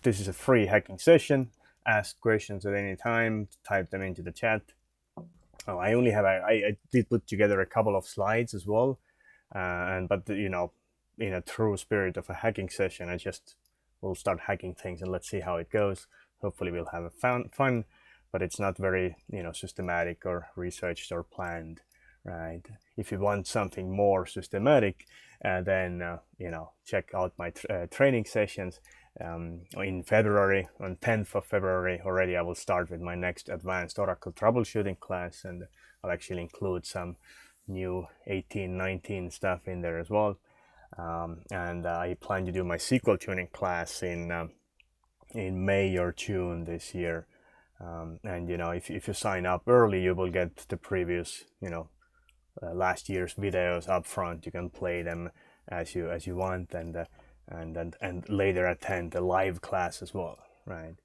this is a free hacking session. Ask questions at any time, type them into the chat. Oh, I only have I did put together a couple of slides as well, but you know, in a true spirit of a hacking session, I just will start hacking things and let's see how it goes. Hopefully we'll have fun, but it's not very, you know, systematic or researched or planned, right? If you want something more systematic, then you know, check out my training sessions. In February, on 10th of February already, I will start with my next advanced Oracle troubleshooting class, and I'll actually include some new 18, 19 stuff in there as well. And I plan to do my SQL tuning class in May or June this year. And you know, if you sign up early, you will get the previous, you know, last year's videos up front. You can play them as you want, and later attend the live class as well, right?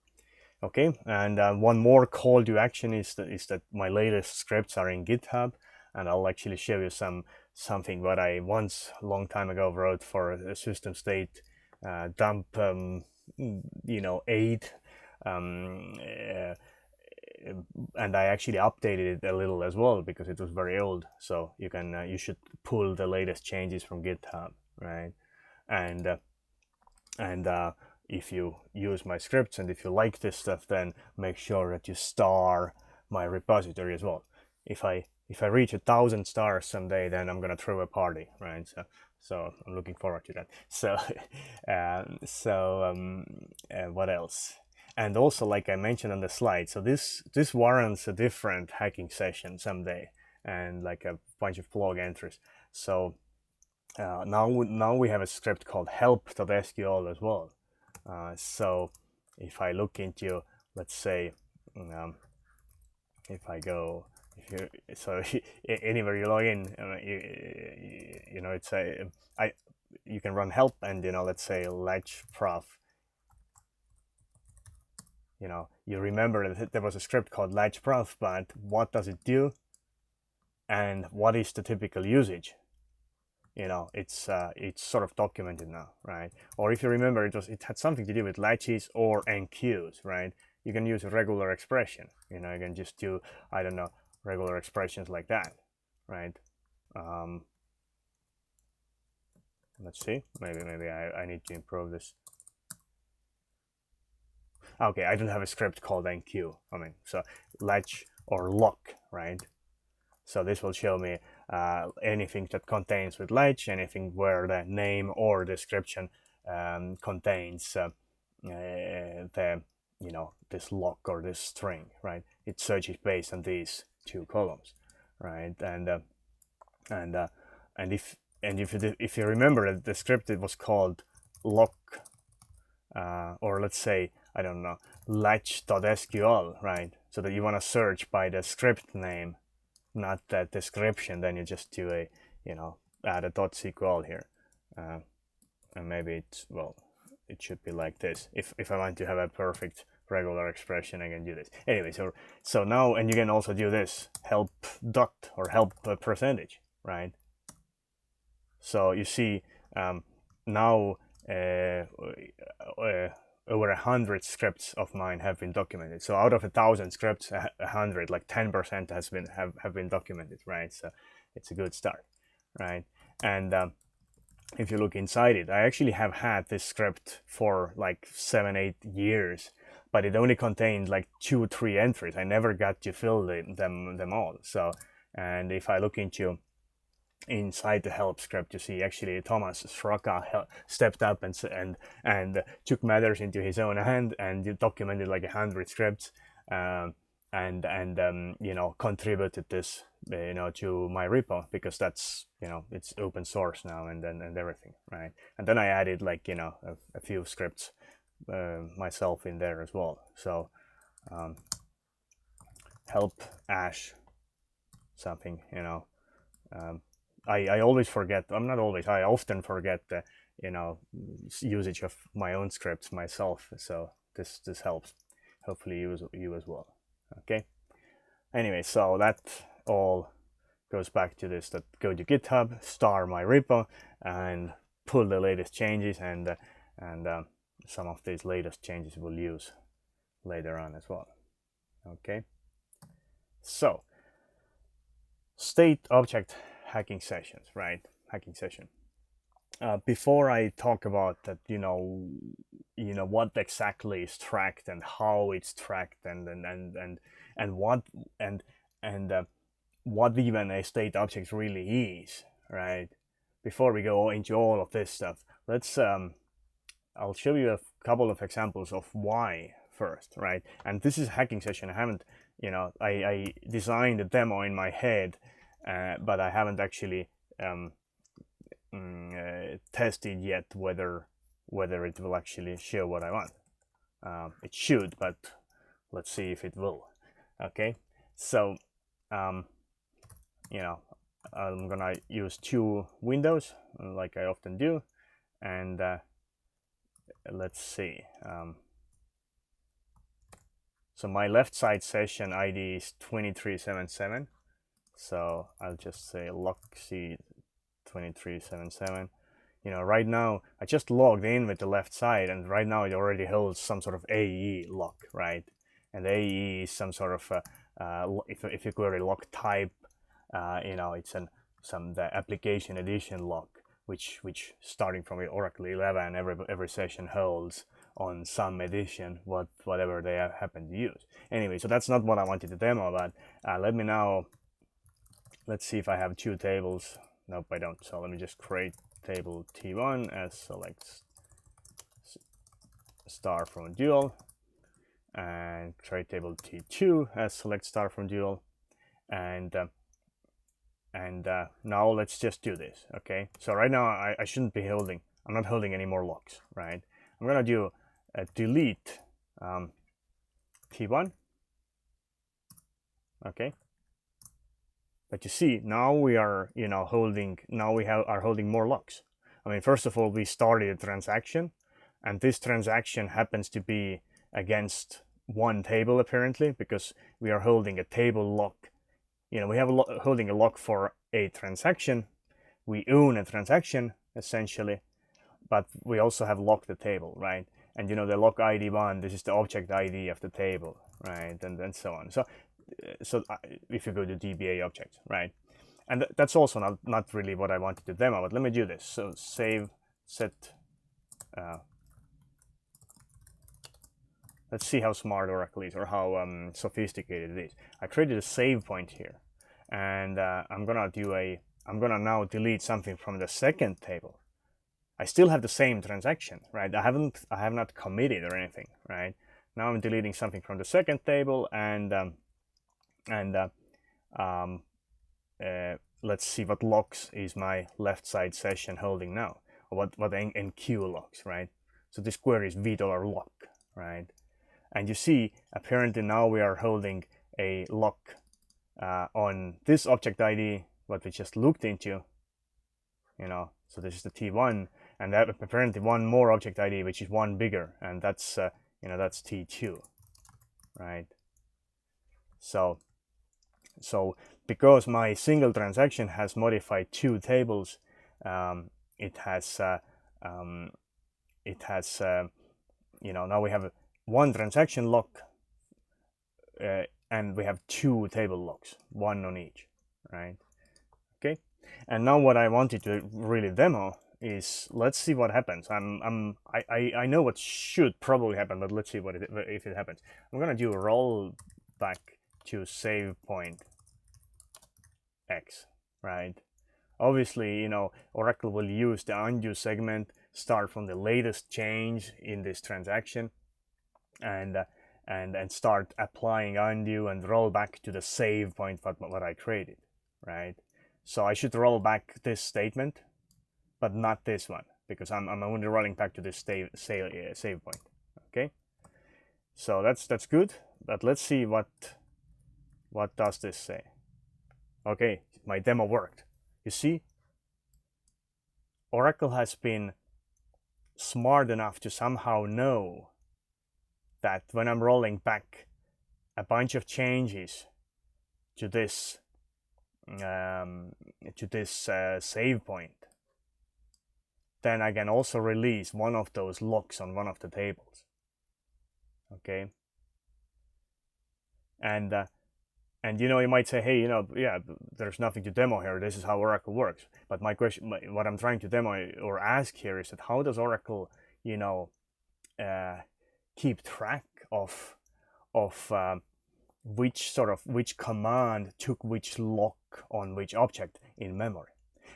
Okay, and one more call to action is that my latest scripts are in GitHub, and I'll actually show you something what I once a long time ago wrote for a SystemState dump, you know, 8, and I actually updated it a little as well because it was very old. So you can you should pull the latest changes from GitHub, right? And if you use my scripts and if you like this stuff, then make sure that you star my repository as well. If I reach 1,000 stars someday, then I'm gonna throw a party, right? So I'm looking forward to that. So what else? And also, like I mentioned on the slide, so this warrants a different hacking session someday, and like a bunch of blog entries. So now we have a script called help.sql as well. So if I look into, let's say, if I go, anywhere you log in, you know, it's you can run help, and you know, let's say latch prof. You know, you remember that there was a script called latch prof, but what does it do? And what is the typical usage? You know, it's sort of documented now, right? Or if you remember, it had something to do with latches or enqueues, right? You can use a regular expression. You know, you can just do, I don't know, regular expressions like that, right? Let's see. Maybe I need to improve this. Okay, I don't have a script called enqueue. I mean, so latch or lock, right? So this will show me anything that contains with latch, anything where the name or description contains the, you know, this lock or this string, right? It searches based on these two columns, right? And if you remember that the script, it was called lock, or let's say, I don't know, latch.sql, right? So that you want to search by the script name, not that description. Then you just do a, you know, add a .sql here, and maybe it's, well, it should be like this. If I want to have a perfect regular expression, I can do this. Anyway, so now, and you can also do this help dot or help percentage, right? So you see now over 100 scripts of mine have been documented. So out of 1,000 scripts, 100, like 10% have been documented, right? So it's a good start, right? And if you look inside it, I actually have had this script for like 7-8 years, but it only contained like 2 or 3 entries. I never got to fill them all. So, and if I look into inside the help script, you see actually Thomas Sroka stepped up and took matters into his own hand and documented like 100 scripts, and you know, contributed this, you know, to my repo, because that's, you know, it's open source now, and everything, right? And then I added, like, you know, a few scripts myself in there as well. So help ash something, you know. I always forget, I often forget the, you know, usage of my own scripts myself. So this helps. Hopefully you as well. Okay. Anyway, so that all goes back to this, that go to GitHub, star my repo, and pull the latest changes, and some of these latest changes we'll use later on as well. Okay, so state object hacking sessions, right? Hacking session. Before I talk about that, what exactly is tracked and how it's tracked and what even a state object really is, right? Before we go into all of this stuff, let's I'll show you a couple of examples of why first, right? And this is a hacking session. I haven't, I designed a demo in my head, but I haven't actually tested yet whether it will actually show what I want. It should, but let's see if it will. Okay, so I'm gonna use two windows like I often do, and let's see. So my left side session ID is 2377. So I'll just say lockc 2377. Right now I just logged in with the left side, and right now it already holds some sort of AE lock, right? And AE is some sort of if you query lock type, it's the application edition lock, which starting from Oracle 11, every session holds on some edition whatever they happen to use. Anyway, so that's not what I wanted to demo, but let's see if I have two tables. Nope, I don't. So let me just create table T1 as select star from dual, and create table T2 as select star from dual, and now let's just do this. Okay, so right now I shouldn't be holding. I'm not holding any more locks, right? I'm gonna do a delete T1. Okay, but you see now we are holding. Now we are holding more locks. I mean, first of all, we started a transaction, and this transaction happens to be against one table apparently, because we are holding a table lock. We have holding a lock for a transaction. We own a transaction essentially, but we also have locked the table, right? And the lock ID1, this is the object ID of the table, right? And so on. So if you go to DBA object, right? And that's also not really what I wanted to demo, but let me do this. So save set. Let's see how smart Oracle is, or how sophisticated it is. I created a save point here, and I'm gonna now delete something from the second table. I still have the same transaction, right? I have not committed or anything, right? Now I'm deleting something from the second table, and let's see what locks is my left side session holding now, or what NQ locks, right? So this query is $lock, right? And you see, apparently now we are holding a lock on this object ID, what we just looked into, so this is the T1, and that apparently one more object ID, which is one bigger, and that's that's T2, right? So because my single transaction has modified two tables, it has now we have one transaction lock, and we have two table locks, one on each, right? Okay, and now what I wanted to really demo is, let's see what happens. I know what should probably happen, but let's see if it happens. I'm gonna do a roll back to save point X, right? Obviously, Oracle will use the undo segment, start from the latest change in this transaction, and start applying undo and roll back to the save point what I created, right? So I should roll back this statement, but not this one, because I'm only rolling back to this save point. Okay, so that's good, but let's see what does this say. Okay, my demo worked. You see, Oracle has been smart enough to somehow know that when I'm rolling back a bunch of changes to this save point, then I can also release one of those locks on one of the tables. Okay. And you might say, hey, yeah, there's nothing to demo here. This is how Oracle works. But my question, what I'm trying to demo or ask here is that how does Oracle, keep track of which command took which lock on which object in memory?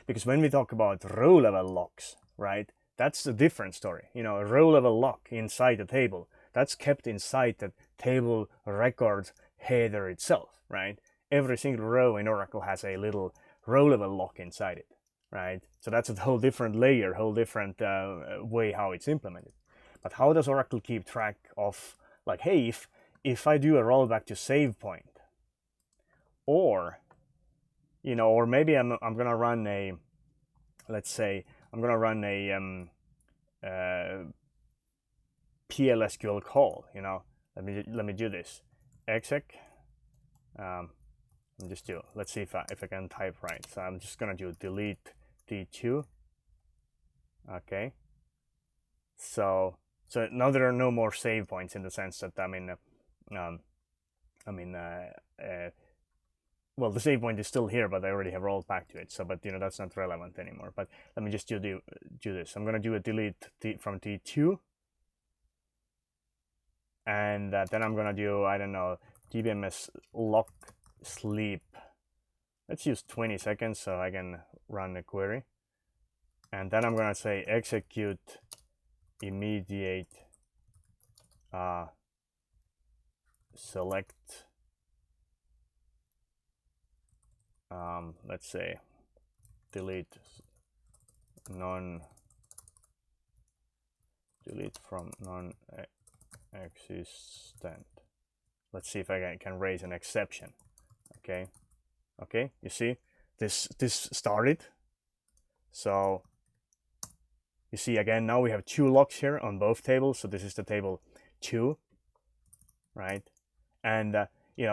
Because when we talk about row level locks, right, that's a different story. A row level lock inside the table, that's kept inside the table record header itself, right? Every single row in Oracle has a little row level lock inside it, right? So that's a whole different layer, whole different way how it's implemented. But how does Oracle keep track of, like, hey, if I do a rollback to save point, or or maybe I'm gonna run a, let's say I'm gonna run a PLSQL call. Let me do this. Exec. Let's see if I can type right. So I'm just gonna do delete D2. Okay. So now there are no more save points, in the sense that well, the save point is still here, but I already have rolled back to it. So, but that's not relevant anymore. But let me just do this. I'm gonna do a delete from T2, and then I'm gonna do, I don't know, dbms lock sleep. Let's use 20 seconds so I can run the query, and then I'm gonna say execute immediate select. Let's say delete from non-existent. Let's see if I can raise an exception. Okay, you see this started. So you see, again, now we have 2 locks here on both tables. So this is the table 2, right? And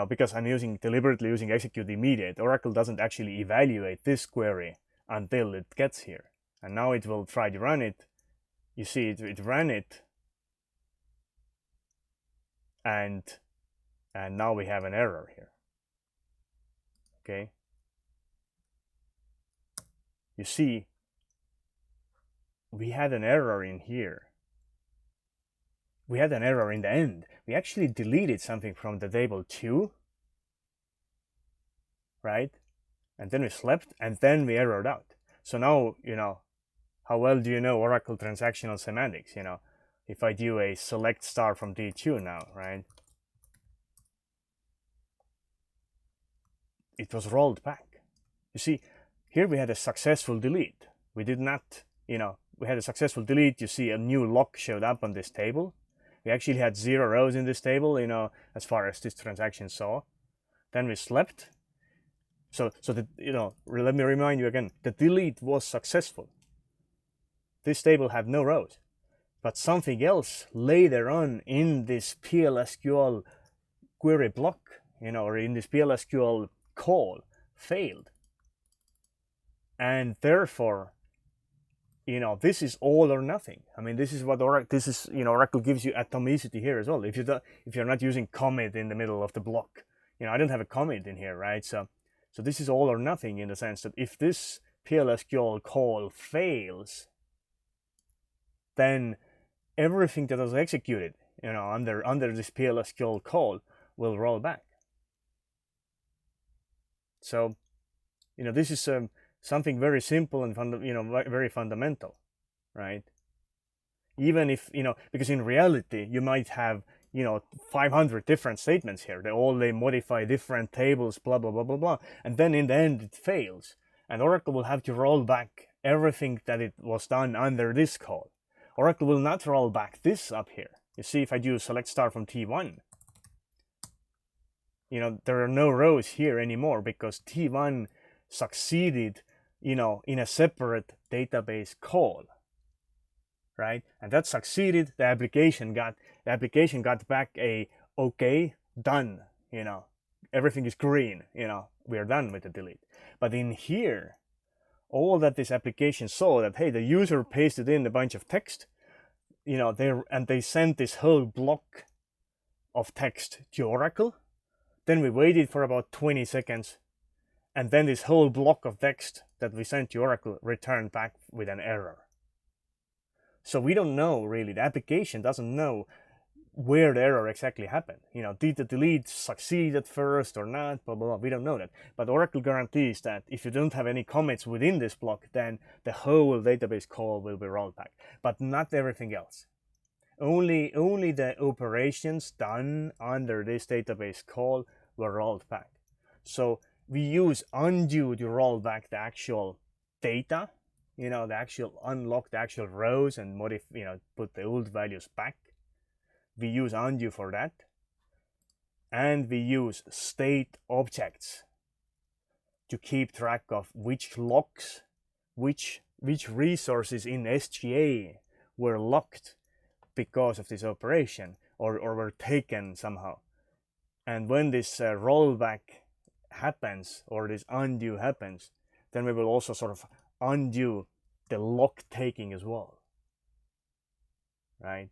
because I'm deliberately using execute immediate, Oracle doesn't actually evaluate this query until it gets here. And now it will try to run it. You see, it ran it, and now we have an error here. Okay. You see, we had an error in here. We had an error in the end. We actually deleted something from the table 2, right? And then we slept, and then we errored out. So now, how well do you know Oracle transactional semantics? If I do a select star from D2 now, right? It was rolled back. You see, here we had a successful delete. We did not, we had a successful delete. You see a new lock showed up on this table. We actually had 0 rows in this table, as far as this transaction saw. Then we slept. So let me remind you again, the delete was successful. This table had no rows, but something else later on in this PLSQL query block, or in this PLSQL call failed. And therefore, this is all or nothing. I mean, this is what Oracle gives you atomicity here as well. If you're not using commit in the middle of the block, I don't have a commit in here, right? So this is all or nothing, in the sense that if this PLSQL call fails, then everything that was executed, under this PLSQL call will roll back. So, this is something very simple and very fundamental, right? Even if because in reality you might have 500 different statements here. They modify different tables, blah blah blah blah blah, and then in the end it fails, and Oracle will have to roll back everything that it was done under this call. Oracle will not roll back this up here. You see, if I do select star from T1, there are no rows here anymore, because T1 succeeded in a separate database call, right? And that succeeded. The application got back a okay, done, everything is green, we are done with the delete. But in here, all that this application saw, that hey, the user pasted in a bunch of text, you know, they sent this whole block of text to Oracle. Then we waited for about 20 seconds, and then this whole block of text that we sent to Oracle returned back with an error. So we don't know really, the application doesn't know where the error exactly happened. You know, did the delete succeed at first or not, blah, blah, blah. We don't know that. But Oracle guarantees that if you don't have any comments within this block, then the whole database call will be rolled back, but not everything else. Only the operations done under this database call were rolled back. So we use undo to roll back the actual data, you know, the actual unlock the actual rows and modify, you know, put the old values back. We use undo for that. And we use state objects to keep track of which locks, which resources in SGA were locked because of this operation, or were taken somehow. And when this rollback happens, or this undo happens, then we will also sort of undo the lock taking as well, right?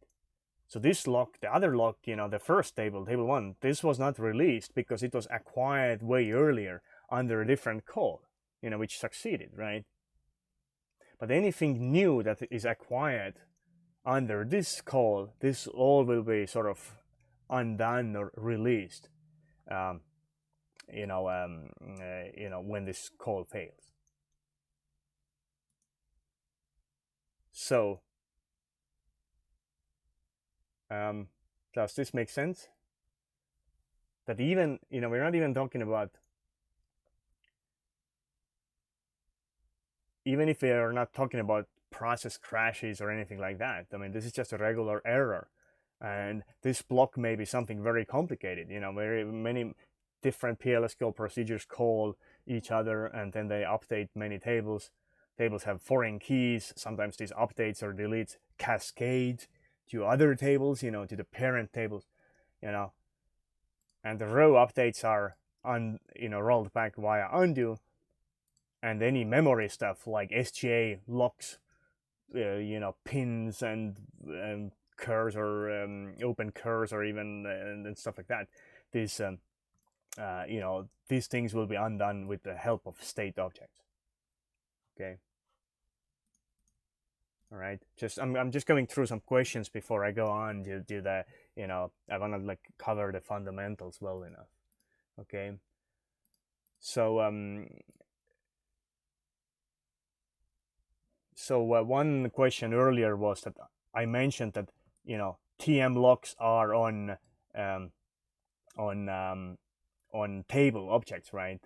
So this lock, the other lock, you know, the first table 1, this was not released because it was acquired way earlier under a different call, you know, which succeeded, right? But anything new that is acquired under this call, this all will be sort of undone or released, you know, when this call fails. So, does this make sense? That even, you know, we're not even talking about, even if we are not talking about process crashes or anything like that. I mean, this is just a regular error, and this block may be something very complicated. You know, very many different PLSQL procedures call each other, and then they update many tables. Tables have foreign keys. Sometimes these updates or deletes cascade to other tables, you know, to the parent tables, you know, and the row updates are rolled back via undo, and any memory stuff like SGA locks, you know, pins and curs or open curs or even and stuff like that. These you know, these things will be undone with the help of state objects. Okay. All right. I'm just going through some questions before I go on to the, you know, I want to like cover the fundamentals well enough. Okay. So one question earlier was that I mentioned that, you know, TM locks are on table objects, right?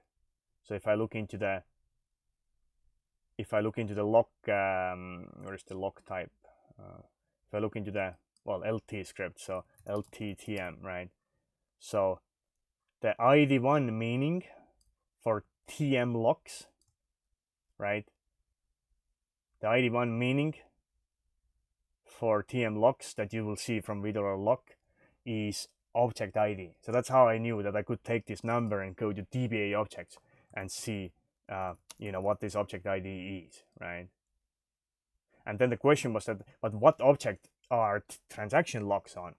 So if I look into the lock, where is the lock type? If I look into the, well, LT script, so LTTM, right? So the ID1 meaning for TM locks, right? The ID1 meaning for TM locks that you will see from reader lock is object ID. So that's how I knew that I could take this number and go to DBA objects and see, you know, what this object ID is, right? And then the question was that, but what object are transaction locks on?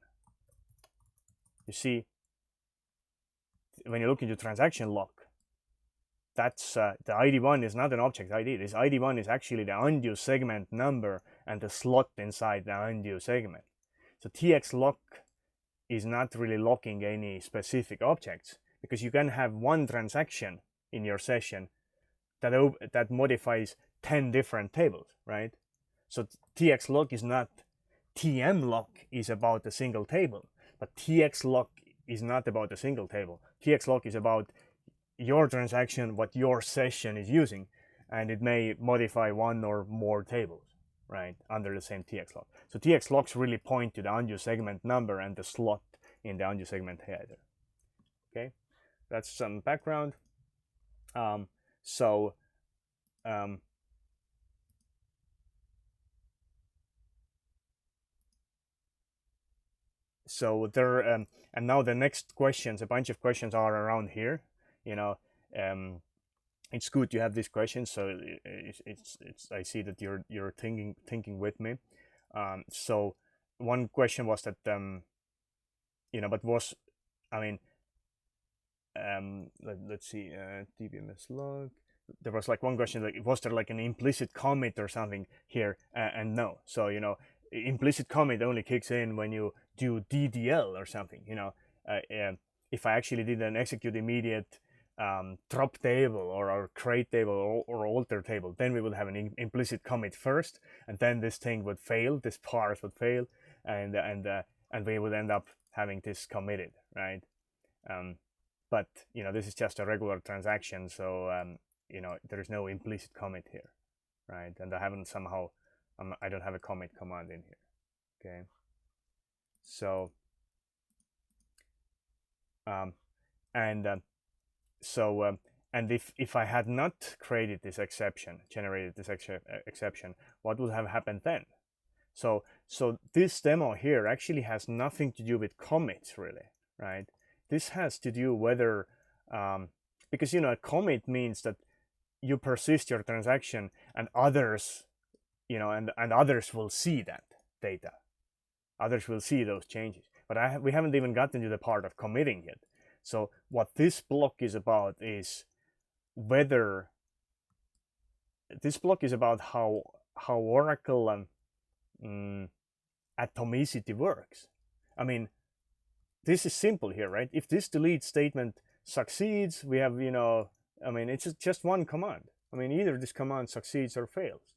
You see, when you look into transaction lock, that's the ID1 is not an object ID. This ID1 is actually the undo segment number and the slot inside the undo segment. So TX lock is not really locking any specific objects, because you can have one transaction in your session that modifies 10 different tables, right? So TX lock is not, TM lock is about a single table, but TX lock is not about a single table. TX lock is about your transaction, what your session is using, and it may modify one or more tables, right, under the same TX lock. So TX locks really point to the undo segment number and the slot in the undo segment header. Okay, that's some background. So there, and now the next questions, a bunch of questions are around here, you know, it's good you have these questions. So it's I see that you're thinking with me. So one question was that but was, I mean, let's see, dbms log. There was like one question, like, was there like an implicit commit or something here? And no. So implicit commit only kicks in when you do DDL or something. If I actually did an execute immediate drop table or create table or alter table, then we would have an implicit commit first, and then this thing would fail, this parse would fail, and we would end up having this committed, right? But this is just a regular transaction, so there is no implicit commit here, right? And I haven't somehow, I don't have a commit command in here. Okay, so and if I had not created this exception, generated this exception, what would have happened then? So this demo here actually has nothing to do with commits, really, right? This has to do whether, because a commit means that you persist your transaction and others, and others will see that data. Others will see those changes. But we haven't even gotten to the part of committing yet. So what this block is about is whether this block is about how Oracle atomicity works. I mean, this is simple here, right? If this delete statement succeeds, we have, it's just one command. I mean, either this command succeeds or fails.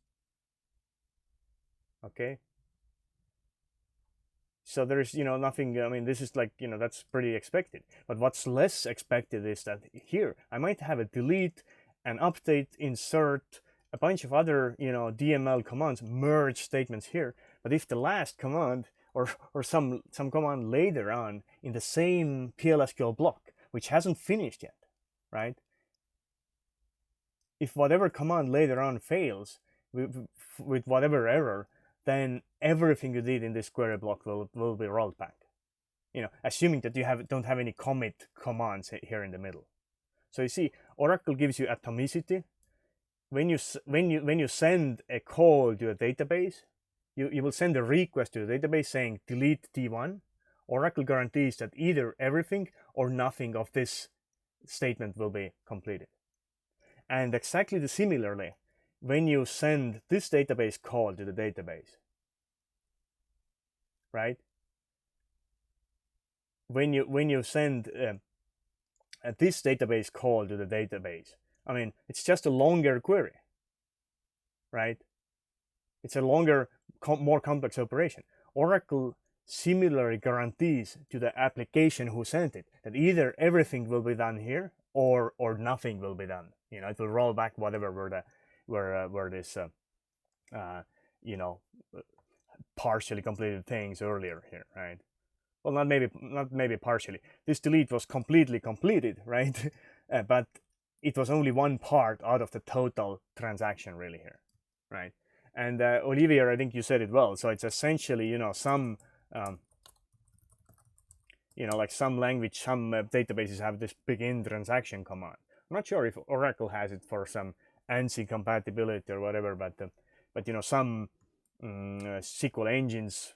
Okay. So there's, nothing, I mean, this is like, that's pretty expected. But what's less expected is that here, I might have a delete, an update, insert, a bunch of other, DML commands, merge statements here. But if the last command or some command later on in the same PLSQL block, which hasn't finished yet, right? If whatever command later on fails with whatever error, then everything you did in this query block will be rolled back. Assuming that you don't have any commit commands here in the middle. So you see, Oracle gives you atomicity. When you send a call to a database, you will send a request to the database saying delete T1. Oracle guarantees that either everything or nothing of this statement will be completed. And exactly similarly, when you send this database call to the database, right? When you send this database call to the database, I mean, it's just a longer query, right? It's a longer, more complex operation. Oracle similarly guarantees to the application who sent it that either everything will be done here or nothing will be done. It will roll back whatever were this partially completed things earlier here, right? Well, not maybe partially. This delete was completely completed, right? But it was only one part out of the total transaction really here, right? And Olivier, I think you said it well. So it's essentially, some, like some language, some databases have this begin transaction command. I'm not sure if Oracle has it for some ANSI compatibility or whatever, but some SQL engines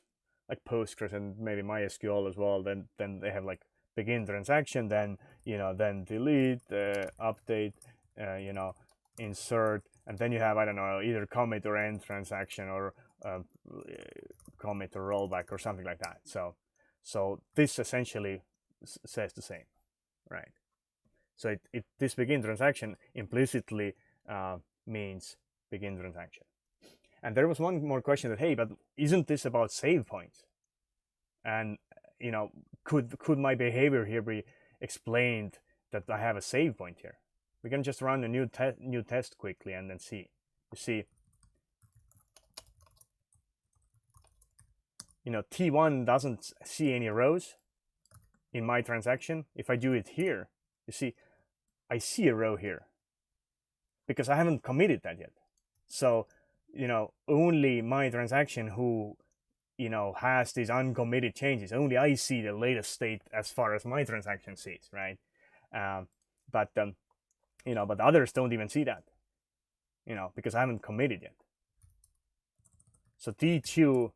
like Postgres and maybe MySQL as well, then they have like begin transaction, then then delete, update, insert, and then you have, I don't know, either commit or end transaction or commit or rollback or something like that. So this essentially says the same, right? So this begin transaction implicitly means begin transaction. And there was one more question that, hey, but isn't this about save points? And could my behavior here be explained that I have a save point here? We can just run a new test quickly and then see. You see, T1 doesn't see any rows in my transaction. If I do it here, you see, I see a row here because I haven't committed that yet. So, only my transaction who, has these uncommitted changes, only I see the latest state as far as my transaction sees, right? But but others don't even see that, because I haven't committed yet. So T2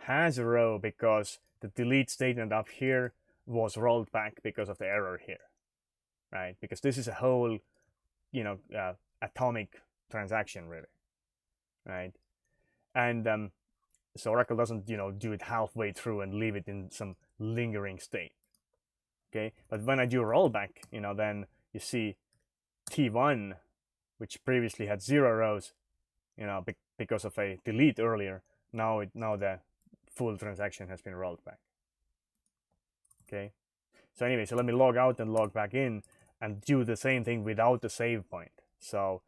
has a row because the delete statement up here was rolled back because of the error here, right? Because this is a whole, atomic transaction, really, right? And so Oracle doesn't, do it halfway through and leave it in some lingering state. Okay, but when I do rollback, then you see T1, which previously had 0 rows, because of a delete earlier. Now the full transaction has been rolled back. Okay, so anyway, so let me log out and log back in and do the same thing without the save point. So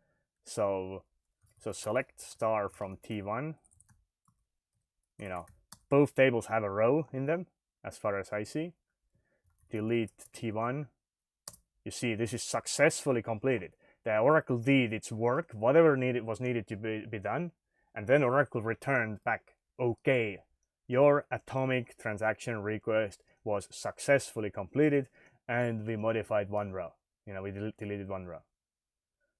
select star from T1. Both tables have a row in them as far as I see. Delete T1. You see, this is successfully completed. The Oracle did its work, whatever was needed to be done, and then Oracle returned back, okay, your atomic transaction request was successfully completed, and we modified 1 row. We deleted 1 row.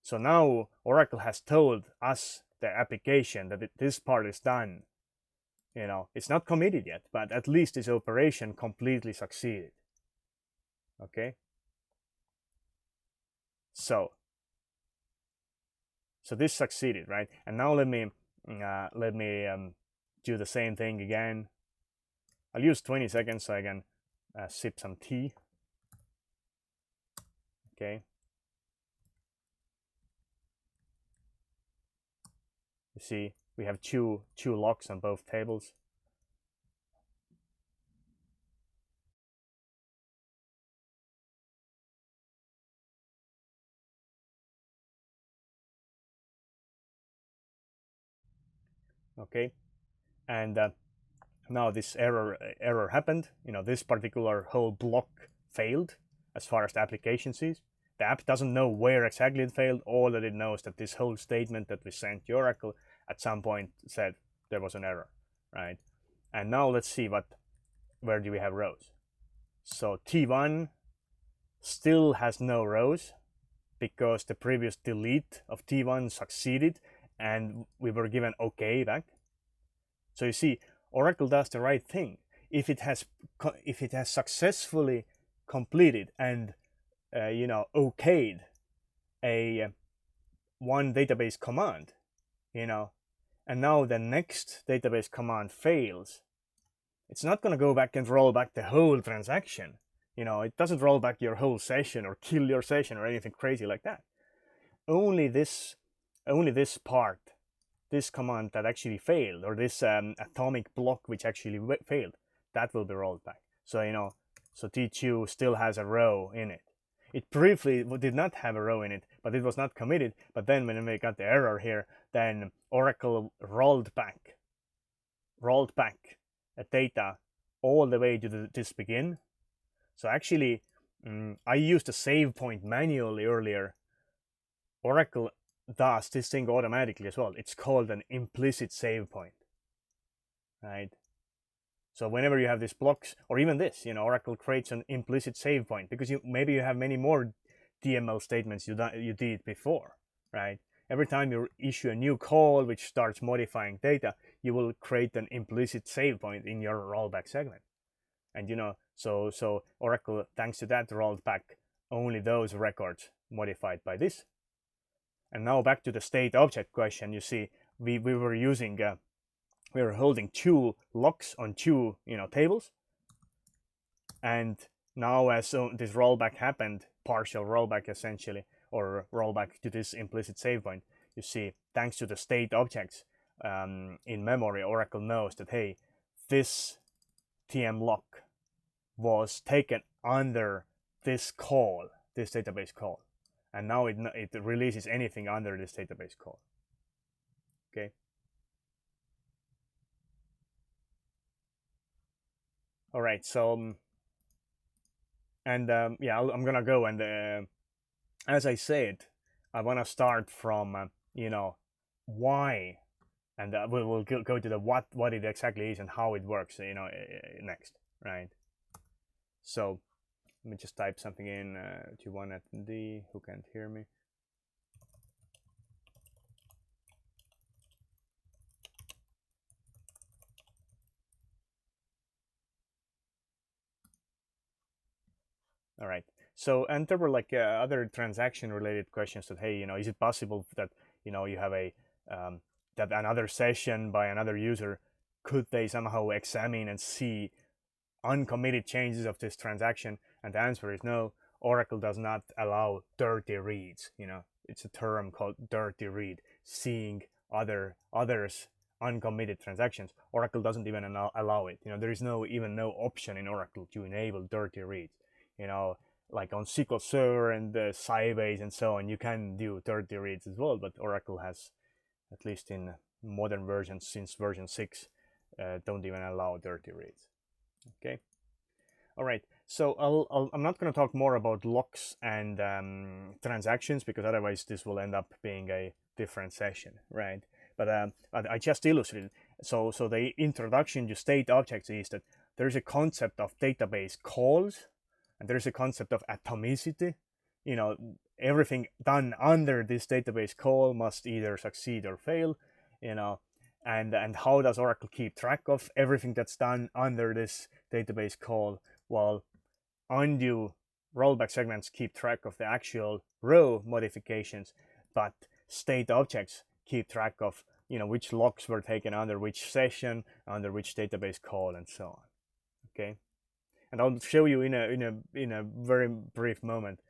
So now Oracle has told us, the application, that this part is done. It's not committed yet, but at least this operation completely succeeded. Okay. So this succeeded, right? And now let me do the same thing again. I'll use 20 seconds so I can sip some tea. Okay. You see, we have two locks on both tables. Okay, and now this error happened. This particular whole block failed as far as the application sees. The app doesn't know where exactly it failed. All that it knows that this whole statement that we sent to Oracle at some point said there was an error, right? And now let's see where do we have rows. So T1 still has no rows because the previous delete of T1 succeeded and we were given OK back. So you see, Oracle does the right thing. If it has successfully completed and okayed one database command, and now the next database command fails, it's not going to go back and roll back the whole transaction. It doesn't roll back your whole session or kill your session or anything crazy like that. Only this part, this command that actually failed, or this atomic block which actually failed, that will be rolled back. So so T2 still has a row in it. It briefly did not have a row in it, but it was not committed. But then when we got the error here, then Oracle rolled back a data all the way to this begin. So actually, I used a save point manually earlier. Oracle does this thing automatically as well. It's called an implicit save point, right? So whenever you have these blocks, or even this, Oracle creates an implicit save point because maybe you have many more DML statements you did before, right? Every time you issue a new call which starts modifying data, you will create an implicit save point in your rollback segment. And so Oracle, thanks to that, rolled back only those records modified by this. And now back to the state object question. You see, we were using we were holding 2 locks on 2 tables, and now as this rollback happened, partial rollback essentially, or rollback to this implicit save point, you see, thanks to the state objects in memory, Oracle knows that, hey, this TM lock was taken under this call, this database call, and now it releases anything under this database call. Okay. All right. So, and yeah, I'm gonna go and as I said, I want to start from why, and we'll go to the what it exactly is and how it works. Next, right? So let me just type something in to one attendee who can't hear me. All right. So, and there were like other transaction related questions that, hey, is it possible that, you have a, that another session by another user, could they somehow examine and see uncommitted changes of this transaction? And the answer is no. Oracle does not allow dirty reads. It's a term called dirty read, seeing others uncommitted transactions. Oracle doesn't even allow it. There is no option in Oracle to enable dirty reads. Like on SQL Server and Sybase and so on, you can do dirty reads as well, but Oracle has, at least in modern versions since version 6, don't even allow dirty reads. Okay. All right. So I'm not going to talk more about locks and transactions, because otherwise this will end up being a different session, right? But I just illustrated. So the introduction to state objects is that there's a concept of database calls, and there's a concept of atomicity. Everything done under this database call must either succeed or fail. And how does Oracle keep track of everything that's done under this database call? Well, undo rollback segments keep track of the actual row modifications, but state objects keep track of which locks were taken under which session, under which database call, and so on. Okay, and I'll show you in a very brief moment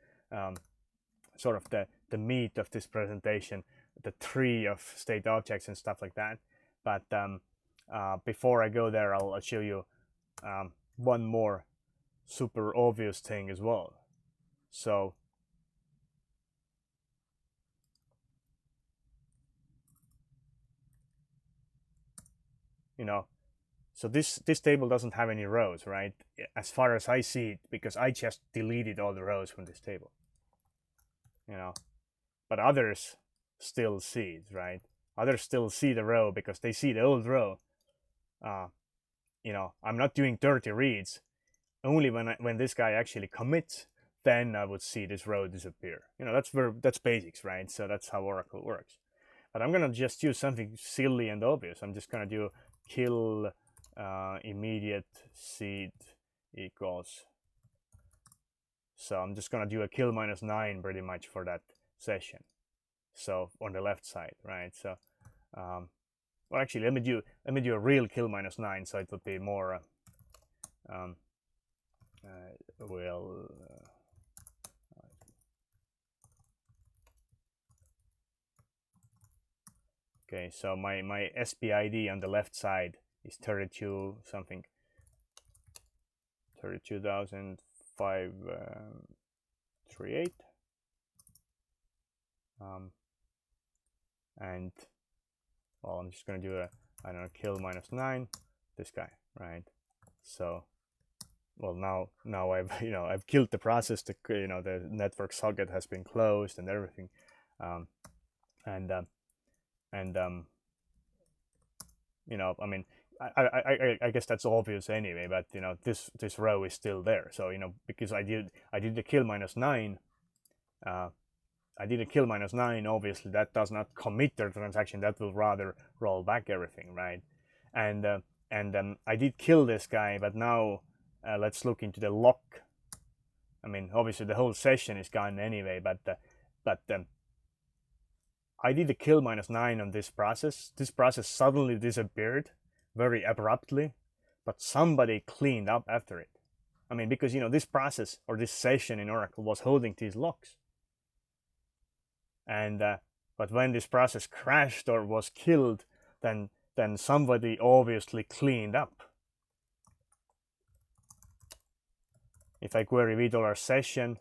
sort of the meat of this presentation, the tree of state objects and stuff like that. But before I go there, I'll show you one more super obvious thing as well. So so this table doesn't have any rows, right? As far as I see it, because I just deleted all the rows from this table. But others still see it, right? Others still see the row because they see the old row. I'm not doing dirty reads. Only when this guy actually commits, then I would see this row disappear. That's basics, right? So that's how Oracle works. But I'm gonna just use something silly and obvious. I'm just gonna do kill immediate seed equals. So I'm just gonna do a kill -9 pretty much for that session. So on the left side, right? So well, actually, let me do a real kill -9, so it would be more okay, so my SPID on the left side is 32 something, 32,538, and well, I'm just gonna do a kill -9, this guy, right? So well, now I've I've killed the process. The network socket has been closed and everything, I mean, I guess that's obvious anyway. But this row is still there. So because I did the kill -9. I did a kill -9. Obviously, that does not commit the transaction. That will rather roll back everything, right? And I did kill this guy, but now let's look into the lock. I mean, obviously the whole session is gone anyway, but I did a kill -9 on this process. This process suddenly disappeared very abruptly, but somebody cleaned up after it. I mean, because this process or this session in Oracle was holding these locks. And but when this process crashed or was killed, then somebody obviously cleaned up. If I query $$ session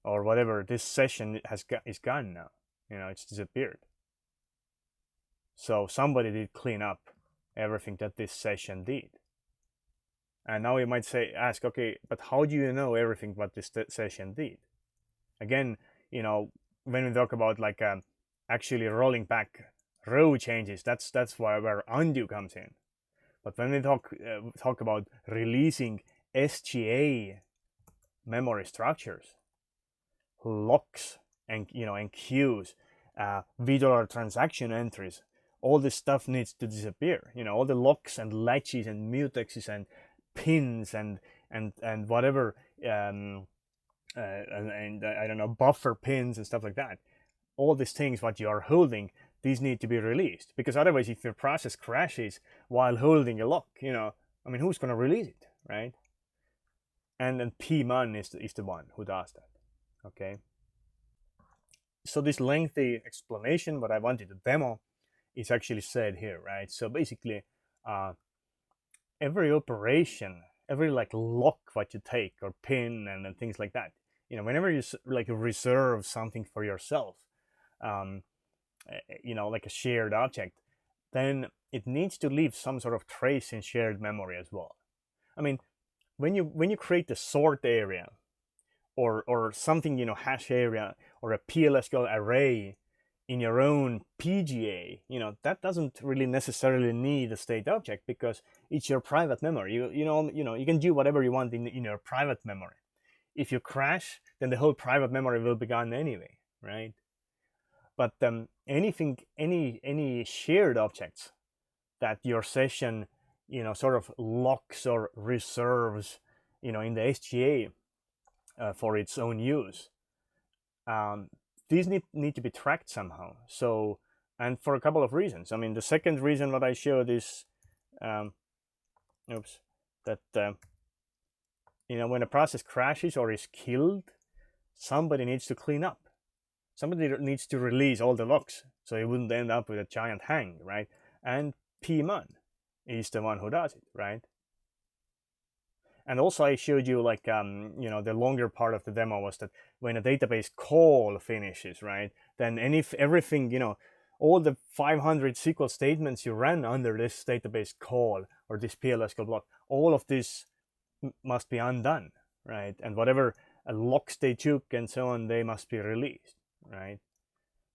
or whatever, this session is gone now. It's disappeared. So somebody did clean up everything that this session did. And now you might ask, okay, but how do you know everything what this session did? Again, when we talk about like actually rolling back row changes, that's where undo comes in. But when we talk about releasing SGA memory structures, locks and queues, $$ transaction entries, all this stuff needs to disappear. All the locks and latches and mutexes and pins and whatever and I don't know, buffer pins and stuff like that. All these things what you are holding, these need to be released, because otherwise if your process crashes while holding a lock, you know, I mean, who's going to release it, right? And then pman is the one who does that. Okay, so this lengthy explanation what I wanted to demo is actually said here, right? So basically every operation, every like lock what you take or pin and things like that, you know, whenever you like reserve something for yourself, you know, like a shared object, then it needs to leave some sort of trace in shared memory as well. I mean, when you create the sort area or something, you know, hash area or a PLSQL array in your own PGA, you know, that doesn't really necessarily need a state object because it's your private memory. You know, you can do whatever you want in your private memory. If you crash, then the whole private memory will be gone anyway, right? But any shared objects that your session, you know, sort of locks or reserves, you know, in the SGA for its own use, these need to be tracked somehow. So, and for a couple of reasons. I mean, the second reason what I showed is, that you know, when a process crashes or is killed, somebody needs to clean up. Somebody needs to release all the locks so it wouldn't end up with a giant hang, right? And pman is the one who does it, right? And also I showed you like, you know, the longer part of the demo was that when a database call finishes, right, then everything, you know, all the 500 SQL statements you ran under this database call or this PLSQL block, all of this must be undone, right? And whatever locks they took and so on, they must be released, right?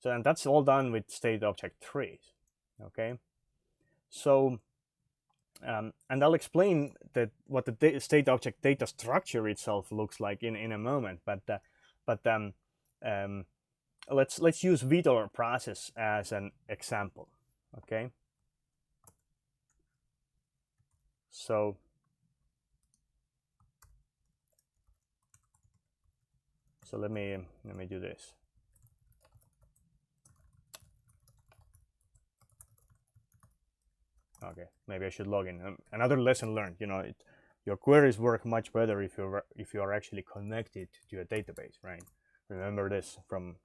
So, and that's all done with state object trees, okay? So, and I'll explain that what the state object data structure itself looks like in a moment. But let's use VDollar process as an example. Okay. So let me do this. Okay, maybe I should log in. Another lesson learned, you know, your queries work much better if you are actually connected to a database, right? Remember this from,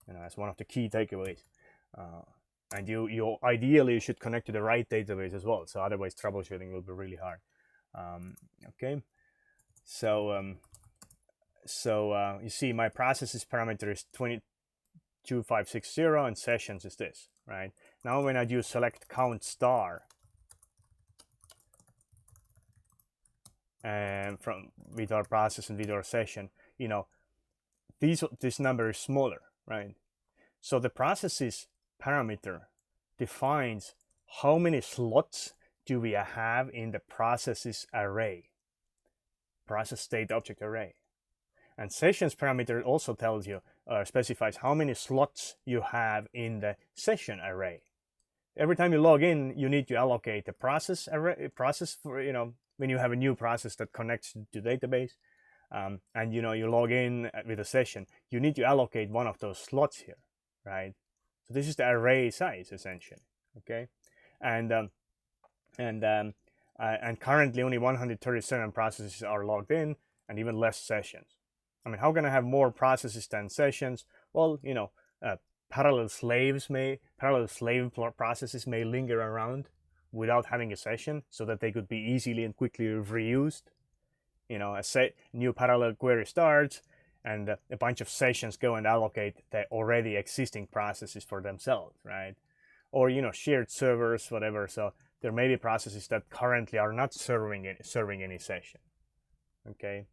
you know, as one of the key takeaways. And you ideally should connect to the right database as well. So otherwise, troubleshooting will be really hard. Okay, so you see, my processes parameter is 22560 and sessions is this, right? Now when I do select count star and from VDollar process and VDollar session, you know, this number is smaller, right? So the processes parameter defines how many slots do we have in the processes array, process state object array. And sessions parameter also tells you, specifies how many slots you have in the session array. Every time you log in, you need to allocate the process array, for, you know, when you have a new process that connects to database, and you know, you log in with a session, you need to allocate one of those slots here, right? So this is the array size essentially, okay? And currently only 137 processes are logged in, and even less sessions. I mean, how can I have more processes than sessions? Well, you know, parallel slave processes may linger around without having a session, so that they could be easily and quickly reused. You know, a new parallel query starts, and a bunch of sessions go and allocate the already existing processes for themselves, right? Or, you know, shared servers, whatever. So there may be processes that currently are not serving any session. Okay.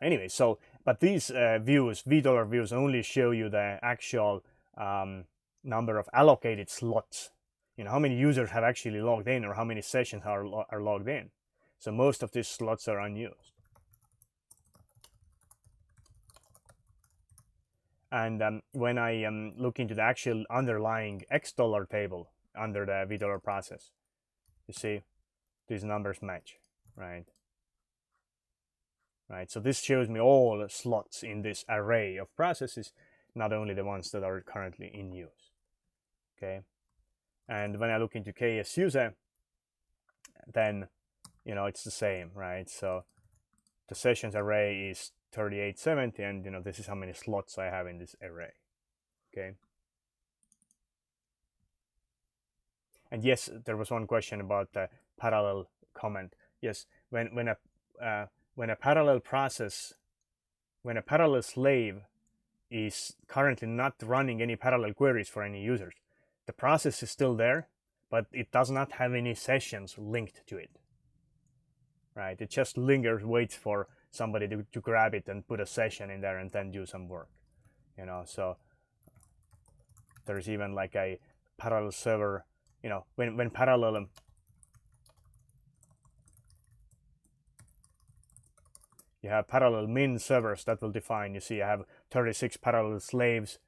Anyway, so, but these views, VDollar views, only show you the actual number of allocated slots. You know, how many users have actually logged in, or how many sessions are logged in. So most of these slots are unused. And when I look into the actual underlying $X table under the VDollar process, you see these numbers match, right? right? So this shows me all slots in this array of processes, not only the ones that are currently in use. Okay, and when I look into KS user, then it's the same, right? So the sessions array is 3870, and this is how many slots I have in this array. Okay. And yes, there was one question about the parallel comment. Yes, when a parallel process, when a parallel slave is currently not running any parallel queries for any users, the process is still there, but it does not have any sessions linked to it. Right? It just lingers, waits for somebody to grab it and put a session in there and then do some work. So there's even like a parallel server. When parallel you have parallel min servers that will define, you see I have 36 parallel slaves.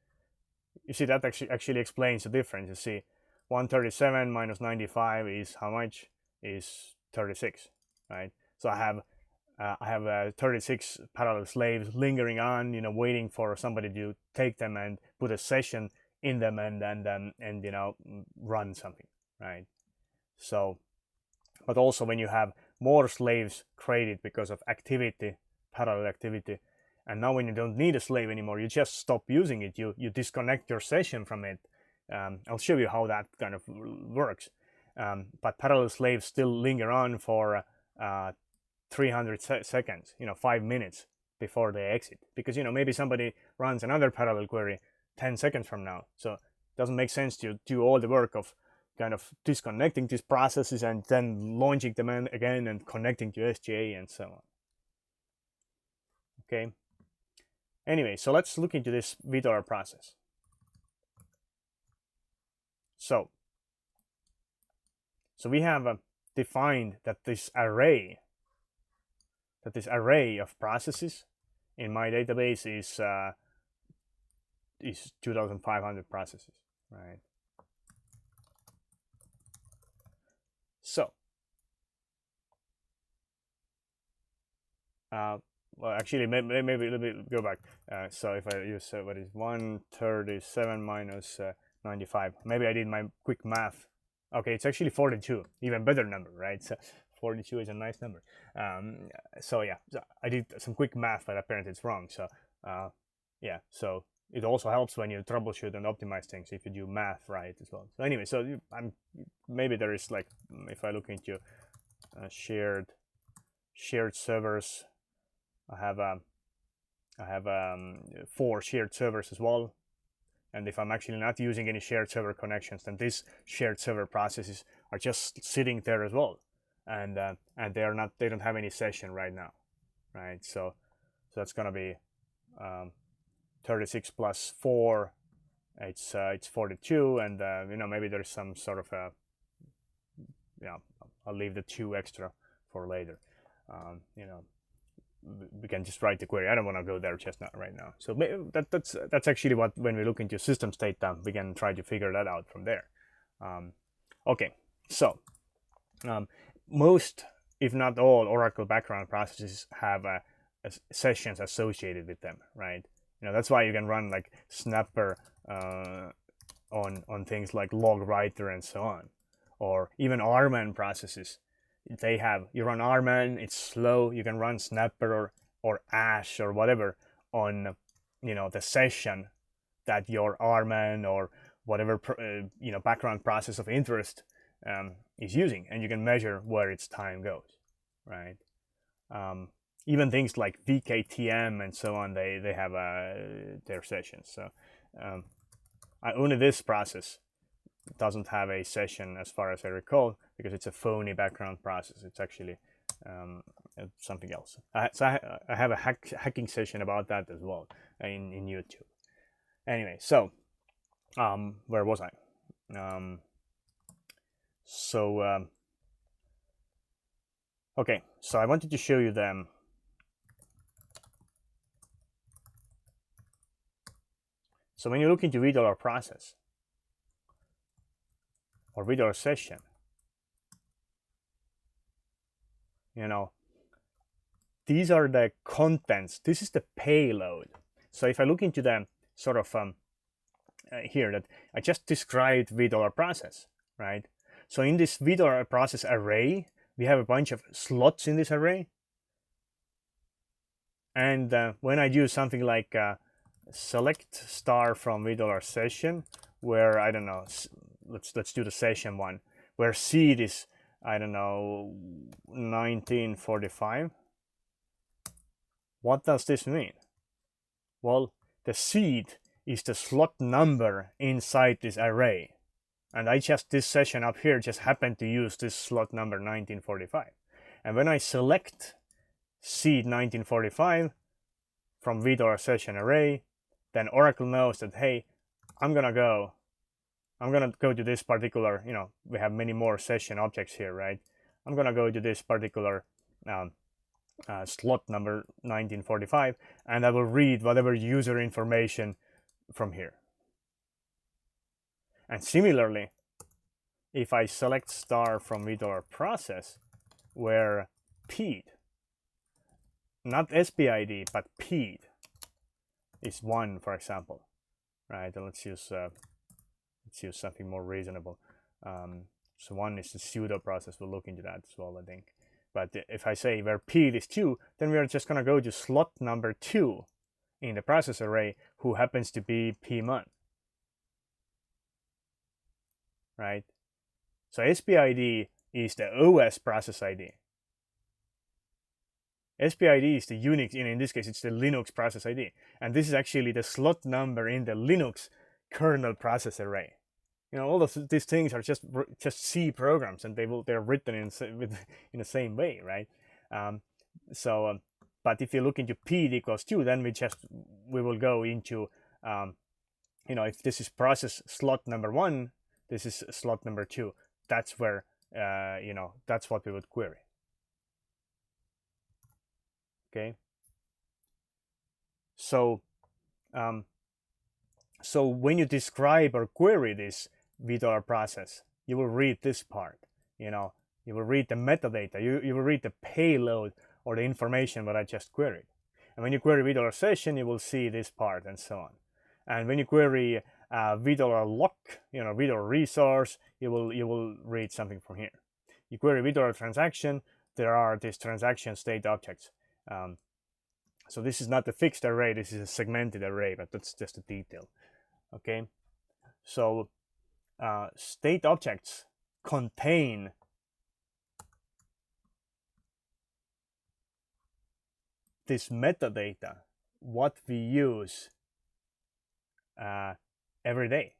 You see that actually explains the difference. You see 137 minus 95 is how much? Is 36, right? So I have 36 parallel slaves lingering on, waiting for somebody to take them and put a session in them and run something, right? So, but also when you have more slaves created because of activity, parallel activity, and now when you don't need a slave anymore, you just stop using it. You disconnect your session from it. I'll show you how that kind of works. But parallel slaves still linger on for 300 seconds, 5 minutes before they exit, because maybe somebody runs another parallel query 10 seconds from now. So it doesn't make sense to do all the work of kind of disconnecting these processes and then launching them again and connecting to SGA and so on. Okay. Anyway, so let's look into this VDOR process. So we have defined that this array of processes in my database is 2,500 processes, right? So, well, actually, maybe let me go back. So if I use what is 137 minus 95, maybe I did my quick math. Okay, it's actually 42, even better number, right? So 42 is a nice number. So yeah, so I did some quick math, but apparently it's wrong. So yeah, so it also helps when you troubleshoot and optimize things if you do math right as well. So anyway, so maybe there is, like, if I look into shared servers, I have 4 shared servers as well. And if I'm actually not using any shared server connections, then these shared server processes are just sitting there as well, and they don't have any session right now, right? So that's gonna be 36 plus 4, it's 42, and maybe there's some sort of I'll leave the 2 extra for later. We can just write the query. I don't want to go there just not right now. So that's actually what, when we look into system state, we can try to figure that out from there. Okay, so most, if not all, Oracle background processes have sessions associated with them, right? That's why you can run like Snapper on things like log writer and so on, or even RMAN processes. You run RMAN, it's slow. You can run Snapper or Ash or whatever on the session that your RMAN or whatever background process of interest is using, and you can measure where its time goes, right? Even things like VKTM and so on, they have their sessions. So only this process doesn't have a session as far as I recall, because it's a phony background process. It's actually something else. So I have a hacking session about that as well in YouTube. Anyway, so where was I? Okay, so I wanted to show you them. So when you look into VDOR process or VDOR session, these are the contents. This is the payload. So if I look into the sort of here that I just described $process, right? So in this $process array, we have a bunch of slots in this array. And when I do something like select star from $session, where, I don't know, let's do the session one, where seed is, I don't know, 1945. What does this mean? Well, the seed is the slot number inside this array. And this session up here just happened to use this slot number 1945. And when I select seed 1945 from session array, then Oracle knows that, hey, I'm gonna go to this particular, we have many more session objects here, right? I'm gonna go to this particular slot number 1945, and I will read whatever user information from here. And similarly, if I select star from process, where PED, not SPID, but PED is 1, for example, right? And let's use something more reasonable. So 1 is the pseudo process. We'll look into that as well, I think. But if I say where PED is 2, then we are just going to go to slot number 2 in the process array, who happens to be PMON, right? So SPID is the OS process ID. SPID is the Unix, in this case, it's the Linux process ID. And this is actually the slot number in the Linux kernel process array. All of these things are just C programs, and they're written in the same way, right? But if you look into PED equals 2, then we will go into, if this is process slot number 1, this is slot number 2. That's where, that's what we would query. Okay. So when you describe or query this process, you will read this part. You will read the metadata. You will read the payload or the information that I just queried. And when you query session, you will see this part and so on. And when you query lock, resource, you will read something from here. You query transaction, there are these transaction state objects. So this is not a fixed array, this is a segmented array, but that's just a detail. Okay, so state objects contain this metadata, what we use every day.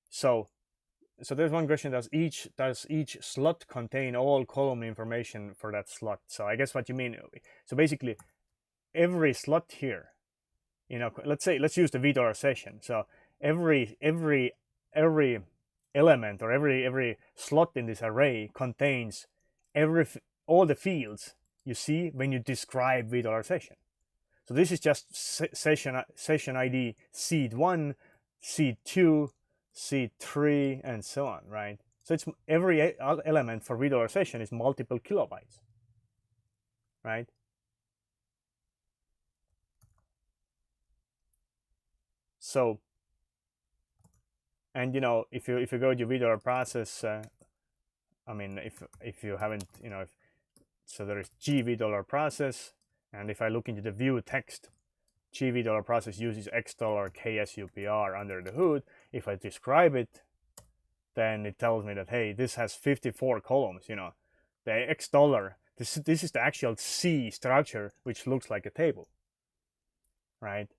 So there's one question: does each slot contain all column information for that slot? So I guess what you mean. So basically, every slot here, let's use the session. So every element or every slot in this array contains all the fields you see when you describe session. So this is just session ID seed 1, seed 2, seed 3, and so on, right? So it's every element for session is multiple kilobytes, right? So, and if you go to process, I mean, if you haven't, so there is G process, and if I look into the view text, G process uses $KSUPR under the hood. If I describe it, then it tells me that, hey, this has 54 columns. The $, this is the actual C structure, which looks like a table, right?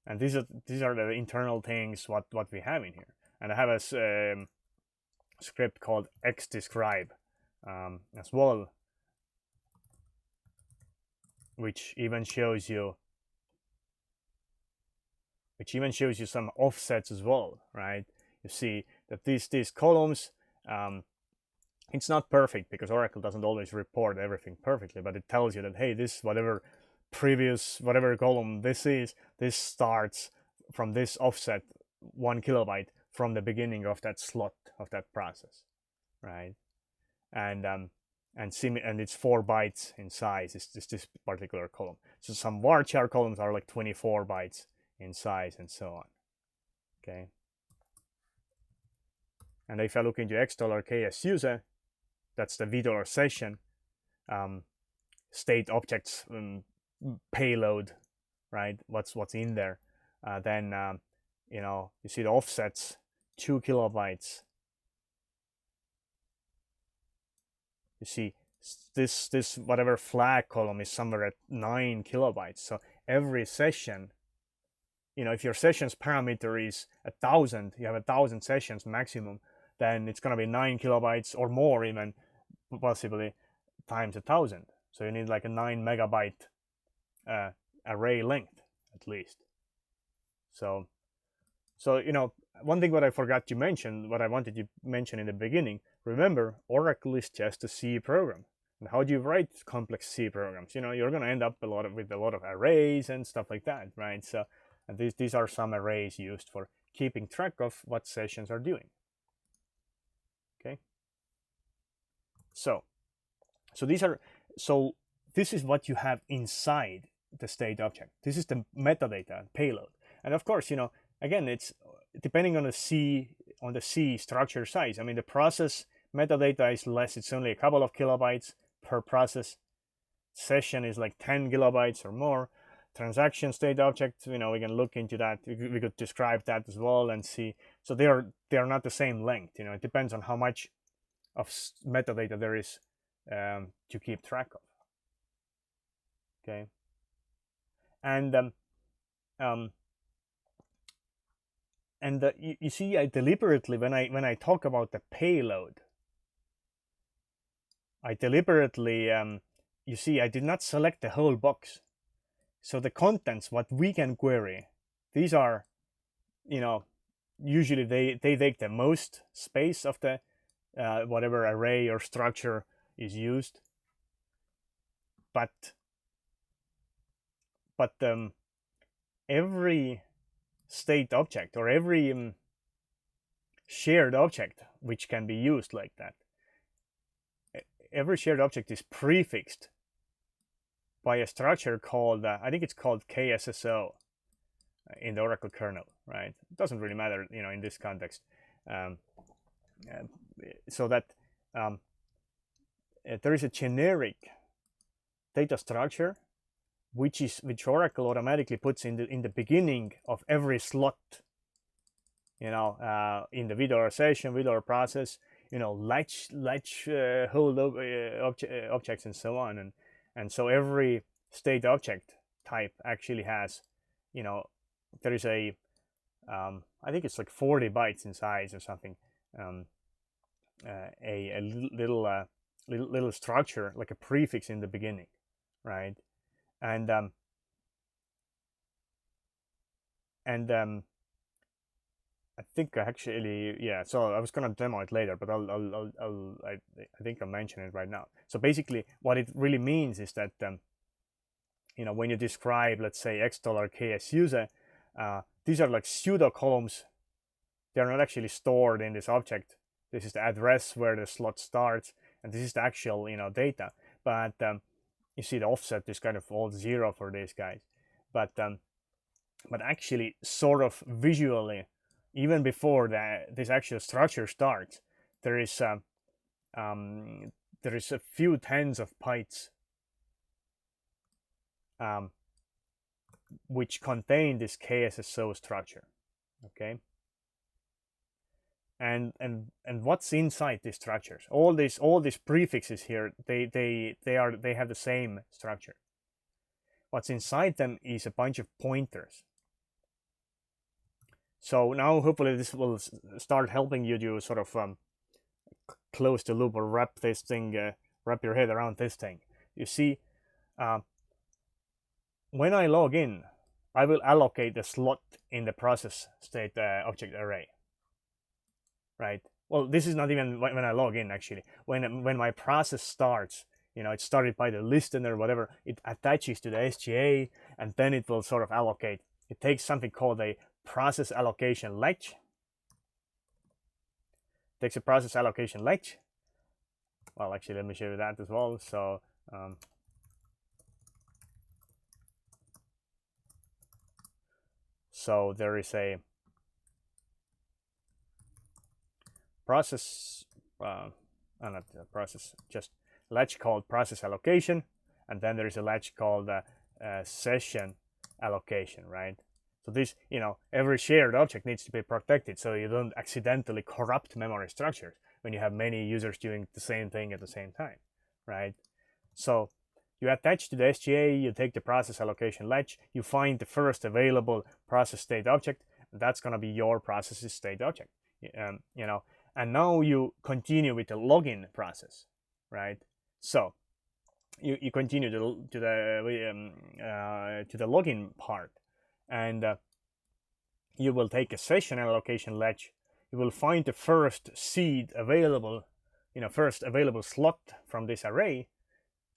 And these are the internal things what we have in here. And I have a script called xdescribe as well, which even shows you some offsets as well, right? You see that these columns, it's not perfect because Oracle doesn't always report everything perfectly, but it tells you that, hey, this whatever column this starts from this offset 1 kilobyte from the beginning of that slot of that process, right? And and it's 4 bytes in size. It's just this particular column. So some varchar columns are like 24 bytes in size and so on. Okay. And if I look into $k as user, that's the VDOR session state objects payload, right? What's in there? Then you know, you see the offsets 2 kilobytes. You see this whatever flag column is somewhere at 9 kilobytes. So every session, you know, if your session's parameter is 1,000, you have 1,000 sessions maximum, then it's going to be 9 kilobytes or more, even possibly times 1,000. So you need like a 9 megabyte array length at least. So you know, one thing what I forgot to mention, what I wanted to mention in the beginning, remember, Oracle is just a C program. And how do you write complex C programs? You know, you're going to end up with a lot of arrays and stuff like that, right? So and these are some arrays used for keeping track of what sessions are doing. Okay. So this is what you have inside the state object. This is the metadata payload. And of course, you know, again, it's depending on the C structure size. I mean, the process metadata is less. It's only a couple of kilobytes per process. Session is like 10 kilobytes or more. Transaction state object, you know, we can look into that. We could describe that as well and see. So they are not the same length. You know, it depends on how much of metadata there is to keep track of. Okay. And you see, I deliberately, when I talk about the payload, I deliberately, you see, I did not select the whole box. So the contents, what we can query, these are, you know, usually they take the most space of the whatever array or structure is used. But every state object or every shared object which can be used like that, every shared object is prefixed by a structure called I think it's called KSSO in the Oracle kernel, right? It doesn't really matter, you know, in this context. So that there is a generic data structure which Oracle automatically puts in the beginning of every slot, you know, in the VDOR session, VDOR process, you know, latch hold objects and so on, and so every state object type actually has, you know, there is a I think it's like 40 bytes in size or something, a little structure, like a prefix in the beginning, right? And I think actually, yeah, so I was gonna demo it later, but I think I'll mention it right now. So basically what it really means is that you know, when you describe, let's say, $k as user, these are like pseudo columns. They're not actually stored in this object. This is the address where the slot starts, and this is the actual, you know, data. But you see the offset is kind of all 0 for these guys. But actually, sort of visually, even before this actual structure starts, there is a few tens of bytes which contain this KSSO structure. Okay. And what's inside these structures? All these prefixes here, they have the same structure. What's inside them is a bunch of pointers. So now hopefully this will start helping you to sort of close the loop or wrap your head around this thing. You see, when I log in, I will allocate a slot in the process state object array. Right. Well, this is not even when I log in, actually. When my process starts, you know, it started by the listener, whatever, it attaches to the SGA, and then it will sort of allocate. It takes something called a process allocation latch. Takes a process allocation latch. well, actually, let me show you that as well. So there is a process, not a process, just latch called process allocation, and then there is a latch called session allocation, right? So this, every shared object needs to be protected so you don't accidentally corrupt memory structures when you have many users doing the same thing at the same time, right? So you attach to the SGA, you take the process allocation latch, you find the first available process state object, and that's going to be your process state object, and now you continue with the login process, right? So you continue to the login part, and you will take a session allocation latch. You will find the first seed available, first available slot from this array,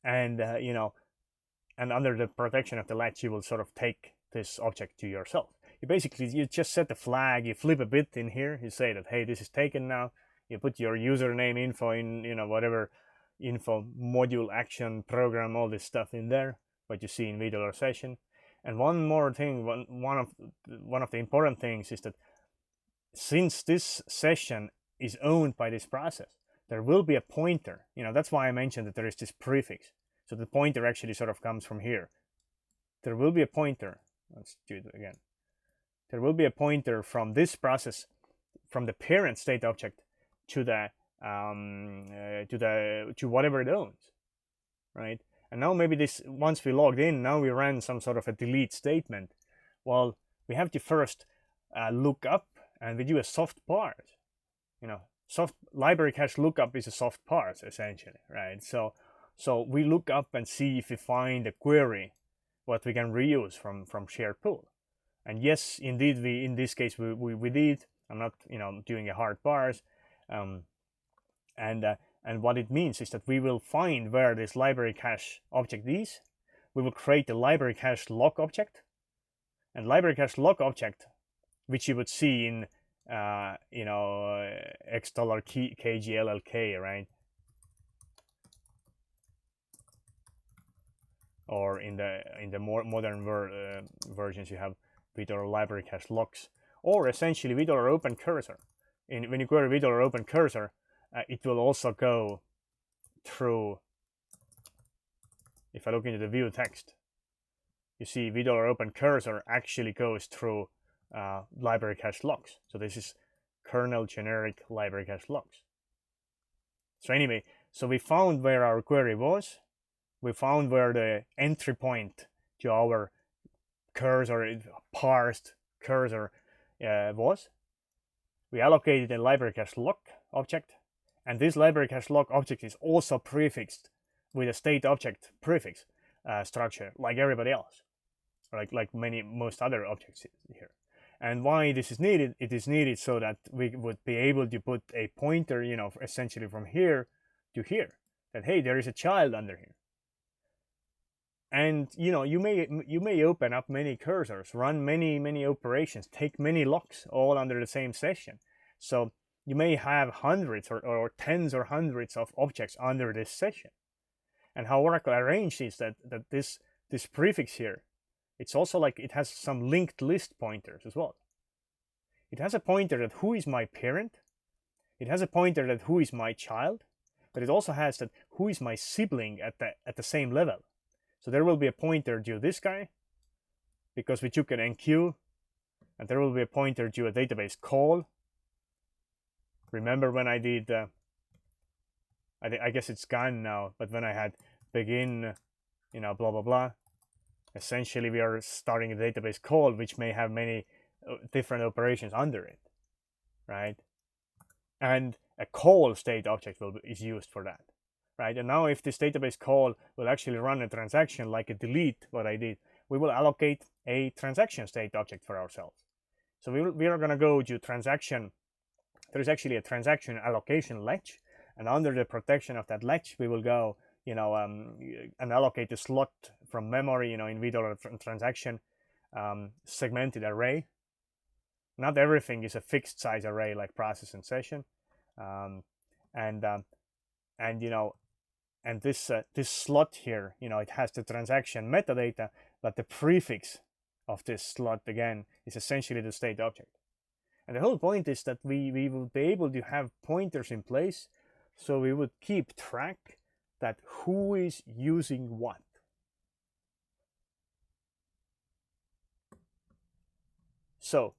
and and under the protection of the latch, you will sort of take this object to yourself. You just set the flag, you flip a bit in here, you say that, hey, this is taken now. You put your username info in, whatever info, module, action, program, all this stuff in there, what you see in video or session. And one more thing, one of the important things is that since this session is owned by this process, there will be a pointer. That's why I mentioned that there is this prefix. So the pointer actually sort of comes from here. There will be a pointer. Let's do it again. There will be a pointer from this process, from the parent state object to whatever it owns, right? And now maybe this, once we logged in, now we ran some sort of a delete statement. Well, we have to first look up, and we do a soft parse. Soft library cache lookup is a soft parse essentially, right? So we look up and see if we find a query what we can reuse from shared pool. And yes, indeed, in this case we did. I'm not doing a hard parse, and what it means is that we will find where this library cache object is. We will create a library cache lock object, and library cache lock object, which you would see in $kglk, right? Or in the more modern versions, you have with our library cache locks, or essentially with our open cursor. When you query with our open cursor, it will also go through. If I look into the view text, you see with our open cursor actually goes through library cache locks. So this is kernel generic library cache locks. So anyway, so we found where our query was. We found where the entry point to our cursor, parsed cursor, was. We allocated a library cache lock object, and this library cache lock object is also prefixed with a state object prefix structure, like everybody else, like most other objects here. And why this is needed? It is needed so that we would be able to put a pointer, essentially from here to here, that hey, there is a child under here. And you may open up many cursors, run many operations, take many locks, all under the same session. So you may have hundreds or tens or hundreds of objects under this session. And how Oracle arranged is that this prefix here, it's also like it has some linked list pointers as well. It has a pointer that who is my parent. It has a pointer that who is my child, but it also has that who is my sibling at the same level. So there will be a pointer to this guy because we took an enqueue, and there will be a pointer to a database call. Remember when I did, I guess it's gone now, but when I had begin, blah, blah, blah, essentially we are starting a database call, which may have many different operations under it, right? And a call state object is used for that. Right? And now if this database call will actually run a transaction like a delete, what I did, we will allocate a transaction state object for ourselves. So we are going to go to transaction. There is actually a transaction allocation latch, and under the protection of that latch, we will go, and allocate a slot from memory, in video transaction segmented array. Not everything is a fixed size array like process and session, and and this slot here, it has the transaction metadata, but the prefix of this slot again is essentially the state object. And the whole point is that we will be able to have pointers in place, so we would keep track that who is using what. So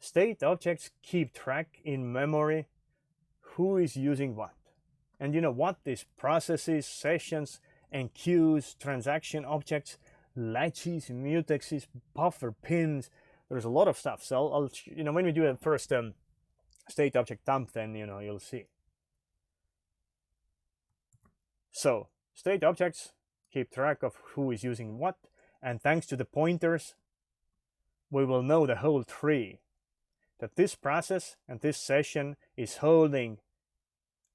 state objects keep track in memory who is using what. And what is processes, sessions, enqueues, transaction objects, latches, mutexes, buffer pins. There's a lot of stuff. So I'll when we do a first state object dump, then you'll see. So state objects keep track of who is using what, and thanks to the pointers, we will know the whole tree, that this process and this session is holding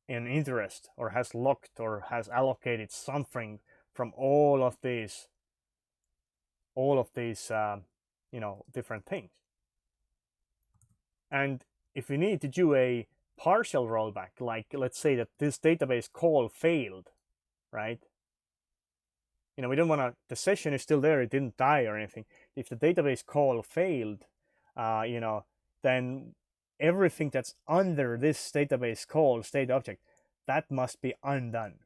an interest, or has locked, or has allocated something from all of these different things. And if we need to do a partial rollback, like let's say that this database call failed, right? We don't want to, the session is still there, it didn't die or anything. If the database call failed, then everything that's under this database call state object, that must be undone.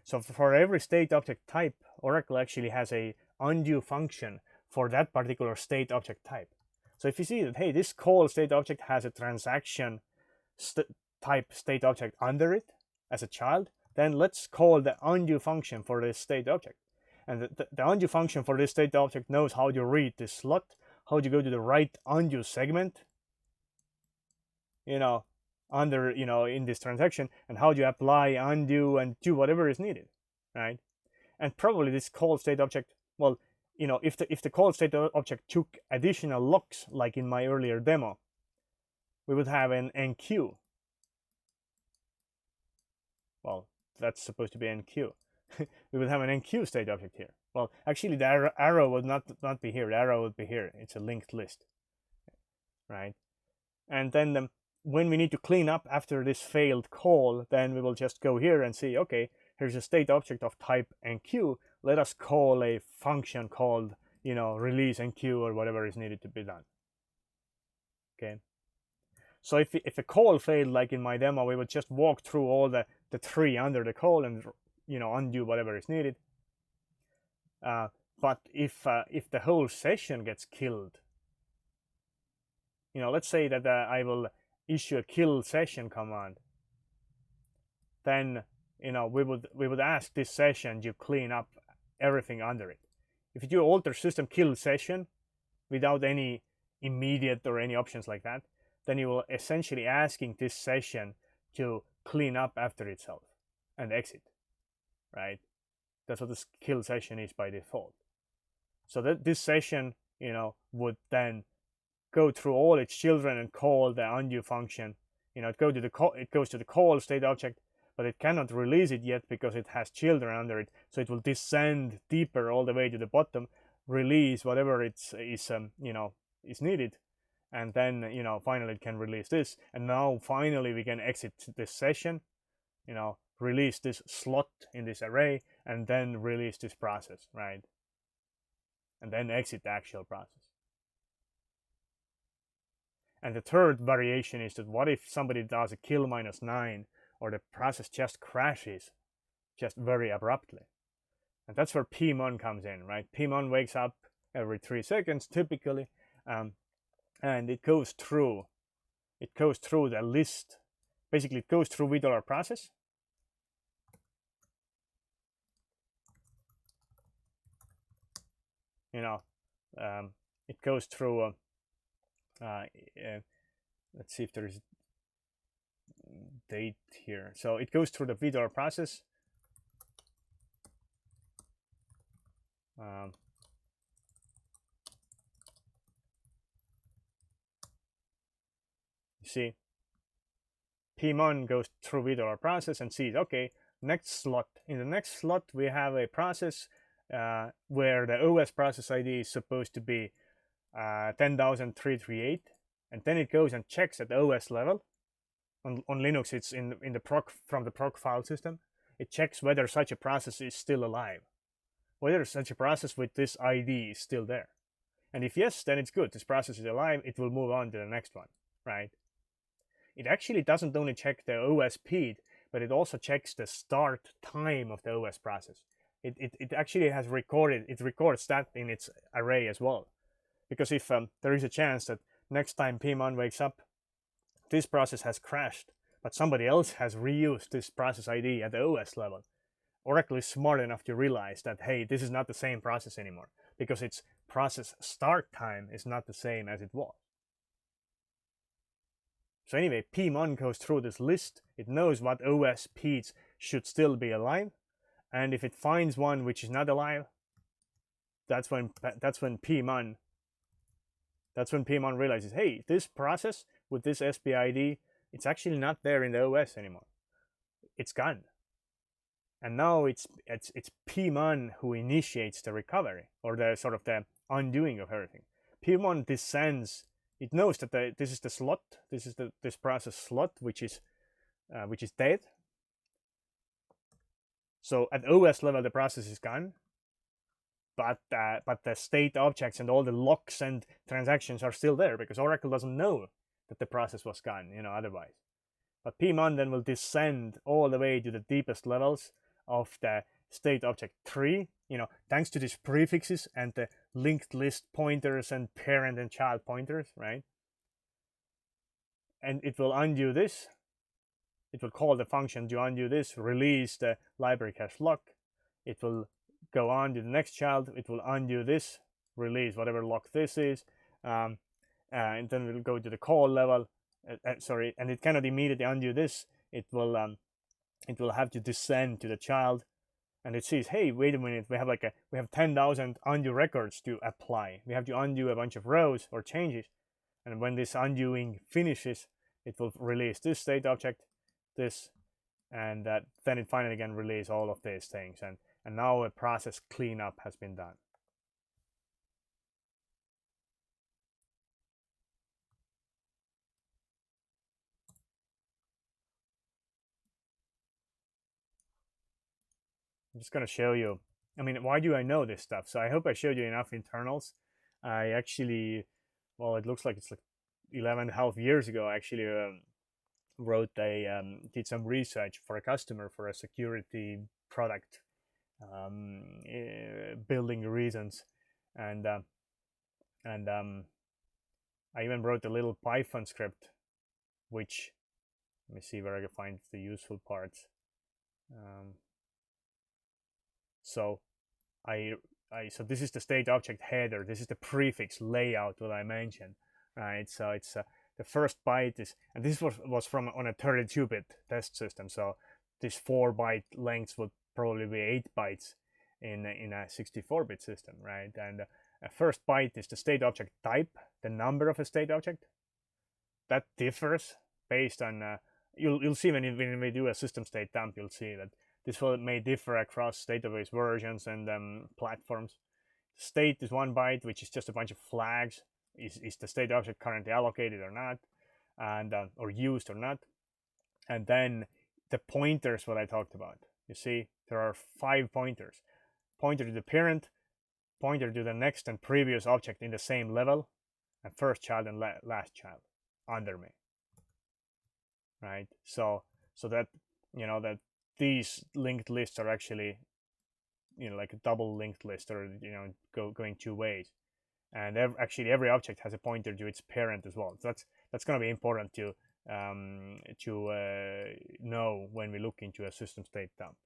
So for every state object type, Oracle actually has a undo function for that particular state object type. So if you see that, hey, this call state object has a transaction type state object under it as a child, then let's call the undo function for this state object. And the undo function for this state object knows how to read this slot, how to go to the right undo segment, under, in this transaction, and how to apply undo and do whatever is needed, right? And probably this call state object, well, if the call state object took additional locks, like in my earlier demo, we would have an enqueue. Well, that's supposed to be enqueue. We would have an enqueue state object here. Well, actually, the arrow would not be here. The arrow would be here. It's a linked list, right? And then when we need to clean up after this failed call, then we will just go here and see, okay, here's a state object of type enqueue. Let us call a function called, release enqueue, or whatever is needed to be done. Okay. So if a call failed, like in my demo, we would just walk through all the tree under the call and undo whatever is needed. But if the whole session gets killed, let's say that I will issue a kill session command, then we would ask this session to clean up everything under it. If you do alter system kill session without any immediate or any options like that, then you will essentially asking this session to clean up after itself and exit, right? That's what this kill session is by default. So that this session, would then go through all its children and call the undo function. It goes to the call state object, but it cannot release it yet because it has children under it. So it will descend deeper all the way to the bottom, release whatever is needed, and then finally it can release this. And now finally we can exit this session, release this slot in this array, and then release this process, right? And then exit the actual process. And the third variation is that what if somebody does a kill -9, or the process just crashes just very abruptly? And that's where pmon comes in, right? Pmon wakes up every 3 seconds typically, and it goes through the list. Basically, it goes through with our process. It goes through let's see if there is date here. So it goes through the VDOR process. You see, pmon goes through VDOR process and sees, okay, next slot. In the next slot, we have a process where the OS process ID is supposed to be 10,338, and then it goes and checks at the OS level. On Linux, it's in the proc, from the proc file system. it checks whether such a process is still alive, whether such a process with this ID is still there. And if yes, then it's good. This process is alive. It will move on to the next one, right? It actually doesn't only check the OS PID, but it also checks the start time of the OS process. It actually has recorded, it records that in its array as well. Because if there is a chance that next time pmon wakes up, this process has crashed, but somebody else has reused this process ID at the OS level, Oracle is smart enough to realize that, hey, this is not the same process anymore, because its process start time is not the same as it was. So anyway, pmon goes through this list. It knows what OS PIDs should still be alive, and if it finds one which is not alive, that's when pmon realizes, hey, this process with this SPID, it's actually not there in the OS anymore. It's gone. And now it's pmon who initiates the recovery, or the sort of the undoing of everything. Pmon descends. It knows that this is the slot. This is this process slot, which is dead. So at OS level, the process is gone. But the state objects and all the locks and transactions are still there, because Oracle doesn't know that the process was gone, otherwise. But pmon then will descend all the way to the deepest levels of the state object tree, thanks to these prefixes and the linked list pointers and parent and child pointers, right? And it will undo this. It will call the function to undo this, release the library cache lock. It will go on to the next child. It will undo this, release whatever lock this is, and then we'll go to the call level. And it cannot immediately undo this. It will have to descend to the child, and it sees, hey, wait a minute, we have 10,000 undo records to apply. We have to undo a bunch of rows or changes, and when this undoing finishes, it will release this state object, this, and then it finally can release all of these things, and now a process cleanup has been done. I'm just going to show you, why do I know this stuff? So I hope I showed you enough internals. I actually, well, it looks like it's like 11.5 years ago, I actually did some research for a customer for a security product, building reasons, and I even wrote a little Python script, which, let me see where I can find the useful parts. So so this is the state object header. This is the prefix layout that I mentioned, right? So it's the first byte is, and this was from on a 32-bit test system. So this 4-byte length would probably be 8 bytes in a 64-bit system, right? And a first byte is the state object type, the number of a state object. That differs based on you'll see when we do a system state dump, you'll see that this may differ across database versions and platforms. State is 1 byte, which is just a bunch of flags. Is the state object currently allocated or not, and or used or not? And then the pointers, what I talked about. You see, there are 5 pointers. Pointer to the parent, pointer to the next and previous object in the same level, and first child and last child under me. Right? So that that these linked lists are actually like a double linked list, or going 2 ways, and actually every object has a pointer to its parent as well. So that's going to be important to know when we look into a system state dump.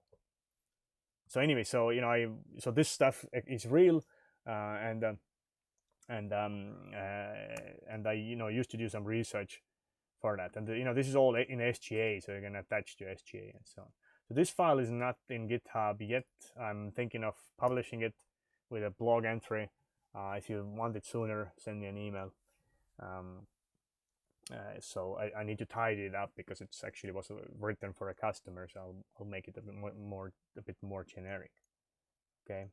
So anyway, so so this stuff is real, and I used to do some research for that, and this is all in SGA, so you can attach to SGA and so on. So this file is not in GitHub yet. I'm thinking of publishing it with a blog entry. If you want it sooner, send me an email. So I need to tidy it up because it's actually was written for a customer, so I'll make it a bit more generic. Okay.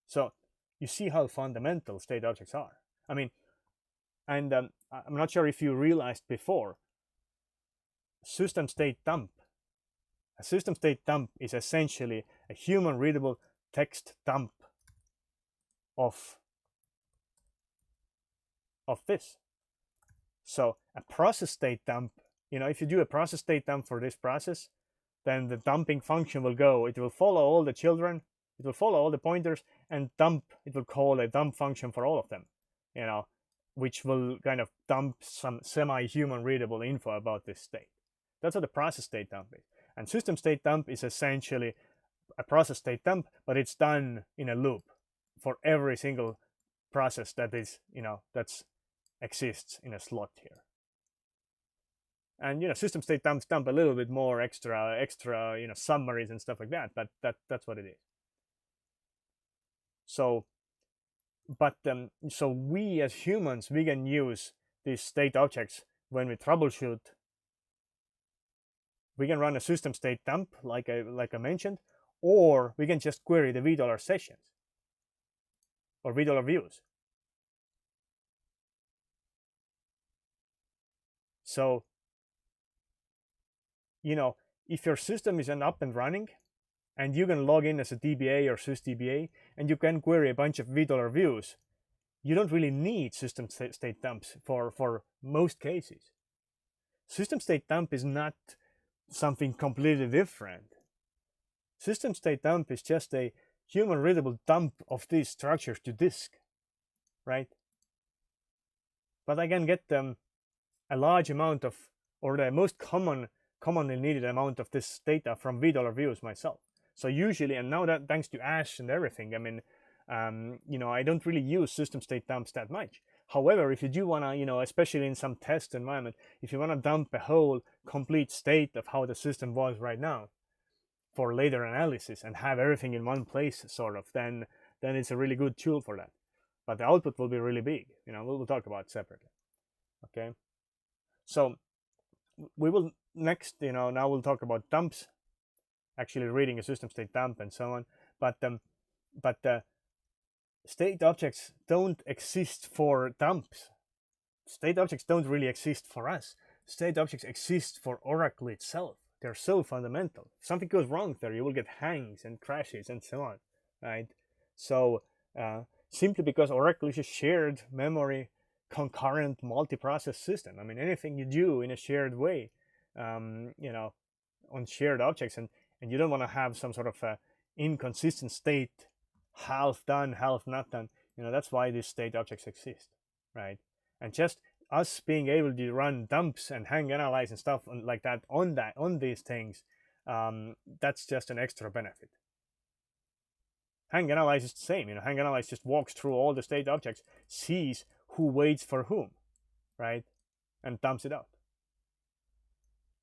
So you see how fundamental state objects are. And I'm not sure if you realized before, system state dump A system state dump is essentially a human readable text dump of this. So a process state dump, if you do a process state dump for this process, then the dumping function will go, it will follow all the children, it will follow all the pointers, and it will call a dump function for all of them, which will kind of dump some semi-human readable info about this state. That's what the process state dump is. And system state dump is essentially a process state dump, but it's done in a loop for every single process that is, that's exists in a slot here. And system state dumps dump a little bit more extra summaries and stuff like that, but that's what it is. So we as humans, we can use these state objects when we troubleshoot. We can run a system state dump like I mentioned, or we can just query the $v sessions or $v views. So if your system is up and running and you can log in as a DBA or sysdba and you can query a bunch of $v views, you don't really need system state dumps for most cases. System state dump is not something completely different. System state dump is just a human readable dump of these structures to disk, right? But I can get them a large amount of, or the most commonly needed amount of this data from $v views myself. So usually, and now that thanks to Ash and everything, I mean, I don't really use system state dumps that much. However, if you do want to, especially in some test environment, if you want to dump a whole complete state of how the system was right now for later analysis and have everything in one place, sort of, then it's a really good tool for that. But the output will be really big. We'll talk about it separately. Okay. So we will next, now we'll talk about dumps, actually reading a system state dump and so on. But state objects don't exist for dumps. State objects don't really exist for us. State objects exist for Oracle itself. They're so fundamental. If something goes wrong there, you will get hangs and crashes and so on, right? So simply because Oracle is a shared memory concurrent multi-process system. I mean, anything you do in a shared way, on shared objects, and you don't want to have some sort of inconsistent state, half done, half not done. That's why these state objects exist, right? And just us being able to run dumps and hang analyze and stuff like that on these things, that's just an extra benefit. Hang analyze is the same. Hang analyze just walks through all the state objects, sees who waits for whom, right, and dumps it out.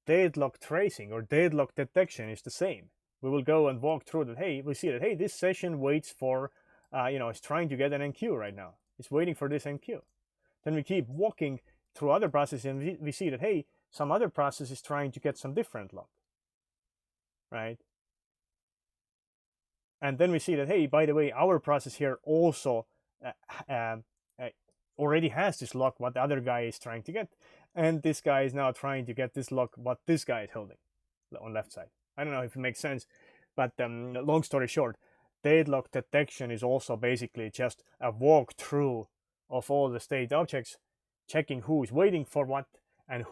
Deadlock tracing or deadlock detection is the same. We will go and walk through that. Hey, we see that, hey, this session waits for, it's trying to get an NQ right now. It's waiting for this NQ. Then we keep walking through other processes and we see that, hey, some other process is trying to get some different lock, right? And then we see that, hey, by the way, our process here also already has this lock what the other guy is trying to get, and this guy is now trying to get this lock what this guy is holding on left side. I don't know if it makes sense, but long story short, deadlock detection is also basically just a walkthrough of all the state objects, checking who is waiting for what and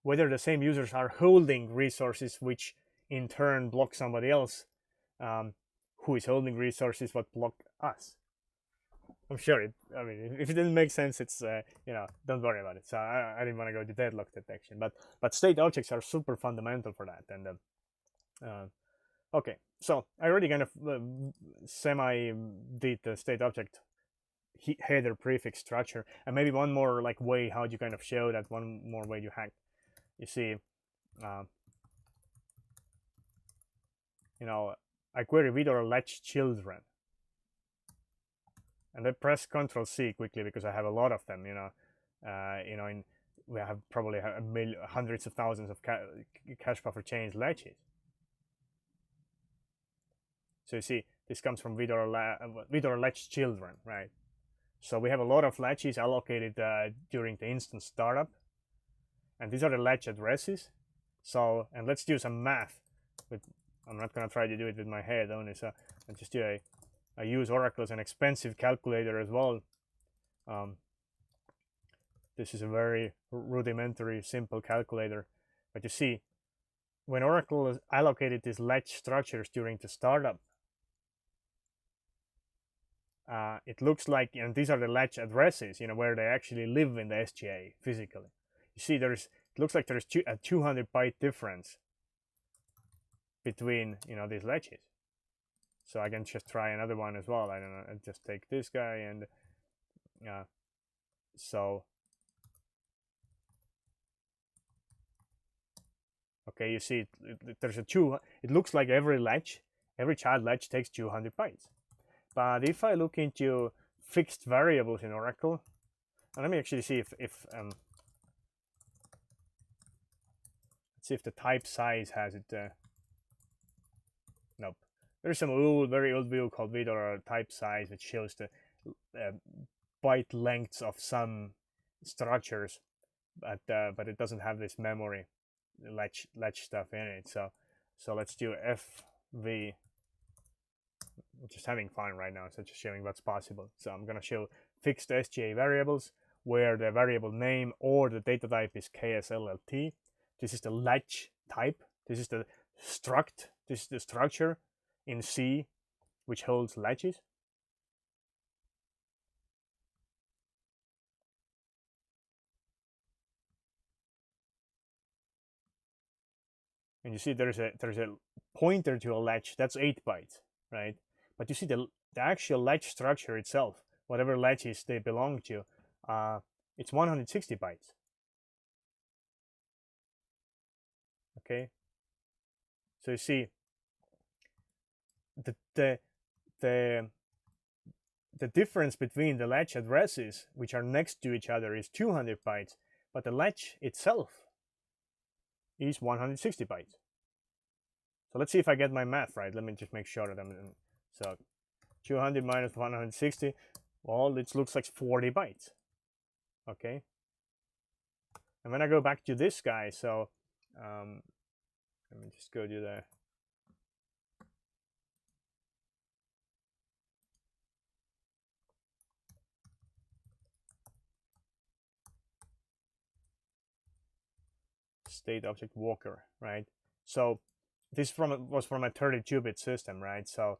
whether the same users are holding resources, which in turn block somebody else who is holding resources what block us. I'm sure if it didn't make sense, it's don't worry about it. So I didn't want to go to deadlock detection, but state objects are super fundamental for that. And okay, so I already kind of semi did the state object header prefix structure, and maybe one more way how you kind of show that, one more way you hack. You see, I query Vidor latch children. And I press Ctrl+C quickly because I have a lot of them. We have probably hundreds of thousands of cache buffer chains latches. So you see, this comes from Vidor latch children, right? So we have a lot of latches allocated during the instance startup, and these are the latch addresses. So, and let's do some math. I'm not gonna try to do it with my head only. So I just do I use Oracle as an expensive calculator as well. This is a very rudimentary, simple calculator, but you see, when Oracle has allocated these latch structures during the startup, it looks like, and these are the latch addresses, where they actually live in the SGA physically. You see, it looks like there's a 200 byte difference between, these latches. So I can just try another one as well. I don't know. I'll just take this guy and so. Okay, you see, there's it looks like every child latch takes 200 bytes. But if I look into fixed variables in Oracle, and let me actually see if let's see if the type size has it. Nope. There's some very old view called VDOR type size, which shows the byte lengths of some structures, but it doesn't have this memory latch stuff in it. So let's do FV. I'm just having fun right now, so just showing what's possible. So I'm gonna show fixed SGA variables where the variable name or the data type is KSLLT. This is the latch type. This is the struct. This is the structure in C which holds latches. And you see there's a pointer to a latch. That's 8 bytes, right? But you see the actual latch structure itself, whatever latches they belong to, it's 160 bytes. Okay. So you see the difference between the latch addresses, which are next to each other, is 200 bytes, but the latch itself is 160 bytes. So let's see if I get my math right. Let me just make sure that I'm so 200 minus 160. Well, it looks like 40 bytes. Okay. And when I go back to this guy, so let me just go to the state object walker, right? So this was from a 32-bit system, right? So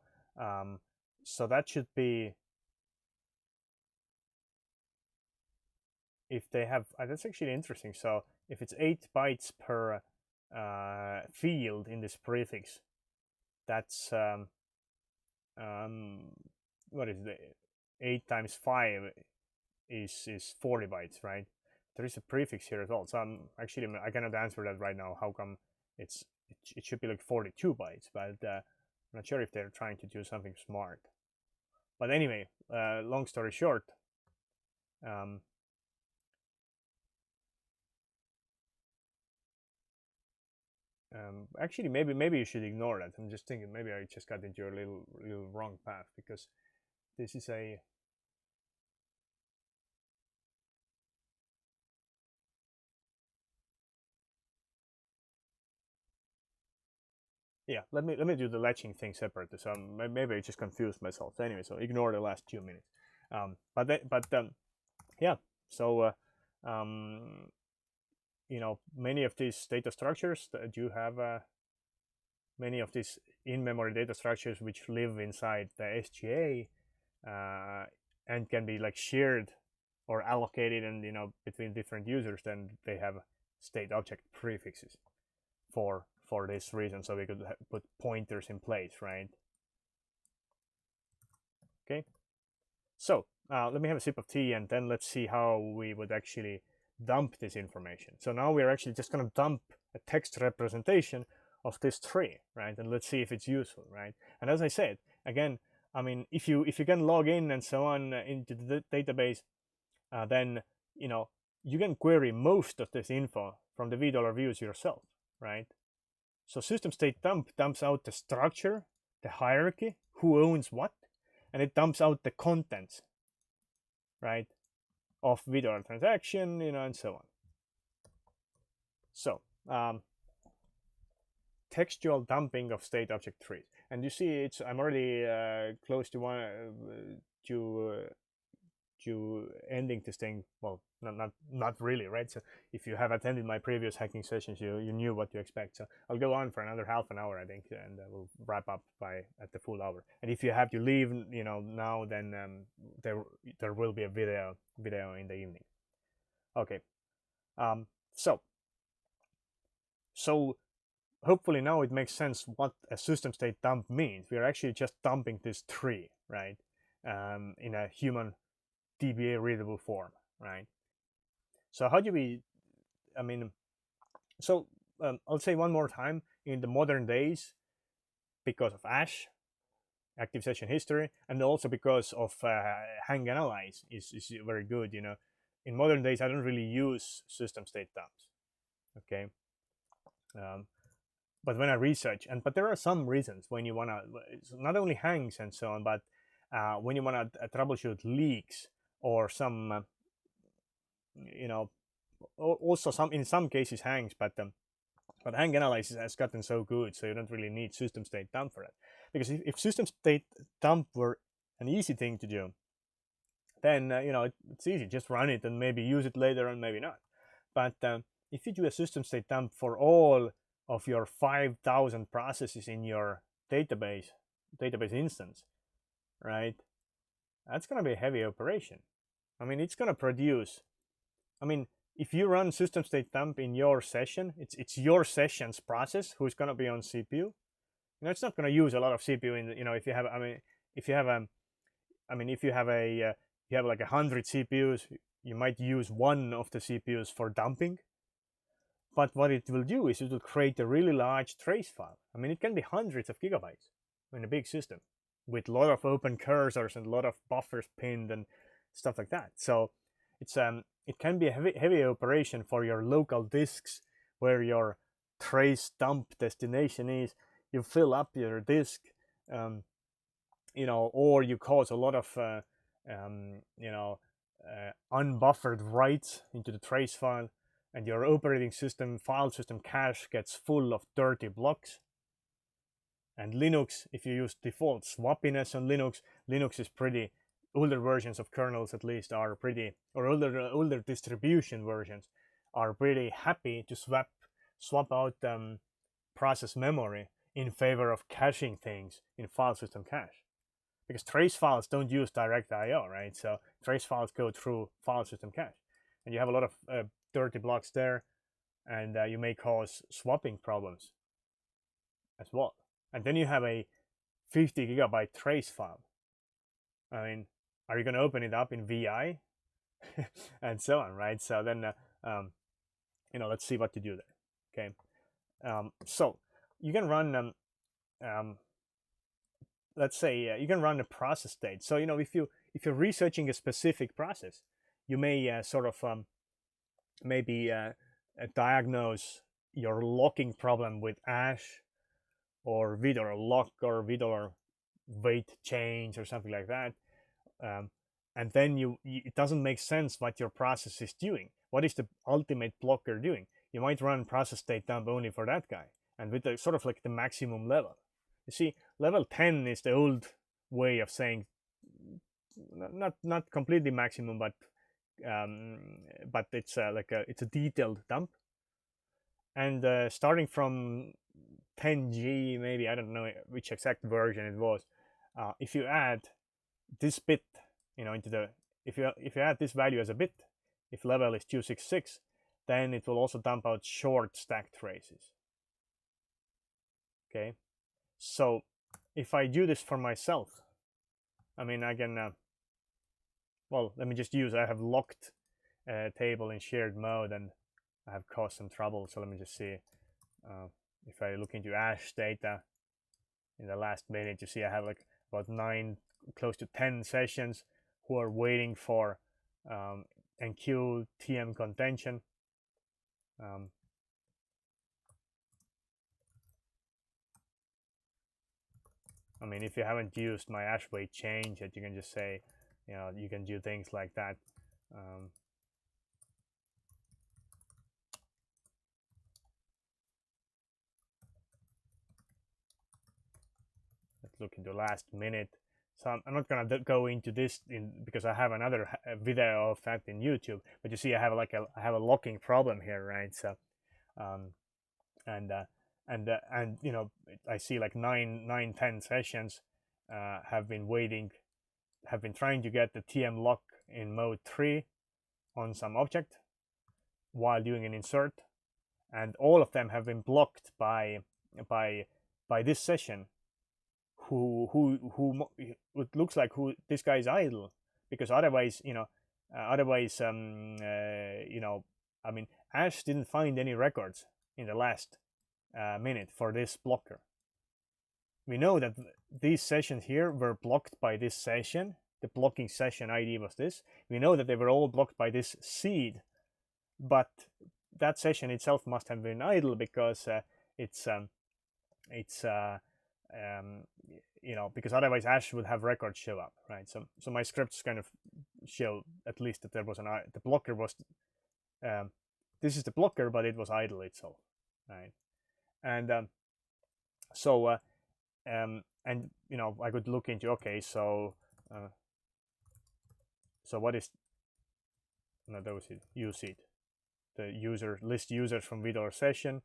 so that should be, if they have, that's actually interesting. So if it's 8 bytes per field in this prefix, that's what is it? 8 times 5 is 40 bytes, right? There is a prefix here as well. So I cannot answer that right now. How come it should be like 42 bytes? But I'm not sure if they're trying to do something smart. But anyway, long story short, actually maybe you should ignore that. I'm just thinking maybe I just got into a little wrong path, because this is a yeah, let me do the latching thing separately. So maybe I just confused myself. So anyway, so ignore the last 2 minutes. Yeah. So many of these data structures do have many of these in-memory data structures which live inside the SGA and can be like shared or allocated, and between different users. Then they have state object prefixes for this reason, so we could put pointers in place, right? Okay, so let me have a sip of tea, and then let's see how we would actually dump this information. So now we're actually just going to dump a text representation of this tree, right? And let's see if it's useful, right? And as I said, again, I mean, if you can log in and so on into the database, then you can query most of this info from the $V views yourself, right? So SystemState dump dumps out the structure, the hierarchy, who owns what, and it dumps out the contents, right, of VDOR transaction, and so on. So textual dumping of state object trees. And you see, I'm already close to ending this thing. Well, not really, right? So if you have attended my previous hacking sessions, you knew what to expect. So I'll go on for another half an hour, I think, and we'll wrap up at the full hour. And if you have to leave, now, then there will be a video in the evening. Okay. So hopefully now it makes sense what a system state dump means. We are actually just dumping this tree, right, in a human DBA readable form, right? So how do we, I'll say one more time, in the modern days, because of Ash, active session history, and also because of hang analyze is very good, in modern days, I don't really use system state dumps, okay? But when I research, but there are some reasons when you want to, not only hangs and so on, but when you want to troubleshoot leaks or some, also in some cases hangs, but hang analysis has gotten so good, so you don't really need system state dump for it. Because if system state dump were an easy thing to do, then it's easy, just run it and maybe use it later and maybe not. But if you do a system state dump for all of your 5,000 processes in your database instance, right, that's going to be a heavy operation. It's going to produce, if you run system state dump in your session, it's your session's process who's going to be on CPU. It's not going to use a lot of CPU in if you have like 100 CPUs, you might use one of the CPUs for dumping. But what it will do is it will create a really large trace file. It can be hundreds of gigabytes in a big system with a lot of open cursors and a lot of buffers pinned and stuff like that. So it can be a heavy operation for your local disks where your trace dump destination is. You fill up your disk, or you cause a lot of unbuffered writes into the trace file, and your operating system file system cache gets full of dirty blocks. And Linux, if you use default swappiness on Linux is pretty, older versions of kernels at least are pretty, or older distribution versions are pretty happy to swap out process memory in favor of caching things in file system cache. Because trace files don't use direct IO, right? So trace files go through file system cache. And you have a lot of dirty blocks there, and you may cause swapping problems as well. And then you have a 50 gigabyte trace file. Are you going to open it up in VI? And so on, right? So then, let's see what to do there. Okay. So you can run, let's say you can run a process state. So, if you're researching a specific process, you may maybe diagnose your locking problem with Ash or VDOR lock or VDOR weight change or something like that. And then it doesn't make sense what your process is doing. What is the ultimate blocker doing? You might run process state dump only for that guy, and with the sort of like the maximum level. You see, level 10 is the old way of saying, not completely maximum, but it's it's a detailed dump. And starting from 10G, maybe, I don't know which exact version it was, if you add this bit, into the, if you add this value as a bit, if level is 266, then it will also dump out short stack traces. Okay, so if I do this for myself, I can, well, let me just use, I have locked a table in shared mode, and I have caused some trouble. So let me just see, if I look into Ash data in the last minute, you see I have like about 9, close to 10 sessions who are waiting for NQ TM contention. If you haven't used my Ash weight change, you can just say, you can do things like that. look into last minute. So I'm not gonna go into this because I have another video of that in YouTube. But you see, I have a locking problem here, right? So, and you know, I see like 10 sessions have been trying to get the TM lock in mode 3 on some object while doing an insert, and all of them have been blocked by this session. Who it looks like this guy is idle, because otherwise, you know, I mean, Ash didn't find any records in the last minute for this blocker. We know that these sessions here were blocked by this session. The blocking session ID was this. We know that they were all blocked by this seed, but that session itself must have been idle because you know, because otherwise Ash would have records show up, right? So my scripts kind of show at least that there was the blocker was this is the blocker, but it was idle itself, right? And and you know, I could look into, okay, so what is, no, that was it, use it, the user list users from Vidor session.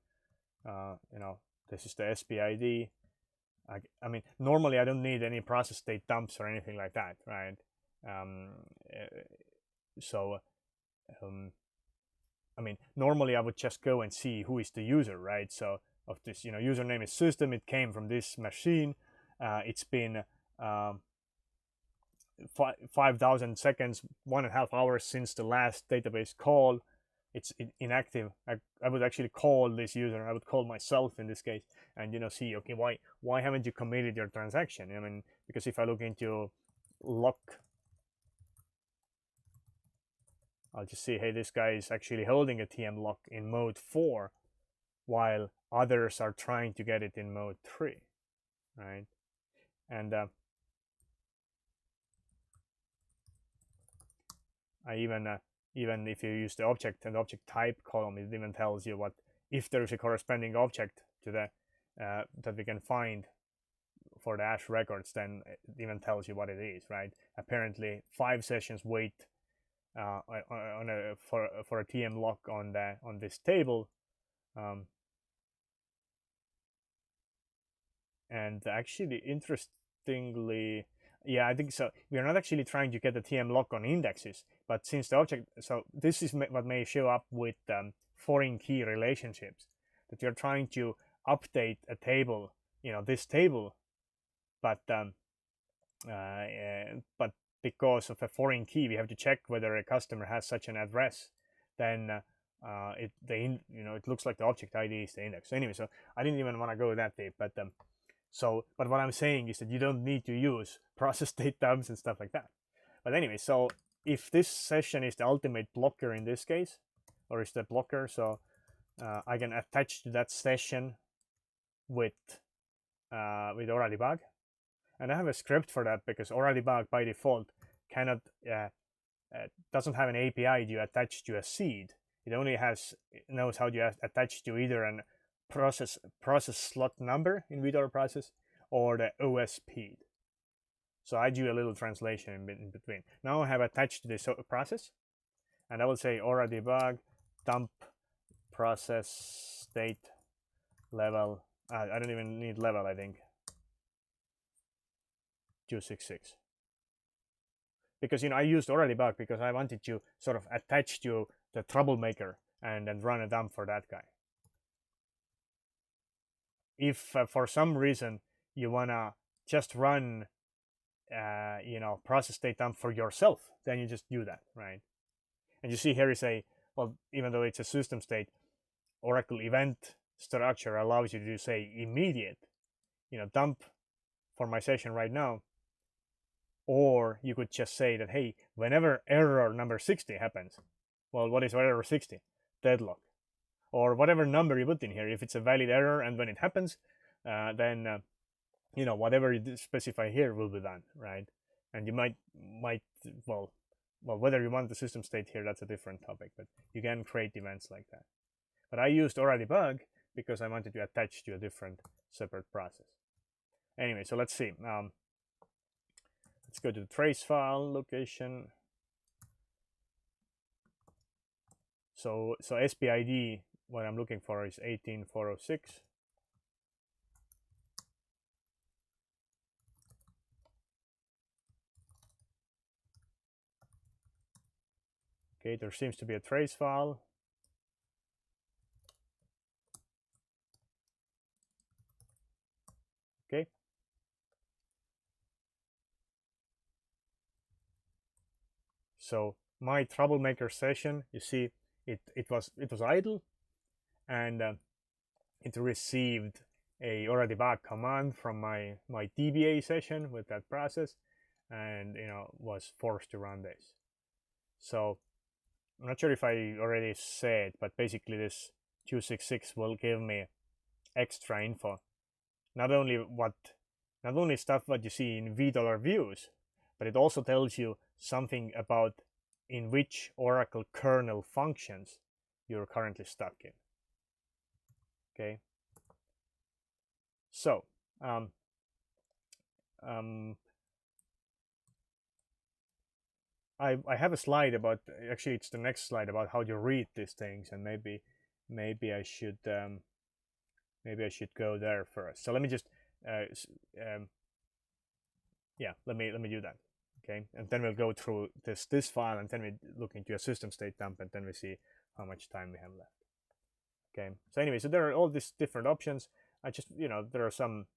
You know, this is the SPID. I mean, normally I don't need any process state dumps or anything like that, right? I mean, normally I would just go and see who is the user, right? So of this, you know, username is system. It came from this machine. It's been 5,000 seconds, 1.5 hours since the last database call. It's inactive. I would actually call this user. I would call myself in this case, and, you know, see, okay, why haven't you committed your transaction? I mean, because if I look into lock, I'll just see, hey, this guy is actually holding a TM lock in mode 4, while others are trying to get it in mode 3, right? And I even if you use the object and object type column, it even tells you what, if there is a corresponding object to the that we can find for the Ash records, then it even tells you what it is, right? Apparently 5 sessions wait for a TM lock on this table, and actually, interestingly, yeah, I think so. We are not actually trying to get the TM lock on indexes, but since the object, so this is what may show up with foreign key relationships, that you're trying to update a table, you know, this table, but because of a foreign key, we have to check whether a customer has such an address. Then it looks like the object ID is the index. So anyway, so I didn't even want to go that deep, but but what I'm saying is that you don't need to use process state dumps and stuff like that. But anyway, so if this session is the ultimate blocker in this case, or is the blocker, so I can attach to that session with OraDebug, and I have a script for that, because OraDebug by default cannot doesn't have an API to attach to a seed. It only knows how to attach to either an process slot number in Vidor process or the OS speed. So I do a little translation in between. Now I have attached to this process, and I will say OraDebug dump process state level. I don't even need level, I think 266, because, you know, I used OraDebug because I wanted to sort of attach to the troublemaker and then run a dump for that guy. If for some reason you wanna just run you know, process state dump for yourself, then you just do that, right? And you see here is well, even though it's a system state, Oracle event structure allows you to say immediate, you know, dump for my session right now. Or you could just say that, hey, whenever error number 60 happens, well, what is error 60? Deadlock. Or whatever number you put in here. If it's a valid error and when it happens, then you know, whatever you specify here will be done, right? And you might well, whether you want the system state here, that's a different topic, but you can create events like that. But I used OraDebug because I wanted to attach to a different separate process. anyway, so let's see. Let's go to the trace file location. So SPID, what I'm looking for is 18406. Okay, there seems to be a trace file. Okay. So my troublemaker session, you see, it was idle, and it received a already back command from my DBA session with that process, and was forced to run this. So I'm not sure if I already said, but basically this 266 will give me extra info. Not only stuff what you see in $V views, but it also tells you something about in which Oracle kernel functions you're currently stuck in. Okay. So I have a slide about, actually it's the next slide, about how to read these things, and maybe I should go there first. So let me just yeah, let me do that. Okay, and then we'll go through this file, and then we look into a system state dump, and then we see how much time we have left. Okay, so anyway, so there are all these different options. I just, there are some,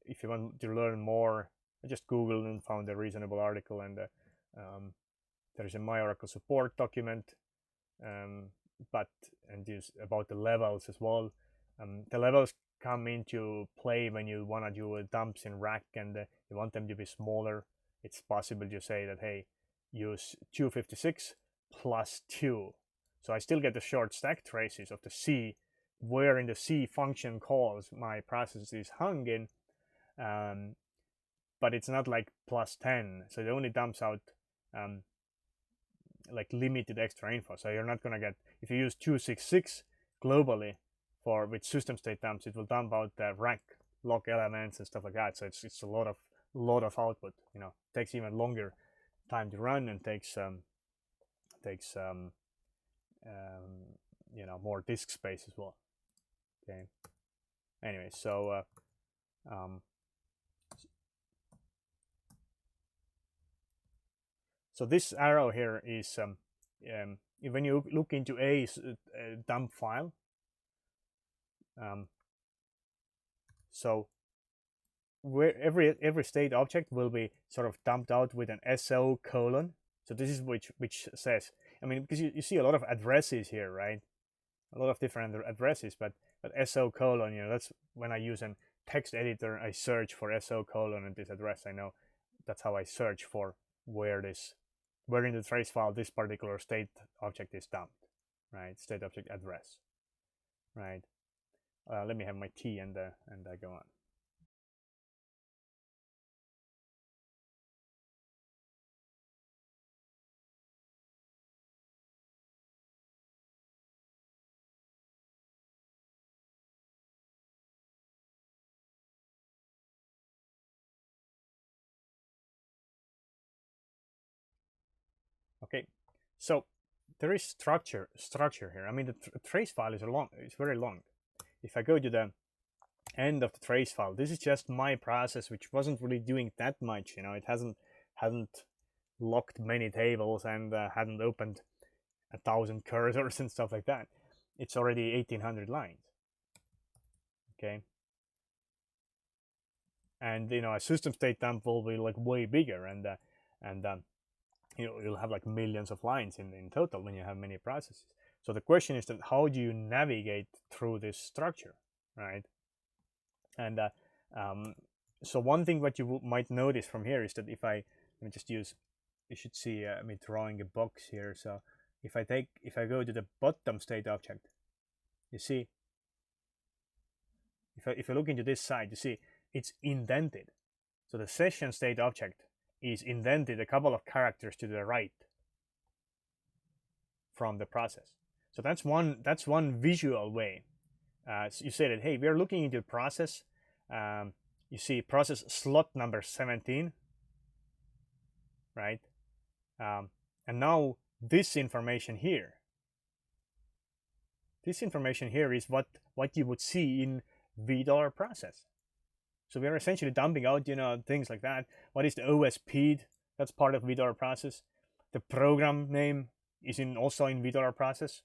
if you want to learn more, I just Googled and found a reasonable article, and there is a My Oracle support document, about the levels as well. The levels come into play when you want to do dumps in rack, and you want them to be smaller. It's possible to say that, hey, use 256 plus 2. So I still get the short stack traces of the C, where in the C function calls my process is hung in, but it's not like plus 10. So it only dumps out like limited extra info. So you're not going to get, if you use 266 globally with system state dumps, it will dump out the rack log elements and stuff like that. So it's a lot of output. It takes even longer time to run, and takes more disk space as well. Okay. Anyway, so so this arrow here is when you look into a dump file. So where every state object will be sort of dumped out with an SO colon. So this is which says, because you see a lot of addresses here, right? A lot of different addresses, but SO colon, that's when I use a text editor, I search for SO colon and this address. I know that's how I search for where in the trace file this particular state object is dumped, right? State object address, right? Let me have my tea, and I go on. Okay, so there is structure here. The trace file is it's very long. If I go to the end of the trace file, this is just my process, which wasn't really doing that much. It hasn't locked many tables, and hadn't opened 1,000 cursors and stuff like that. It's already 1,800 lines. Okay, and a system state dump will be like way bigger, and you'll have like millions of lines in total when you have many processes. So the question is that how do you navigate through this structure, right? And so one thing what you might notice from here is that let me just use, you should see me drawing a box here. So if I go to the bottom state object, you see, if I look into this side, you see it's indented. So the session state object is indented a couple of characters to the right from the process. So that's one visual way So you say that, hey, we are looking into the process. You see process slot number 17, right? And now this information here is what you would see in $v process. So we are essentially dumping out, things like that. What is the OSP? That's part of $v process. The program name is also in $v process.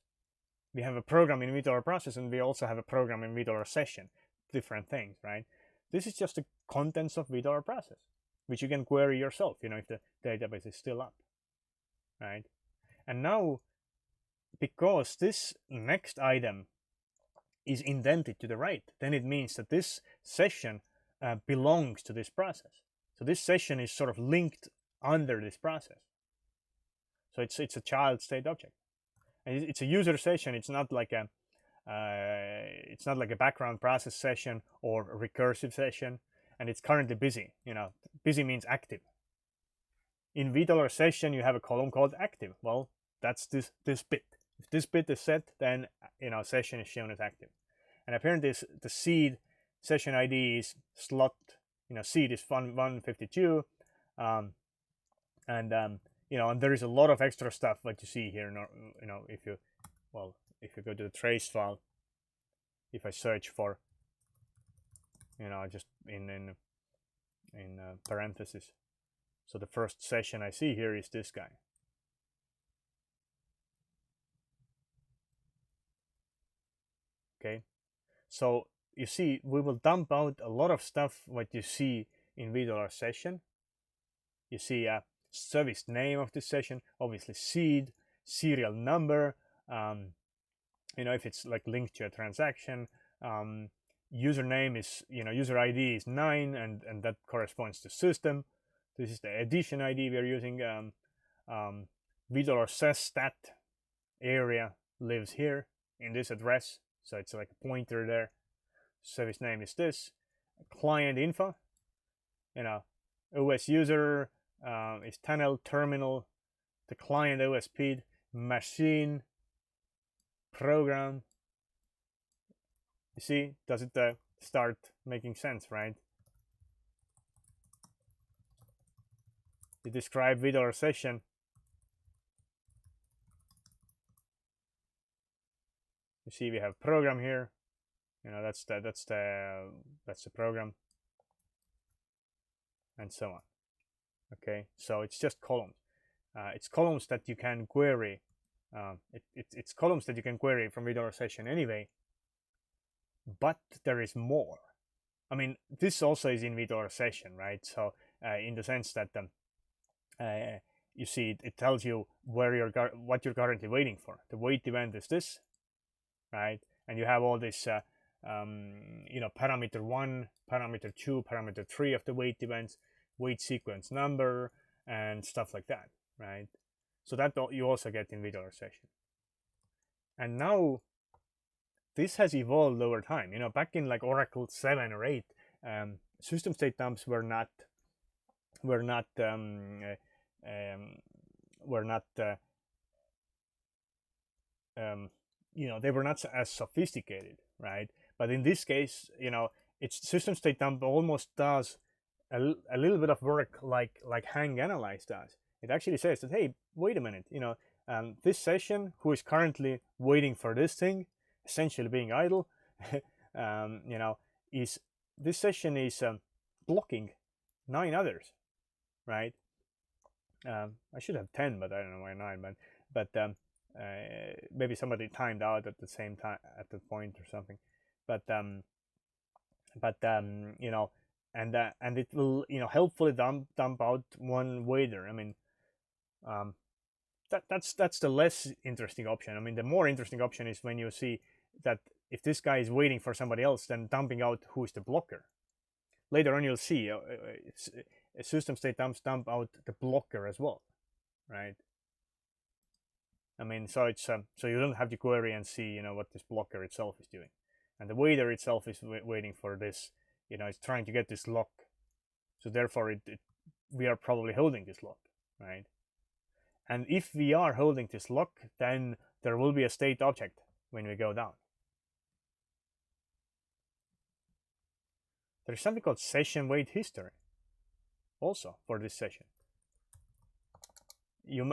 We have a program in $v process, and we also have a program in $v session. Different things, right? This is just the contents of $v process, which you can query yourself, if the database is still up, right? And now, because this next item is indented to the right, then it means that this session belongs to this process. So this session is sort of linked under this process. So it's a child state object, and it's a user session. It's not like a background process session or a recursive session, and it's currently busy. Busy means active. In $v session, you have a column called active. Well, that's this bit. If this bit is set, then session is shown as active. And apparently the seed session ID is slot. Seed is 152, and there is a lot of extra stuff what you see here. If you go to the trace file, if I search for, just in parentheses. So the first session I see here is this guy. Okay, so you see we will dump out a lot of stuff what you see in $v session. You see a service name of this session, obviously seed, serial number, if it's like linked to a transaction, username is, user ID is 9, and that corresponds to system. This is the edition ID we are using. $v SystemState area lives here in this address, so it's like a pointer there. Service name is this. Client info, OS user is Tanel terminal. The client OSP, machine, program. You see, does it start making sense, right? You describe $v session. You see, we have program here. That's the program, and so on. Okay, so it's just columns. It's columns that you can query. It's columns that you can query from $v session anyway. But there is more. I mean, this also is in $v session, right? So in the sense that you see, it tells you what you're currently waiting for. The wait event is this, right? And you have all this, parameter 1, parameter 2, parameter 3 of the wait events, wait sequence number, and stuff like that, right? So that you also get in $v session. And now this has evolved over time. Back in like Oracle 7 or 8, system state dumps were not they were not as sophisticated, right? But in this case, it's system state dump almost does a little bit of work like hang analyze does. It actually says that, hey, wait a minute, this session who is currently waiting for this thing, essentially being idle, is this session is blocking 9 others, right? I should have 10, but I don't know why 9. But maybe somebody timed out at the same time at the point or something. But and it will helpfully dump out one waiter. I mean, that's the less interesting option. I mean, the more interesting option is when you see that if this guy is waiting for somebody else, then dumping out who is the blocker. Later on, you'll see system state dump out the blocker as well, right? I mean, so it's so you don't have to query and see what this blocker itself is doing, and the waiter itself is waiting for this. It's trying to get this lock, so therefore we are probably holding this lock, right? And if we are holding this lock, then there will be a state object when we go down. there's something called session wait history also for this session.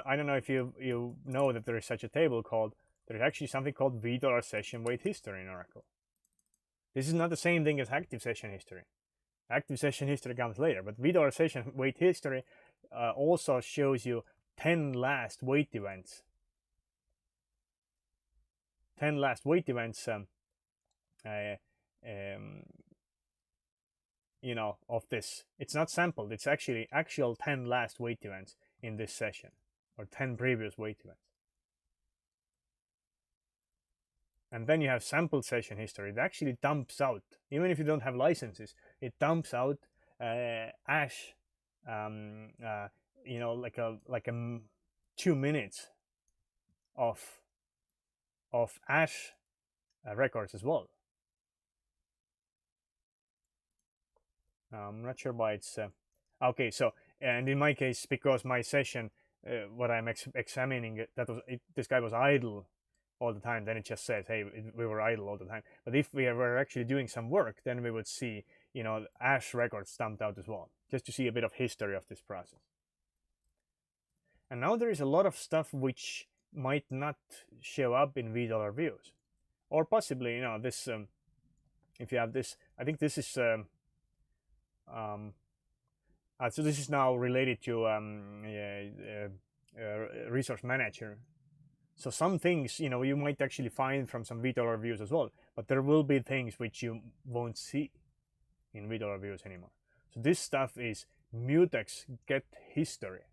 I don't know if you know that there is such a table called, there's actually something called $v session wait history in Oracle. This is not the same thing as active session history. Active session history comes later, but $v session wait history also shows you 10 last wait events. 10 last wait events, you know, of this. It's not sampled. It's actually actual 10 last wait events in this session, or 10 previous wait events. And then you have sampled session history. It actually dumps out, even if you don't have licenses, it dumps out ash, you know, like a 2 minutes of ash records as well. I'm not sure why it's okay. So, and in my case, because my session, what I'm examining, this guy was idle all the time, then it just says, hey, we were idle all the time. But if we were actually doing some work, then we would see, you know, ash records dumped out as well, just to see a bit of history of this process. And now there is a lot of stuff which might not show up in $v views, or possibly, you know, this if you have this, I think this is so this is now related to resource manager. So some things, you know, you might actually find from some $v views as well, but there will be things which you won't see in $v views anymore. So this stuff is mutex get history.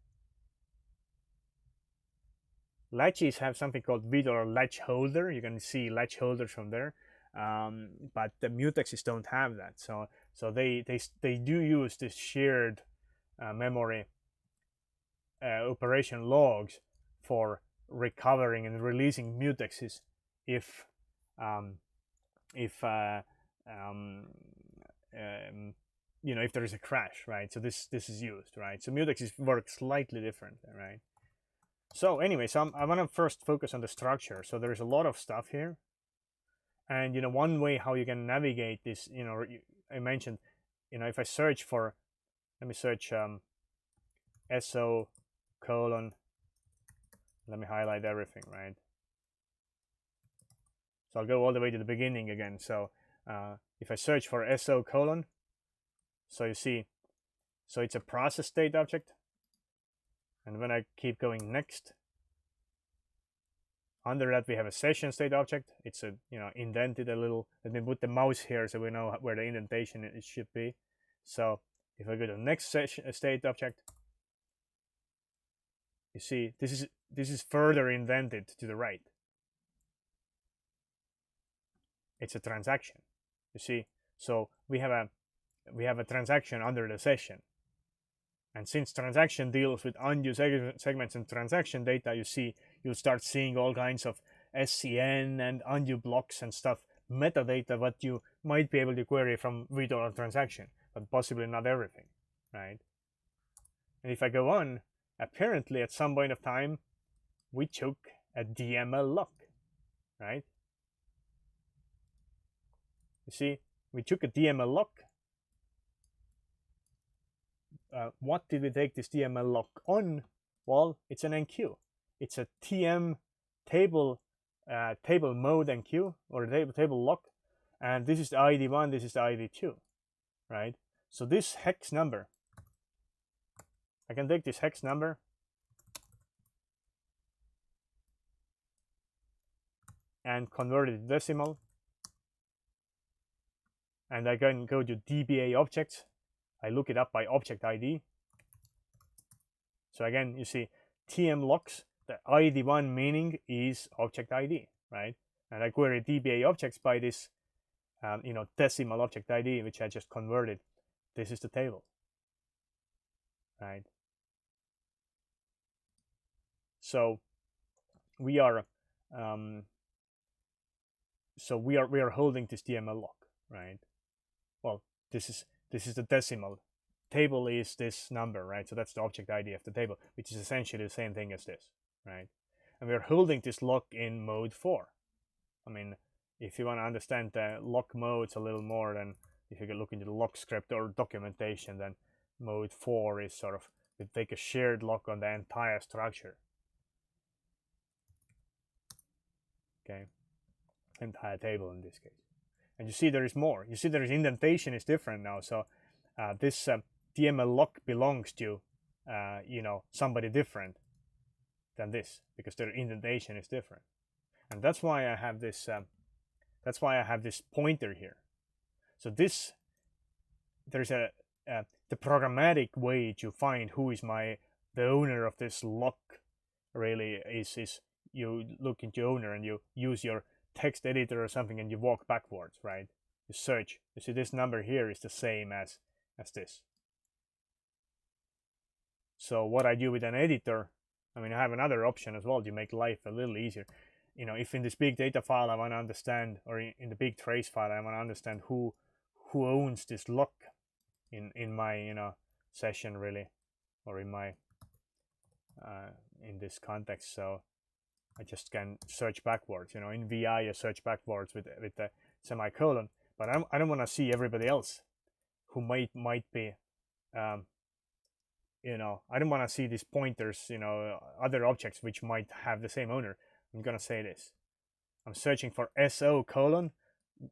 Latches have something called $v latch holder. You can see latch holders from there, but the mutexes don't have that. So they do use this shared memory operation logs for recovering and releasing mutexes if you know, if there is a crash, right? So this is used, right? So mutexes work slightly different, right? So anyway, so I want to first focus on the structure. So there's a lot of stuff here, and you know, one way how you can navigate this, you know, I mentioned, you know, if I search for, let me search SO colon, let me highlight everything, right? So I'll go all the way to the beginning again. So if I search for SO colon, so you see, so it's a process state object. And when I keep going next, under that we have a session state object. It's a, you know, indented a little. Let me put the mouse here so we know where the indentation it should be. So if I go to the next session state object, you see this is further indented to the right. It's a transaction. You see, so we have a transaction under the session. And since transaction deals with unused segments and transaction data, you see, you'll start seeing all kinds of SCN and unused blocks and stuff, metadata, what you might be able to query from $v transaction, but possibly not everything, right? And if I go on, apparently at some point of time, we took a DML lock, right? You see, we took a DML lock. What did we take this DML lock on? Well, it's an enqueue. It's a TM table mode enqueue, or table lock, and this is the ID1, this is the ID2, right? So this hex number, I can take this hex number and convert it to decimal, and I can go to DBA objects. I look it up by object ID. So again, you see TM locks, the ID1 meaning is object ID, right? And I query DBA objects by this, you know, decimal object ID, which I just converted. This is the table, right? So we are holding this DML lock, right? Well, this is the decimal. Table is this number, right? So that's the object ID of the table, which is essentially the same thing as this, right? And we're holding this lock in mode 4. I mean, if you want to understand the lock modes a little more, then if you can look into the lock script or documentation, then mode 4 is sort of we take a shared lock on the entire structure. Okay, entire table in this case. And you see there is more. You see there is indentation is different now. So this DML lock belongs to somebody different than this, because their indentation is different. And that's why I have this. That's why I have this pointer here. So this, there's the programmatic way to find who is the owner of this lock. Really is you look into owner and you use your text editor or something and you walk backwards, right? You search. You see this number here is the same as this. So what I do with an editor, I mean, I have another option as well to make life a little easier. If in this big data file I want to understand, or in the big trace file I want to understand who owns this lock in my session, really, or in my in this context. So I just can search backwards. In VI I search backwards with the semicolon, but I don't want to see everybody else who might be I don't want to see these pointers, other objects which might have the same owner. I'm gonna say this. I'm searching for SO colon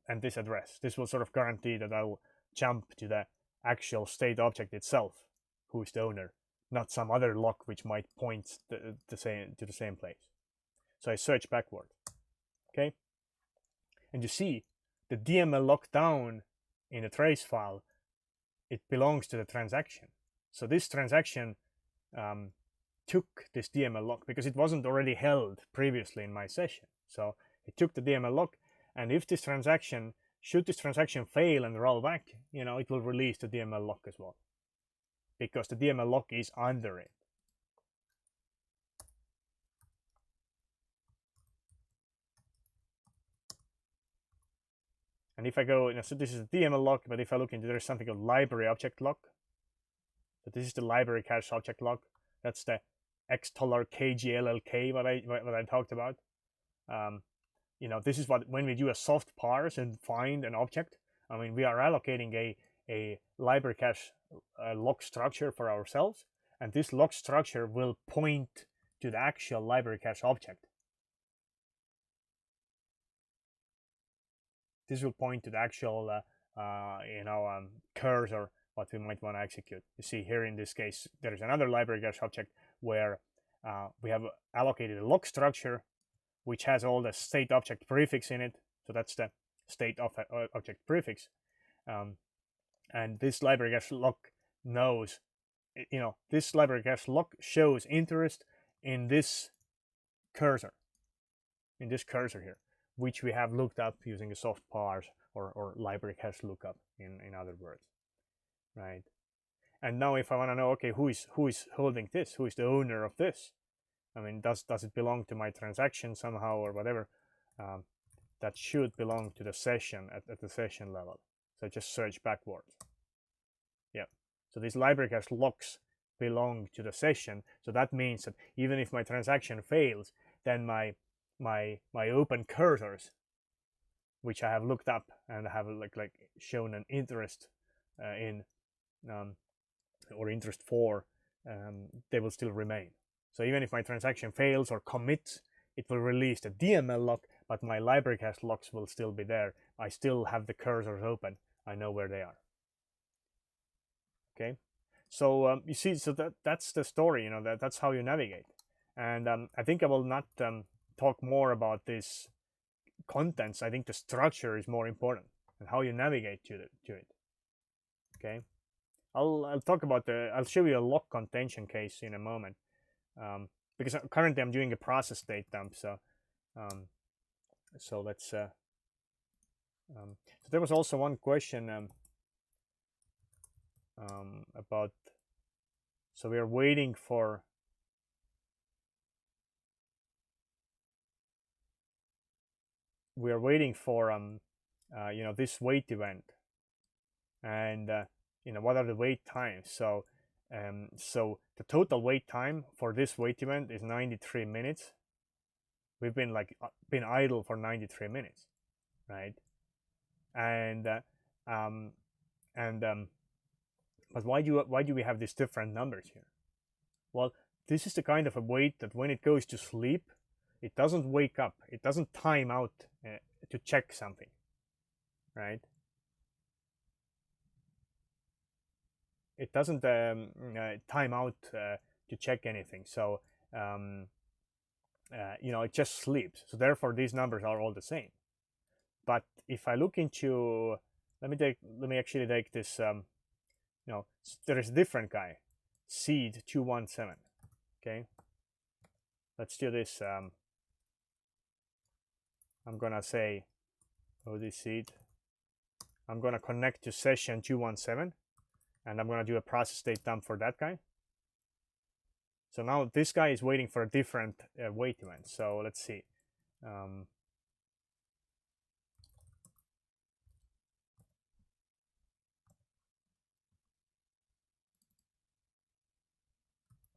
and this address. This will sort of guarantee that I will jump to the actual state object itself, who is the owner, not some other lock which might point to the same place. So I search backward. Okay, and you see the DML lock down in the trace file, it belongs to the transaction. So this transaction took this DML lock because it wasn't already held previously in my session. So it took the DML lock, and if this transaction, should this transaction fail and roll back, it will release the DML lock as well, because the DML lock is under it. And if I go, so this is a DML lock, but if I look into, there's something called library object lock. So this is the library cache object lock. That's the $KGLLK what I talked about. This is what, when we do a soft parse and find an object, I mean, we are allocating a library cache lock structure for ourselves, and this lock structure will point to the actual library cache object. This will point to the actual cursor what we might want to execute. You see here in this case, there is another library cache object where we have allocated a lock structure which has all the state object prefix in it. So that's the state object prefix. And this library cache lock knows, this library cache lock shows interest in this cursor, here, which we have looked up using a soft parse or library cache lookup in other words, right? And now if I want to know, okay, who is holding this? Who is the owner of this? I mean, does it belong to my transaction somehow or whatever? That should belong to the session at the session level. So just search backwards. Yeah. So these library cache locks belong to the session. So that means that even if my transaction fails, then my open cursors, which I have looked up and have like shown an interest in or interest for, they will still remain. So even if my transaction fails or commits, it will release the DML lock, but my library cache locks will still be there. I still have the cursors open. I know where they are. Okay, so you see, so that's the story. That's how you navigate. And I think I will not talk more about this contents. I think the structure is more important and how you navigate to it. Okay, I'll talk about I'll show you a lock contention case in a moment, because currently I'm doing a process state dump. So let's. So there was also one question about. So we are waiting for. This wait event, and what are the wait times. So the total wait time for this wait event is 93 minutes. We've been idle for 93 minutes, right? And And but why do we have these different numbers here? Well, this is the kind of a wait that when it goes to sleep, it doesn't wake up. It doesn't time out to check something, right? It doesn't time out to check anything. So it just sleeps. So therefore, these numbers are all the same. But if I look into, let me actually take this. There is a different guy, seed 217. Okay, let's do this. I'm gonna say, this seed. I'm gonna connect to session 217, and I'm gonna do a process state dump for that guy. So now this guy is waiting for a different wait event. So let's see.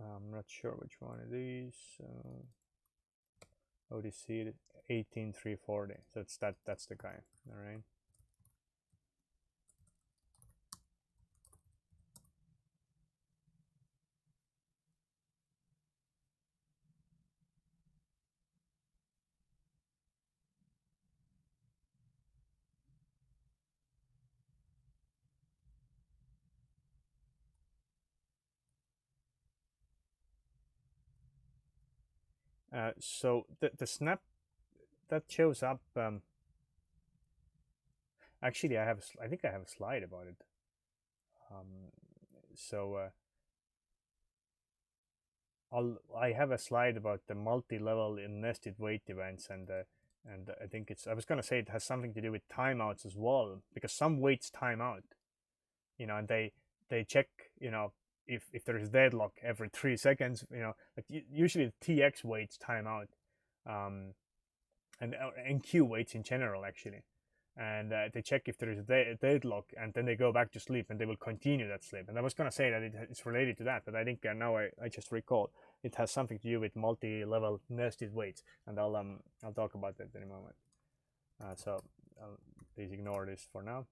I'm not sure which one it is. ODC 18340. So that's the guy. All right. So the snap that shows up. Actually, I think I have a slide about it. I have a slide about the multi-level nested wait events, and I think I was gonna say it has something to do with timeouts as well, because some waits time out, and they check, if there is deadlock every 3 seconds, like usually the TX waits time out, and NQ waits in general actually, and they check if there is a deadlock, and then they go back to sleep, and they will continue that sleep. And I was going to say that it's related to that, but I think now I just recall it has something to do with multi-level nested waits, and I'll talk about that in a moment. So please ignore this for now.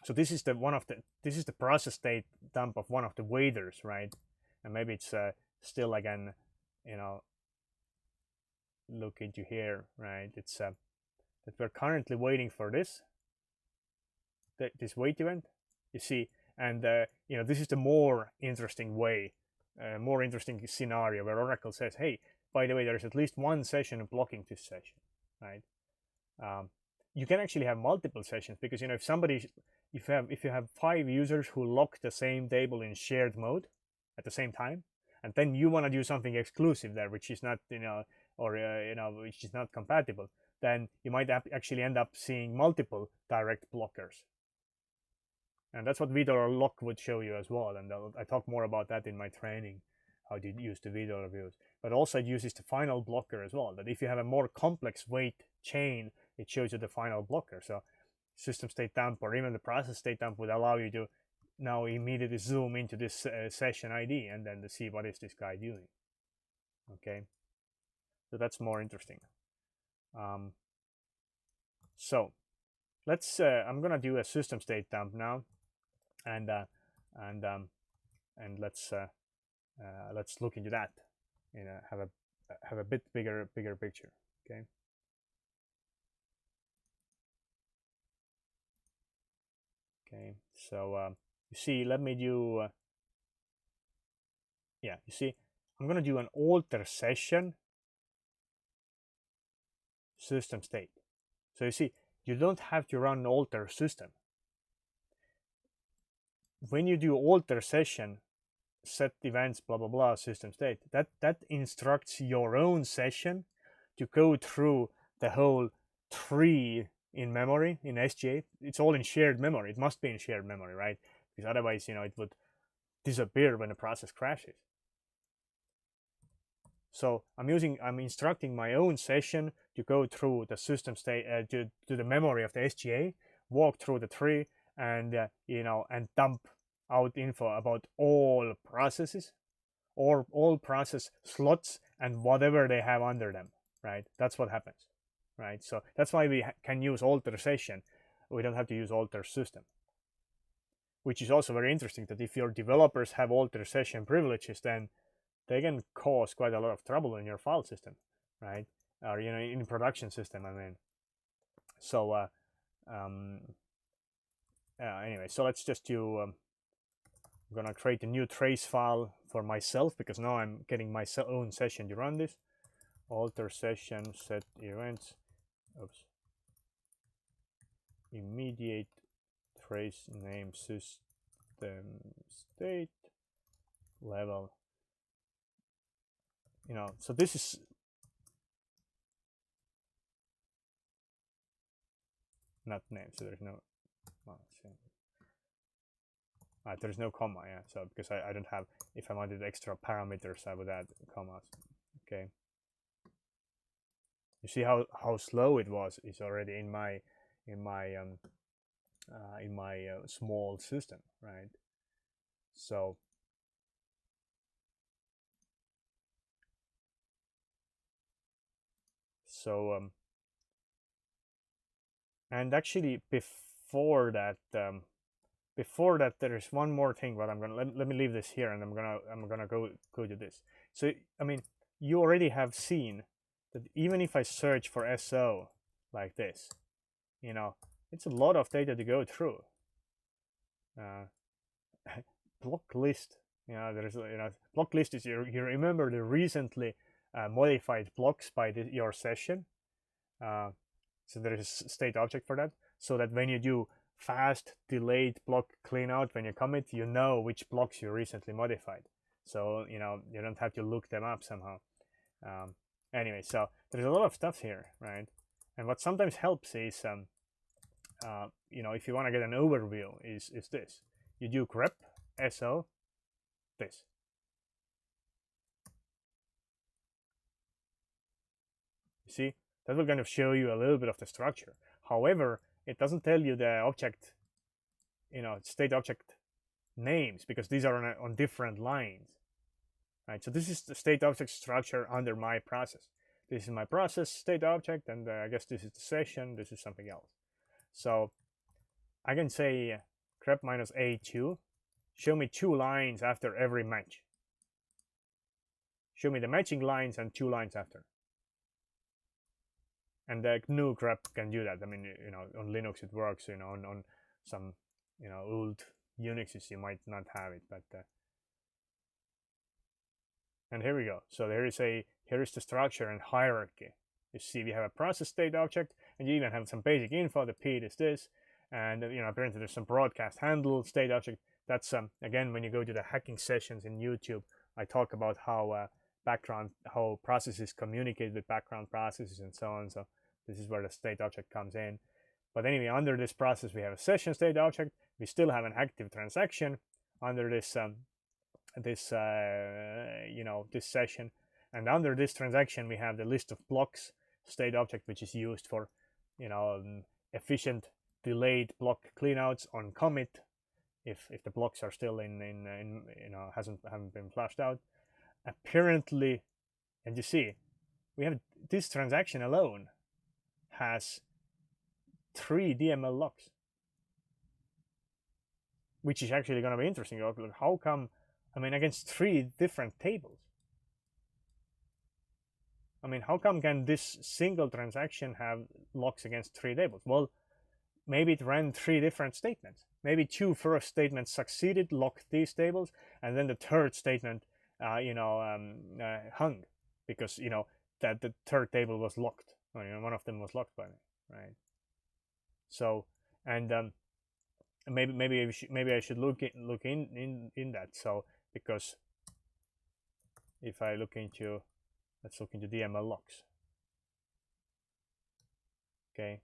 So this is the process state dump of one of the waiters, right? And maybe it's still again, look into here, right? It's that we're currently waiting for this wait event, you see, and this is the more interesting way, more interesting scenario where Oracle says, hey, by the way, there's at least one session blocking this session, right? You can actually have multiple sessions, because if you have 5 users who lock the same table in shared mode at the same time, and then you want to do something exclusive there, which is not, which is not compatible, then you might actually end up seeing multiple direct blockers. And that's what VDOR lock would show you as well. And I talk more about that in my training, how to use the VDOR views. But also it uses the final blocker as well, that if you have a more complex wait chain, it shows you the final blocker. So system state dump or even the process state dump would allow you to now immediately zoom into this session ID and then to see what is this guy doing. Okay, so that's more interesting. So let's I'm gonna do a system state dump now, and let's look into that, have a bit bigger picture. Okay. Okay, so you see, let me do, you see, I'm going to do an alter session system state. So you see, you don't have to run alter system. When you do alter session, set events, blah, blah, blah, system state, that instructs your own session to go through the whole tree in memory, in SGA. It's all in shared memory. It must be in shared memory, right? Because otherwise, it would disappear when the process crashes. So I'm instructing my own session to go through the system state, to the memory of the SGA, walk through the tree, and and dump out info about all processes, or all process slots and whatever they have under them, right? That's what happens. right? So that's why we can use alter session. We don't have to use alter system, which is also very interesting, that if your developers have alter session privileges, then they can cause quite a lot of trouble in your file system, right? Or in production system, I mean. So anyway, so let's just do I'm gonna create a new trace file for myself, because now I'm getting my own session to run this. Alter session set events, oops, immediate trace name system state level. So this is not name, so there's no there's no comma, yeah. So because I don't have, if I wanted extra parameters, I would add commas. Okay. You see how slow it was? It's already in my small system, right? So and actually before that there is one more thing, but I'm gonna let me leave this here, and I'm gonna go to this. So I mean, you already have seen that even if I search for SO like this, it's a lot of data to go through. Block list, there's block list is, you remember the recently modified blocks by your session. So there is a state object for that, so that when you do fast delayed block cleanout, when you commit, you know which blocks you recently modified. So you don't have to look them up somehow. Anyway, so there's a lot of stuff here, right? And what sometimes helps is if you want to get an overview, is this. You do grep so this. You see, that will kind of show you a little bit of the structure. However, it doesn't tell you the object, state object names, because these are on different lines, right? So this is the state object structure under my process. This is my process state object, and I guess this is the session, this is something else. So I can say grep -a2, show me 2 lines after every match. Show me the matching lines and 2 lines after. And the GNU grep can do that. I mean, on Linux it works. On some old Unixes you might not have it, but and here we go. So here is the structure and hierarchy. You see, we have a process state object, and you even have some basic info. The P is this, and apparently there's some broadcast handle state object. That's again, when you go to the hacking sessions in YouTube, I talk about how how processes communicate with background processes and so on. So this is where the state object comes in. But anyway, under this process we have a session state object. We still have an active transaction under this this session, and under this transaction we have the list of blocks state object, which is used for efficient delayed block cleanouts on commit, if the blocks are still haven't been flushed out. Apparently, and you see, we have this transaction alone has 3 DML locks, which is actually going to be interesting. How come? I mean, against 3 different tables. I mean, how come can this single transaction have locks against 3 tables? Well, maybe it ran 3 different statements. Maybe 2 first statements succeeded, locked these tables, and then the third statement hung, because that the third table was locked. One of them was locked by me, right? So, and maybe I should look in that. So, because if I look into, let's look into DML locks. Okay.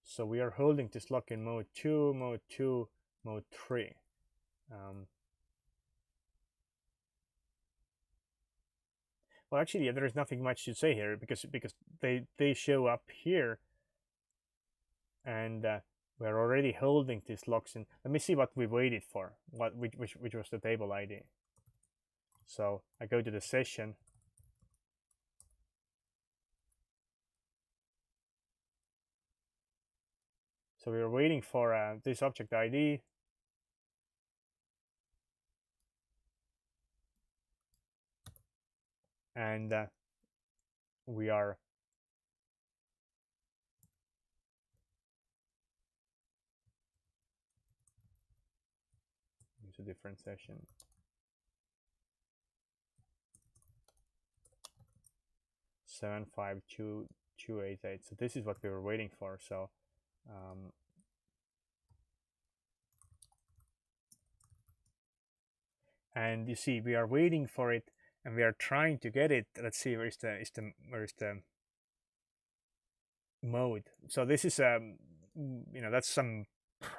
So we are holding this lock in mode 2, mode 2, mode 3. Well, actually, there is nothing much to say here, because they show up here, and we're already holding these locks in. Let me see what we waited for, which was the table ID. So I go to the session. So we were waiting for this object ID. And we are use a different session. Seven 52288. So this is what we were waiting for. So and you see we are waiting for it and we are trying to get it. Let's see, where is the mode. So this is that's some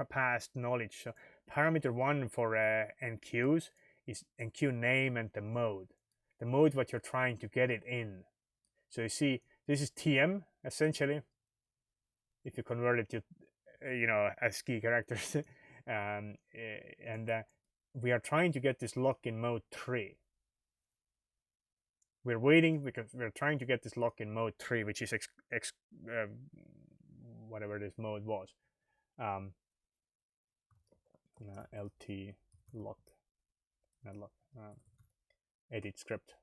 past knowledge. So parameter 1 for enqueues is enqueue name and the mode what you're trying to get it in. So you see this is TM essentially if you convert it to ASCII characters. And we are trying to get this lock in mode 3. We're waiting because we're trying to get this lock in mode 3, which is whatever this mode was. LT lock, not lock, edit script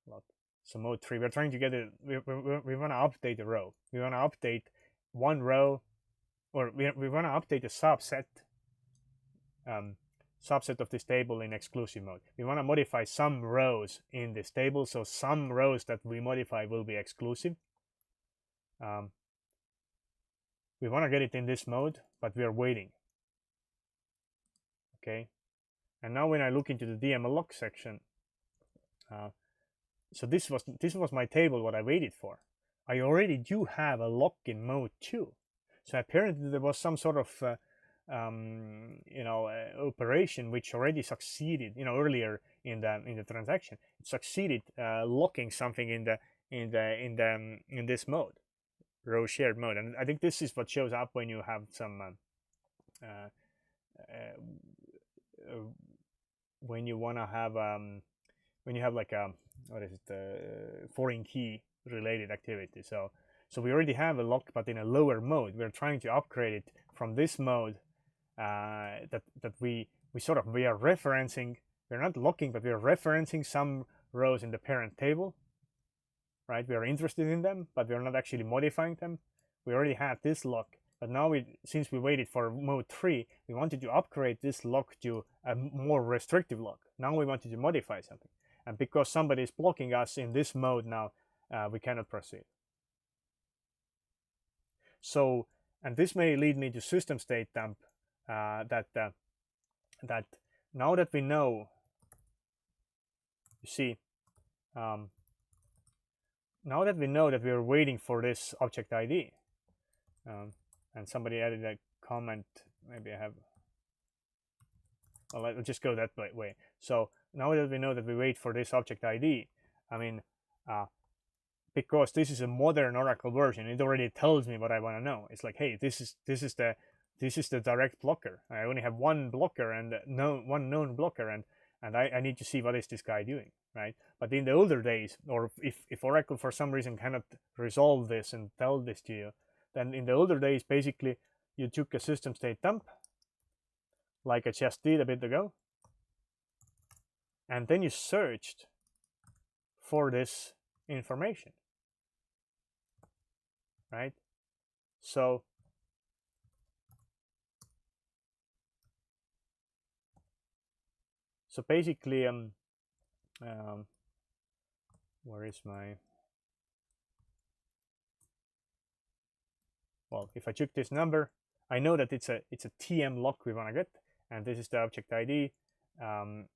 lock. So mode 3, we're trying to get it. We want to update the row. We want to update one row, or we want to update a subset of this table in exclusive mode. We want to modify some rows in this table, so some rows that we modify will be exclusive. We want to get it in this mode, but we are waiting. Okay, and now when I look into the DML section, so this was my table what I waited for. I already do have a lock in mode 2. So apparently there was some sort of operation which already succeeded earlier in the transaction. It succeeded locking something in this mode, row shared mode. And I think this is what shows up when you have some when you want to have when you have like a foreign key related activity. So we already have a lock, but in a lower mode. We're trying to upgrade it from this mode that we are referencing. We're not locking, but we are referencing some rows in the parent table, right? We are interested in them, but we are not actually modifying them. We already had this lock, but now since we waited for mode 3, we wanted to upgrade this lock to a more restrictive lock. Now we wanted to modify something, and because somebody is blocking us in this mode now, we cannot proceed. So, and this may lead me to SystemState dump. That now that we know, you see, now that we know that we are waiting for this object ID, and somebody added a comment. Maybe I have. Well, I'll just go that way. So now that we know that we wait for this object ID, I mean, because this is a modern Oracle version, it already tells me what I want to know. It's like, hey, this is the direct blocker. I only have one blocker and one known blocker, and I need to see what is this guy doing, right? But in the older days, or if Oracle for some reason cannot resolve this and tell this to you, then in the older days, basically, you took a system state dump, like I just did a bit ago, and then you searched for this information, right? So basically, where is my? Well, if I took this number, I know that it's a TM lock we want to get, and this is the object ID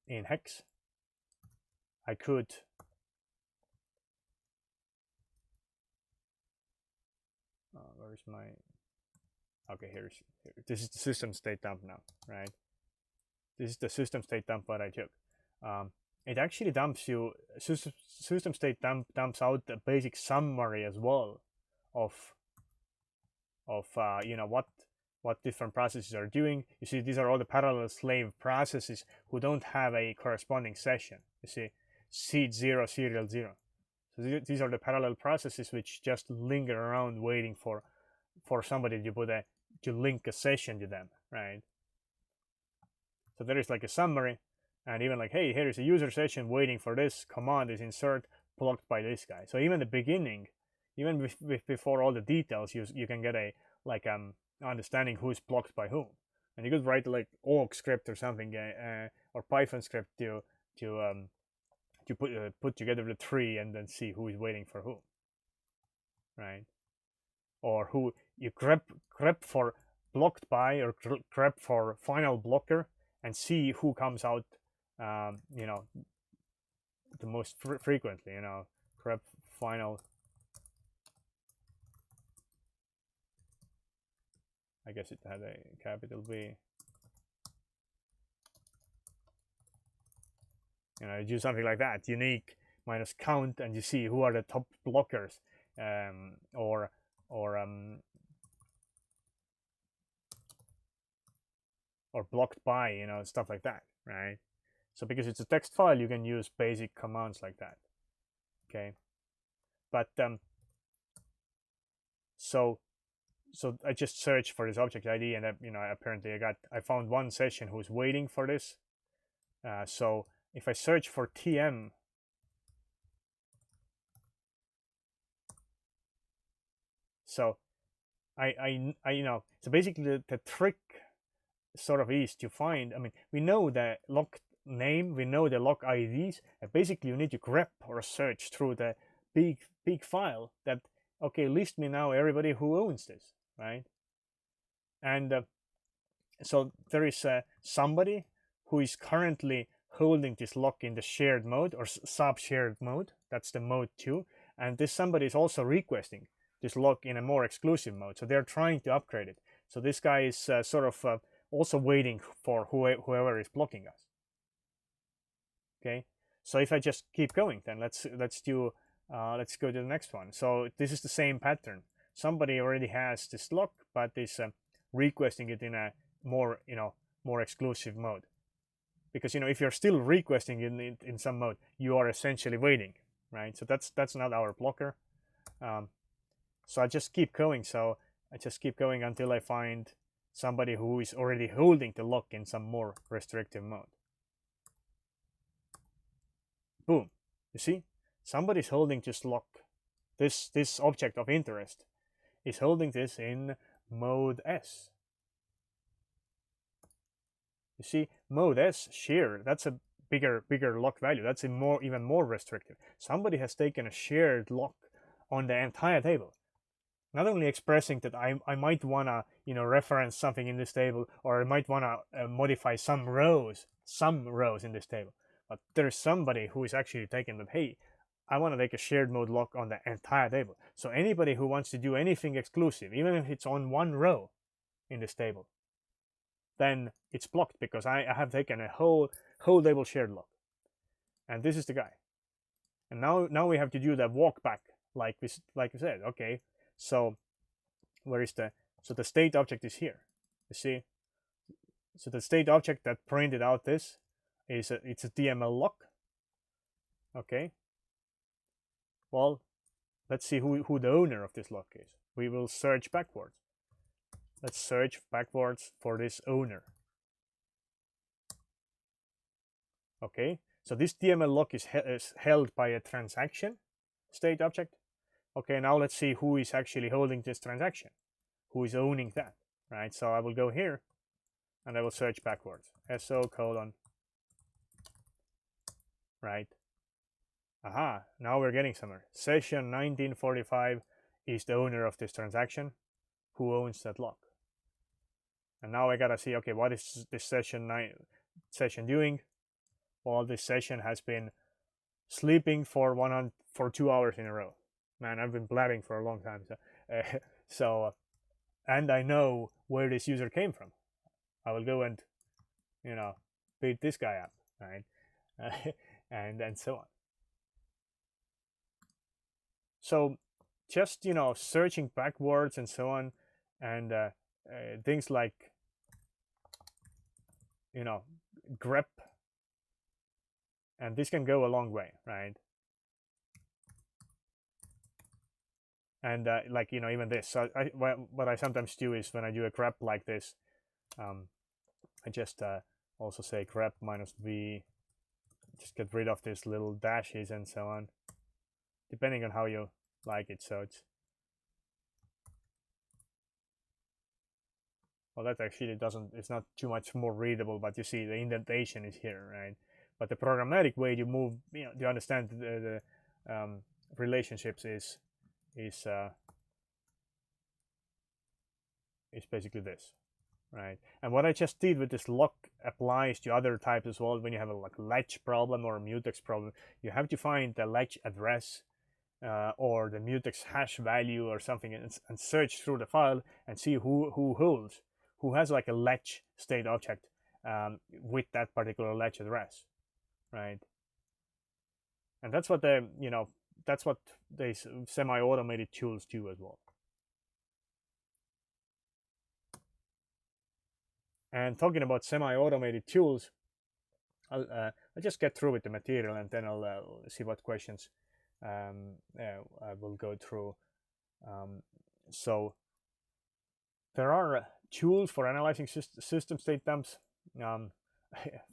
in hex. I could where is my? Okay, here. This is the system state dump now, right? This is the system state dump what I took. It actually dumps you. System state dumps out the basic summary as well of what what different processes are doing. You see, these are all the parallel slave processes who don't have a corresponding session. You see, seed 0, serial 0. So these are the parallel processes which just linger around waiting for somebody to link a session to them, right? So there is like a summary, and even like, hey, here is a user session waiting for this command is insert blocked by this guy. So even the beginning, even before all the details, you can get a like understanding who's blocked by whom, and you could write like org script or something or Python script to put together the tree and then see who is waiting for whom, right? Or who you grep for blocked by, or grep for final blocker, and see who comes out, you know, the most frequently, you know, grep final. I guess it had a capital B. You know, you do something like that, unique minus count, and you see who are the top blockers, or blocked by, you know, stuff like that, right? So because it's a text file, you can use basic commands like that. Okay, but so I just searched for this object ID, and you know, apparently I found one session who's waiting for this. So if I search for TM, so I you know, so basically the trick sort of is to find, I mean, we know the lock name, we know the lock IDs, and basically you need to grep or search through the big file that, okay, list me now everybody who owns this, right? And so there is somebody who is currently holding this lock in the shared mode or sub-shared mode. That's the mode 2. And this somebody is also requesting this lock in a more exclusive mode. So they're trying to upgrade it. So this guy is sort of also waiting for whoever is blocking us. Okay. So if I just keep going, then let's go to the next one. So this is the same pattern. Somebody already has this lock, but is requesting it in a more, you know, more exclusive mode. Because, you know, if you're still requesting it in some mode, you are essentially waiting, right? So that's not our blocker. So I just keep going. So I just keep going until I find somebody who is already holding the lock in some more restrictive mode. Boom. You see, somebody's holding this lock. This object of interest is holding this in mode S. You see, mode S share, that's a bigger lock value. That's even more restrictive. Somebody has taken a shared lock on the entire table. Not only expressing that I might wanna, you know, reference something in this table, or I might wanna modify some rows in this table, but there's somebody who is actually taking that, hey, I want to take a shared mode lock on the entire table. So anybody who wants to do anything exclusive, even if it's on one row in this table, then it's blocked because I have taken a whole table shared lock. And this is the guy. And now we have to do the walk back, like we said. Okay, so where is the state object is here. You see, so the state object that printed out this is it's a DML lock. Okay. Well, let's see who the owner of this lock is. We will search backwards. Let's search backwards for this owner. Okay, so this DML lock is held by a transaction state object. Okay, now let's see who is actually holding this transaction, who is owning that, right? So I will go here and I will search backwards. SO colon, right? Aha, now we're getting somewhere. Session 1945 is the owner of this transaction, who owns that lock. And now I gotta see, okay, what is this session doing? Well, this session has been sleeping for 2 hours in a row. Man, I've been blabbing for a long time. So, and I know where this user came from. I will go and, you know, beat this guy up, right? And so on. So just, you know, searching backwards and so on, and things like, you know, grep, and this can go a long way, right? And like, you know, even this. So what I sometimes do is when I do a grep like this, I just also say grep minus v, just get rid of these little dashes and so on, depending on how you like it. So it's, well, that actually doesn't, it's not too much more readable, but you see the indentation is here, right? But the programmatic way you move, you know, to understand the relationships is basically this, right? And what I just did with this lock applies to other types as well. When you have a like latch problem or a mutex problem, you have to find the latch address or the mutex hash value or something, and search through the file and see who has like a latch state object with that particular latch address, right? And that's what the, you know, that's what these semi-automated tools do as well. And talking about semi-automated tools, I'll just get through with the material, and then I'll see what questions I will go through. So there are tools for analyzing system state dumps.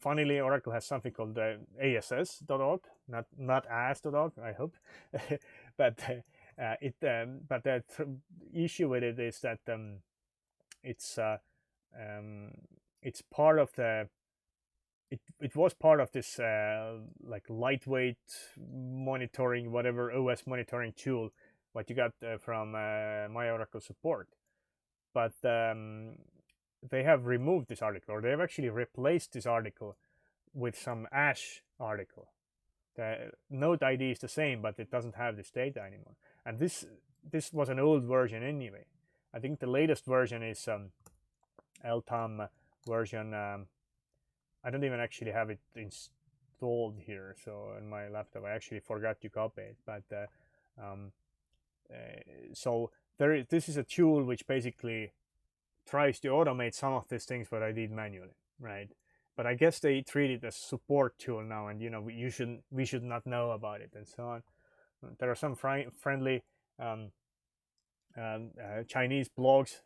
Funnily, Oracle has something called ASS.org, not AS.org, I hope. But the issue with it is that it's part of the, it was part of this like lightweight monitoring, whatever OS monitoring tool what you got from my Oracle support. But they have removed this article, or they have actually replaced this article with some Ash article. The node ID is the same, but it doesn't have this data anymore. And this was an old version anyway. I think the latest version is LTOM version. I don't even actually have it installed here, so in my laptop I actually forgot to copy it. But so this is a tool which basically tries to automate some of these things, but I did manually, right? But I guess they treat it as support tool now, and you know, we should not know about it and so on. There are some friendly Chinese blogs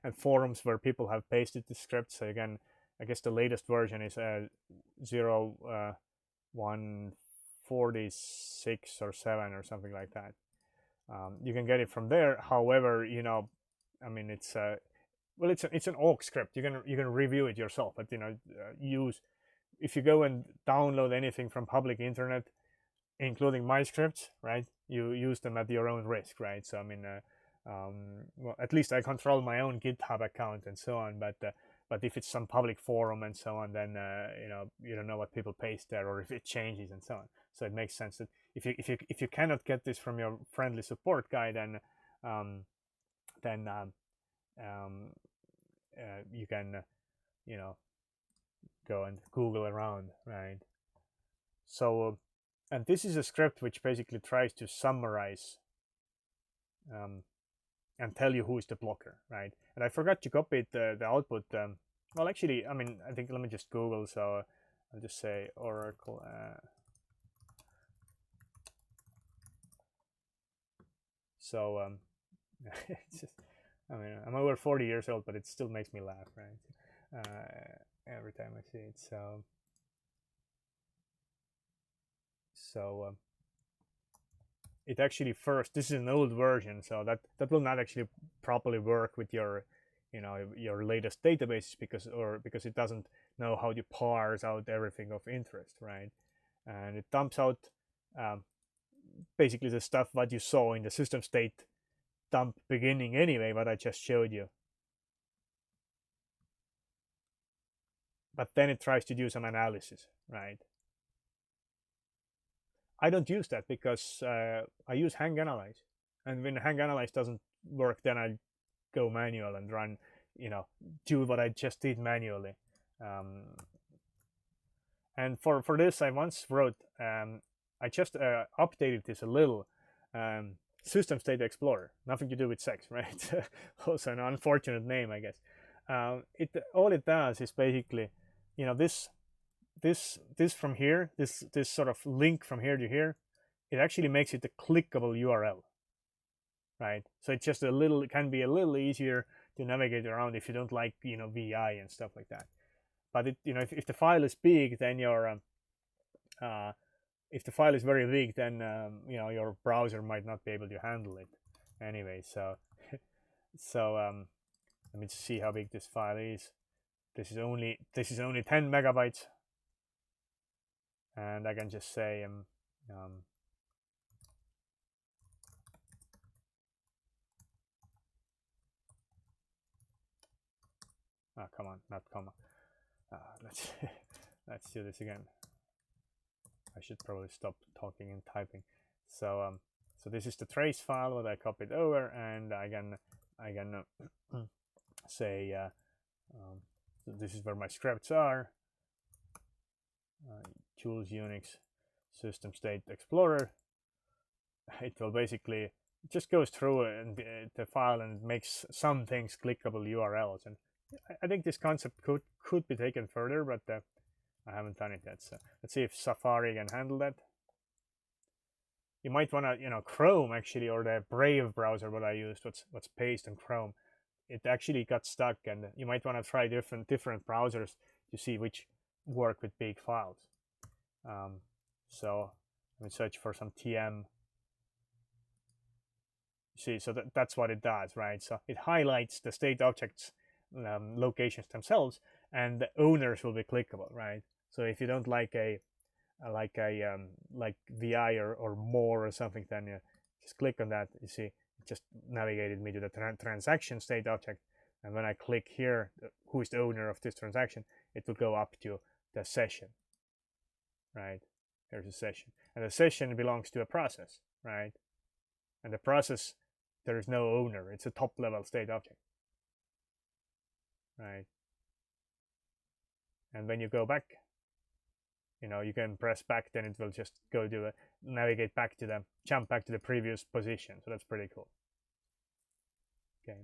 and forums where people have pasted the scripts. So again, I guess the latest version is 0.146 or 7 or something like that. You can get it from there. However, you know, I mean, it's well, it's an awk script. You can review it yourself, but you know, if you go and download anything from public internet, including my scripts, right? You use them at your own risk, right? So I mean, well, at least I control my own GitHub account and so on. But if it's some public forum and so on, then you know, you don't know what people paste there, or if it changes and so on. So it makes sense that if you cannot get this from your friendly support guy, then you can you know, go and Google around, right? So and this is a script which basically tries to summarize and tell you who is the blocker, right? And I forgot to copy the output. Well, actually, I mean, I think, let me just Google. So I'll just say Oracle. So it's just, I mean, I'm over 40 years old, but it still makes me laugh, right? Every time I see it. So it actually first, this is an old version, so that will not actually properly work with your, you know, your latest databases, because it doesn't know how to parse out everything of interest, right? And it dumps out basically the stuff what you saw in the system state dump beginning anyway, what I just showed you. But then it tries to do some analysis, right? I don't use that because I use hang analyze, and when hang analyze doesn't work, then I go manual and run, you know, do what I just did manually. And for this, I once wrote, I just updated this a little. SystemState Explorer. Nothing to do with sex, right? Also an unfortunate name, I guess. All it does is basically, you know, this from here, this sort of link from here to here, it actually makes it a clickable URL, right? So it's just it can be a little easier to navigate around if you don't like, you know, VI and stuff like that. But it, you know, if the file is big, then if the file is very big, then you know, your browser might not be able to handle it. Anyway, so let me see how big this file is. This is only 10 megabytes, and I can just say oh, come on, not comma. Let's do this again. I should probably stop talking and typing. So so this is the trace file that I copied over, and I can say this is where my scripts are. Tools Unix SystemState Explorer. It will basically, it just goes through and the file and makes some things clickable URLs, and I think this concept could be taken further, but I haven't done it yet. So let's see if Safari can handle that. You might want to, you know, Chrome actually, or the Brave browser, what I used, what's paste in Chrome, it actually got stuck, and you might want to try different browsers to see which work with big files. So let me search for some TM. See, so that's what it does, right? So it highlights the state objects locations themselves, and the owners will be clickable, right? So if you don't like like VI or more or something, then you just click on that. You see, it just navigated me to the transaction state object, and when I click here, who is the owner of this transaction, it will go up to the session, right? There's a session, and the session belongs to a process, right? And the process, there is no owner. It's a top level state object, right? And when you go back, you know, you can press back, then it will just go to navigate back to the, jump back to the previous position. So that's pretty cool. Okay.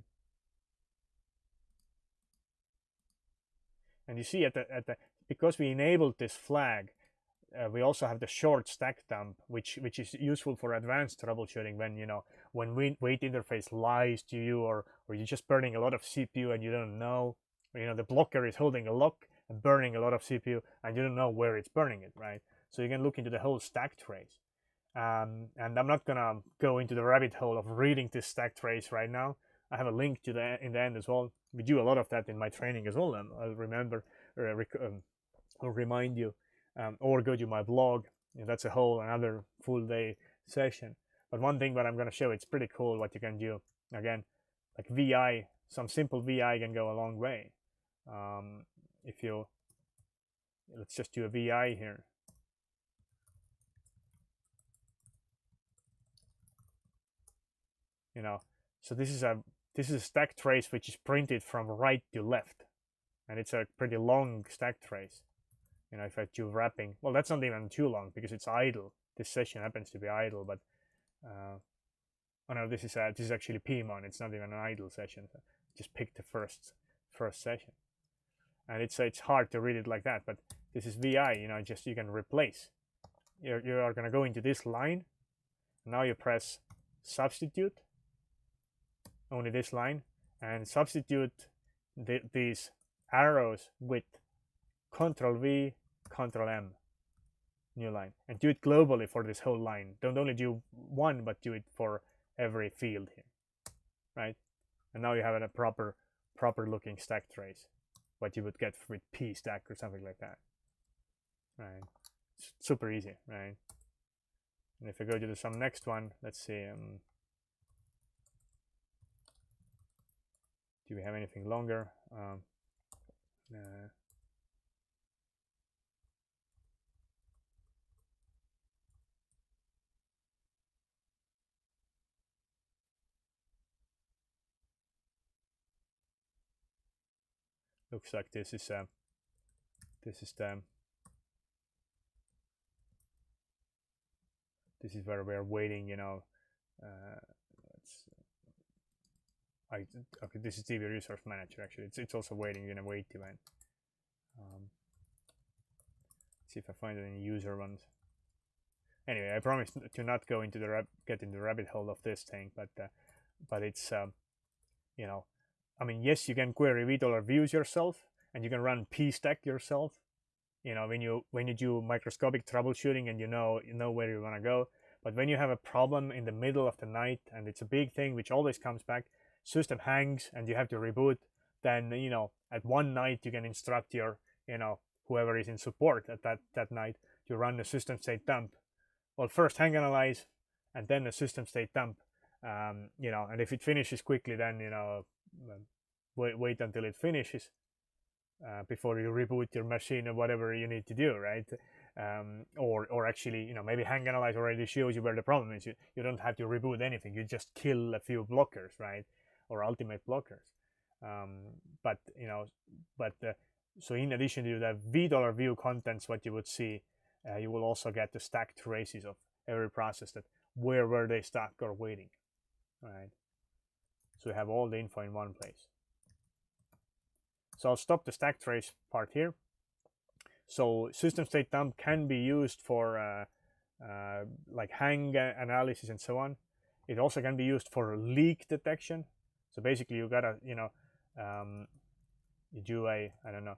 And you see because we enabled this flag, we also have the short stack dump, which is useful for advanced troubleshooting when, you know, when wait interface lies to you, or you're just burning a lot of CPU and you don't know, or, you know, the blocker is holding a lock and burning a lot of CPU and you don't know where it's burning it, right? So you can look into the whole stack trace. And I'm not gonna go into the rabbit hole of reading this stack trace right now. I have a link to in the end as well. We do a lot of that in my training as well, and I'll remember or remind you, or go to my blog. You know, that's a whole another full day session. But one thing that I'm going to show, it's pretty cool what you can do. Again, like VI, some simple VI can go a long way. If you, let's just do a VI here. You know, so this is a stack trace which is printed from right to left, and it's a pretty long stack trace. You know, if I do wrapping, well, that's not even too long because it's idle. This session happens to be idle, but oh no, this is actually PMON. It's not even an idle session. So just pick the first session, and it's hard to read it like that. But this is VI. You know, just you can replace. You are going to go into this line. Now you press substitute. Only this line, and substitute these arrows with Control V, Control M, new line, and do it globally for this whole line. Don't only do one, but do it for every field here, right? And now you have a proper looking stack trace, what you would get with P stack or something like that, right? It's super easy, right? And if I go to some next one, let's see. Do we have anything longer? Looks like this is the this is where we're waiting, you know, Okay, this is DB Resource Manager. Actually, it's also waiting in a wait event. See if I find any user ones. Anyway, I promise to not go into the get in the rabbit hole of this thing, but it's you know, I mean, yes, you can query VDollar views yourself, and you can run pstack yourself. You know, when you do microscopic troubleshooting and you know where you want to go. But when you have a problem in the middle of the night and it's a big thing which always comes back, system hangs and you have to reboot, then at one night you can instruct your whoever is in support at that night to run the system state dump. Well, first hang analyze and then a system state dump. And if it finishes quickly, then wait until it finishes before you reboot your machine or whatever you need to do, right? Or actually, maybe hang analyze already shows you where the problem is. You don't have to reboot anything. You just kill a few blockers, right? Or ultimate blockers. So in addition to the VDollar view contents, what you would see, you will also get the stack traces of every process that where were they stuck or waiting, right? So you have all the info in one place. So I'll stop the stack trace part here. So system state dump can be used for like hang analysis and so on. It also can be used for leak detection. So basically you gotta, you do a, I don't know,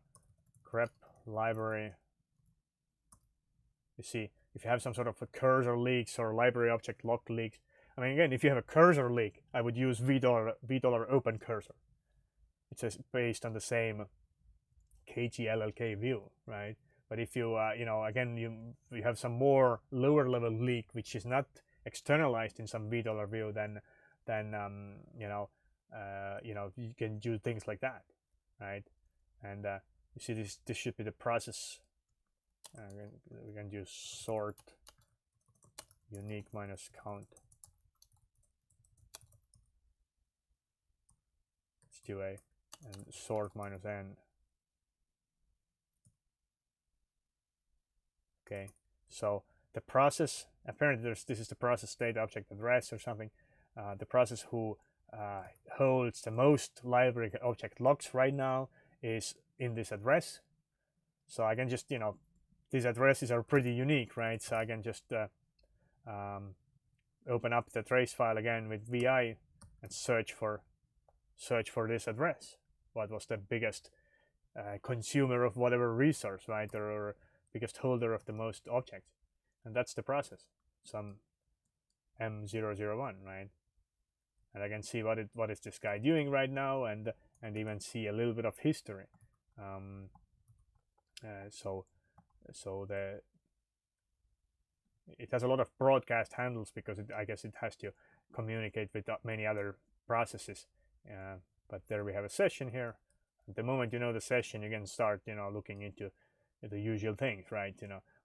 grep library. You see, if you have some sort of a cursor leaks or library object lock leaks. I mean, again, if you have a cursor leak, I would use VDollar open cursor. It's just based on the same KGLLK view, right? But if you, again, you have some more lower level leak, which is not externalized in some VDollar view, then you can do things like that, right? And you see this should be the process. We can do sort unique minus count. Let's do a and sort minus n. Okay, so the process, apparently this is the process state object address or something. The process who holds the most library object locks right now is in this address. So I can just, these addresses are pretty unique, right? So I can just open up the trace file again with VI and search for this address. What was the biggest consumer of whatever resource, right? Or biggest holder of the most objects. And that's the process, some M001, right? And I can see what is this guy doing right now, and even see a little bit of history. It has a lot of broadcast handles because I guess it has to communicate with many other processes. But there we have a session here. At the moment you know the session, you can start looking into the usual things, right?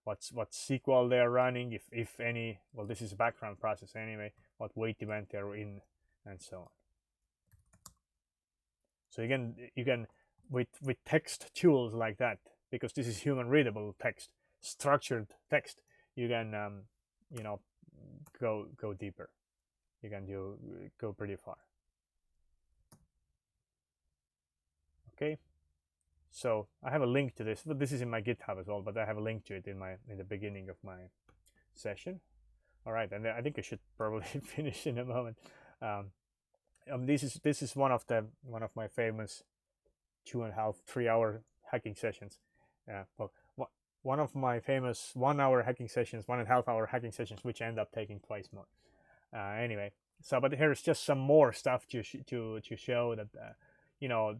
What SQL they're running, if any. Well, this is a background process anyway. What wait event they're in, and so on. So you can with text tools like that, because this is human readable text, structured text, you can go deeper. You can go pretty far. Okay, so I have a link to this, but this is in my GitHub as well, but I have a link to it in the beginning of my session. All right, and I think I should probably finish in a moment. This is one of my famous 2.5-3 hour hacking sessions. Well, one of my famous 1 hour hacking sessions, 1.5 hour hacking sessions, which end up taking twice more. Anyway, so but here's just some more stuff to show that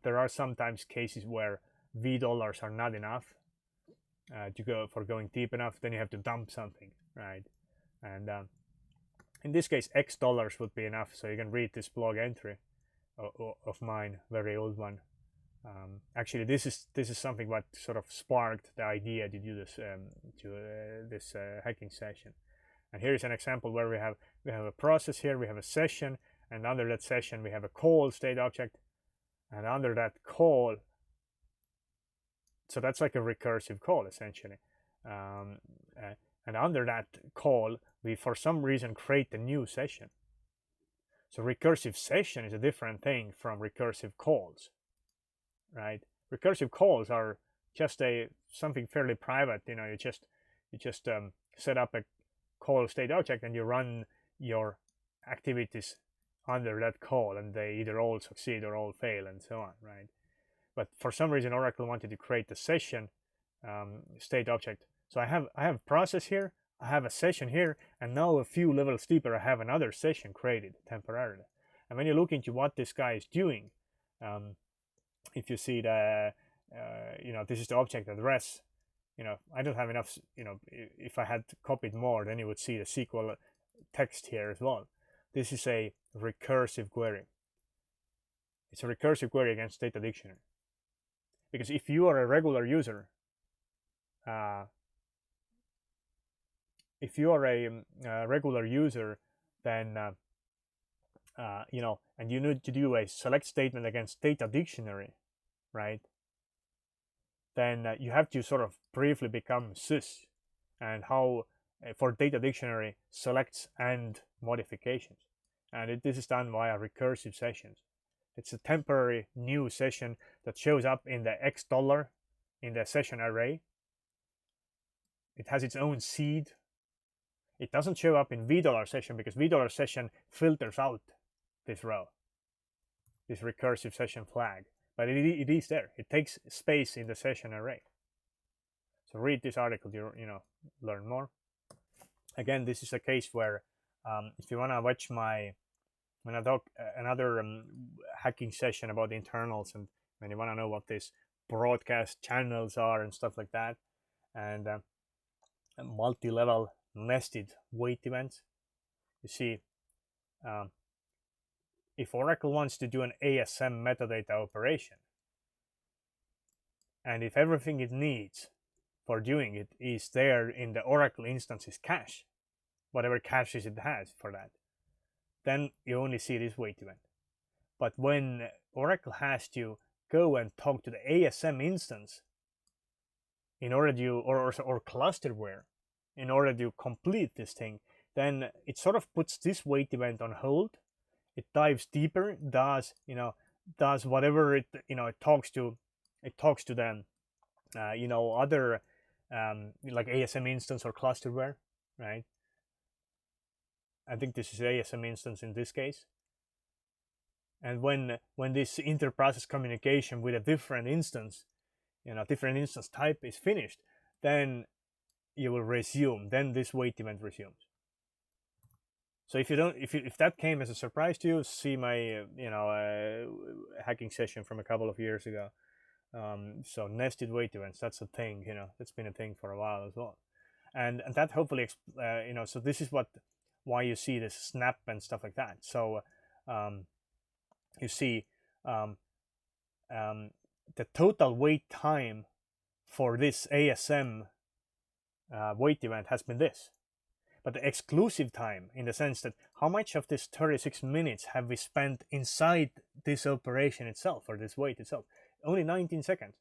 there are sometimes cases where $V are not enough to go for going deep enough. Then you have to dump something, right? And in this case, X dollars would be enough. So you can read this blog entry of mine, very old one. Actually, this is something what sort of sparked the idea to do this this hacking session. And here is an example where we have a process here, we have a session, and under that session we have a call state object, and under that call, so that's like a recursive call essentially. And under that call, we for some reason create a new session. So recursive session is a different thing from recursive calls, right? Recursive calls are just something fairly private. You just set up a call state object and you run your activities under that call, and they either all succeed or all fail and so on, right? But for some reason Oracle wanted to create a session state object. So I have a process here, I have a session here, and now a few levels deeper I have another session created temporarily. And when you look into what this guy is doing, if you see the this is the object address. I don't have enough. If I had copied more, then you would see the SQL text here as well. This is a recursive query. It's a recursive query against data dictionary. Because if you are a regular user, then and you need to do a select statement against data dictionary, right? Then you have to sort of briefly become sys and how for data dictionary selects and modifications. And this is done via recursive sessions. It's a temporary new session that shows up in the $, in the session array. It has its own seed. It doesn't show up in $$ session because $$ session filters out this row, this recursive session flag. But it is there. It takes space in the session array. So read this article to learn more. Again, this is a case where if you want to watch another hacking session about the internals, and when you want to know what these broadcast channels are and stuff like that, and multi-level nested wait events, you see, if Oracle wants to do an ASM metadata operation, and if everything it needs for doing it is there in the Oracle instance's cache, whatever caches it has for that, then you only see this wait event. But when Oracle has to go and talk to the ASM instance in order to, or clusterware, in order to complete this thing, then it sort of puts this wait event on hold. It dives deeper, does whatever it talks to them, other like ASM instance or clusterware, right? I think this is ASM instance in this case. And when this inter-process communication with a different instance, different instance type is finished, then you will resume. Then this wait event resumes. So if that came as a surprise to you, see my hacking session from a couple of years ago. So nested wait events, that's a thing. That's been a thing for a while as well, and that hopefully so this is why you see this snap and stuff like that. So you see the total wait time for this ASM wait event has been this. But the exclusive time, in the sense that how much of this 36 minutes have we spent inside this operation itself, or this wait itself? Only 19 seconds,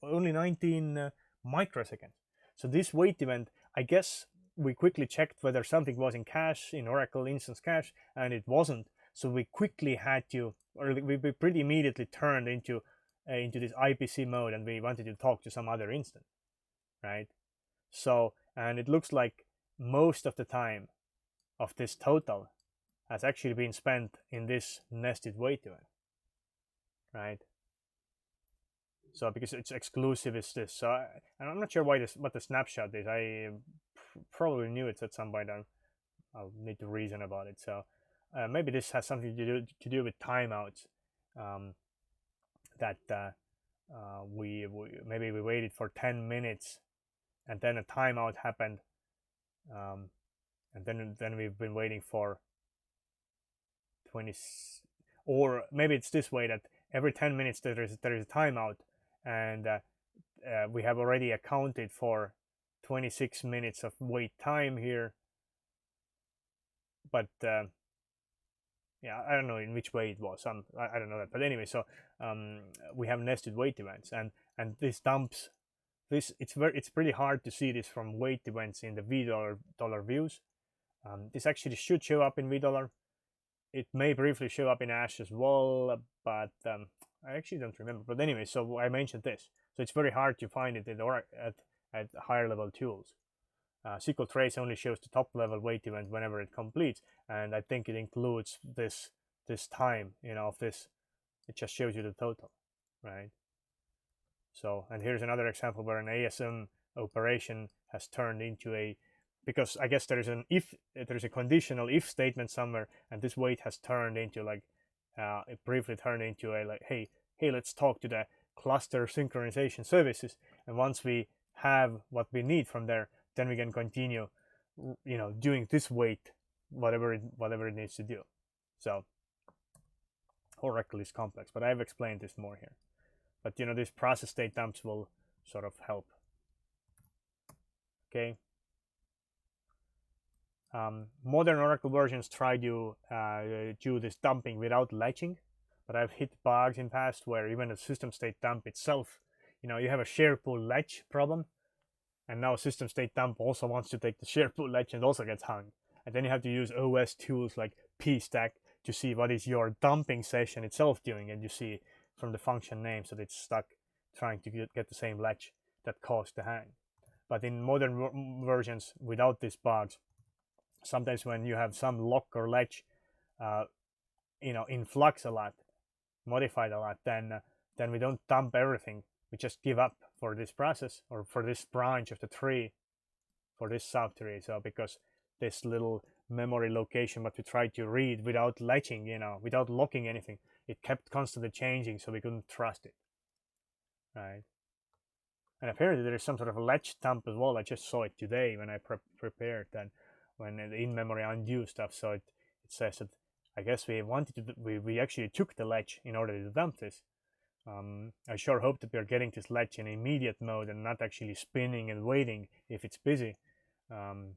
only 19 microseconds. So this wait event, I guess we quickly checked whether something was in cache, in Oracle instance cache, and it wasn't. So we quickly had to, or we pretty immediately turned into this IPC mode, and we wanted to talk to some other instance, right? So, and it looks like most of the time of this total has actually been spent in this nested wait event, right? So because it's exclusive is this. So and I'm not sure what the snapshot is. I probably knew it at some point. I'll need to reason about it. So maybe this has something to do with timeouts. That we maybe we waited for 10 minutes, and then a timeout happened. And then we've been waiting for 20, or maybe it's this way, that every 10 minutes there is a timeout, and we have already accounted for 26 minutes of wait time here. But yeah, I don't know in which way it was. I don't know that. But anyway, so we have nested wait events, and this dumps. It's pretty hard to see this from wait events in the $$ views. This actually should show up in $, it may briefly show up in Ash as well, but I actually don't remember. But anyway, so I mentioned this. So it's very hard to find it at higher level tools. SQL Trace only shows the top level wait event whenever it completes, and I think it includes this time, of this. It just shows you the total, right? So, and here's another example where an ASM operation has turned into a, because I guess there's a conditional if statement somewhere, and this wait has turned into like, it briefly turned into a like, hey, let's talk to the cluster synchronization services, and once we have what we need from there, then we can continue, doing this wait, whatever it needs to do. So Oracle is complex, but I've explained this more here. But these process state dumps will sort of help. Okay. Modern Oracle versions try to do this dumping without latching, but I've hit bugs in past where even a system state dump itself, you have a share pool latch problem, and now system state dump also wants to take the share pool latch and also gets hung. And then you have to use OS tools like pstack to see what is your dumping session itself doing, and you see from the function name that it's stuck trying to get the same latch that caused the hang. But in modern versions without these bugs, sometimes when you have some lock or latch in flux a lot, modified a lot, then we don't dump everything. We just give up for this process or for this branch of the tree, for this subtree. So because this little memory location what we tried to read without latching, without locking anything, it kept constantly changing, so we couldn't trust it, right? And apparently there is some sort of a latch dump as well. I just saw it today when I prepared and when the in-memory undo stuff. So it says that I guess we actually took the latch in order to dump this. I sure hope that we are getting this latch in immediate mode and not actually spinning and waiting if it's busy, and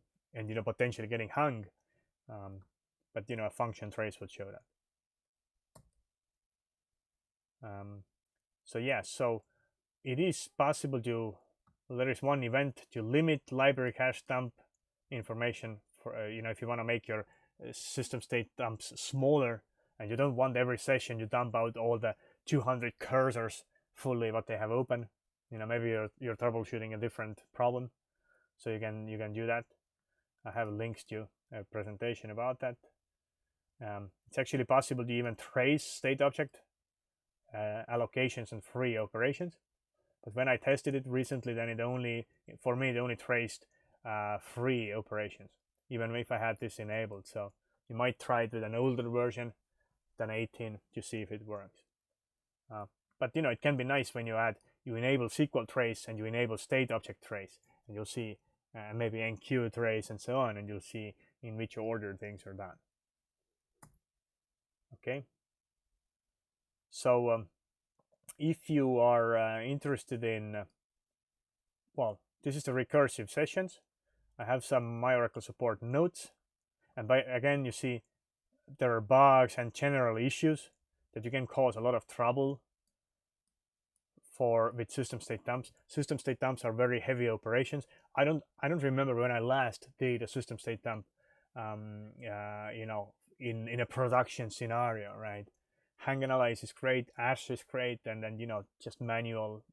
potentially getting hung. But a function trace would show that. So yeah, so it is possible to, there is one event to limit library cache dump information for, if you want to make your system state dumps smaller and you don't want every session you dump out all the 200 cursors fully what they have open. Maybe you're troubleshooting a different problem, so you can do that. I have links to a presentation about that. It's actually possible to even trace state object allocations and free operations. But when I tested it recently, then it only traced free operations, even if I had this enabled. So you might try it with an older version than 18 to see if it works. But it can be nice when you enable SQL trace and you enable state object trace, and you'll see maybe NQ trace and so on, and you'll see in which order things are done. Okay. So if you are interested in, this is the recursive sessions. I have some MyOracle support notes, and again you see there are bugs and general issues that you can cause a lot of trouble with system state dumps. System state dumps are very heavy operations. I don't remember when I last did a system state dump, in a production scenario, right? Hang analyze is great, Ash is great, and then just manual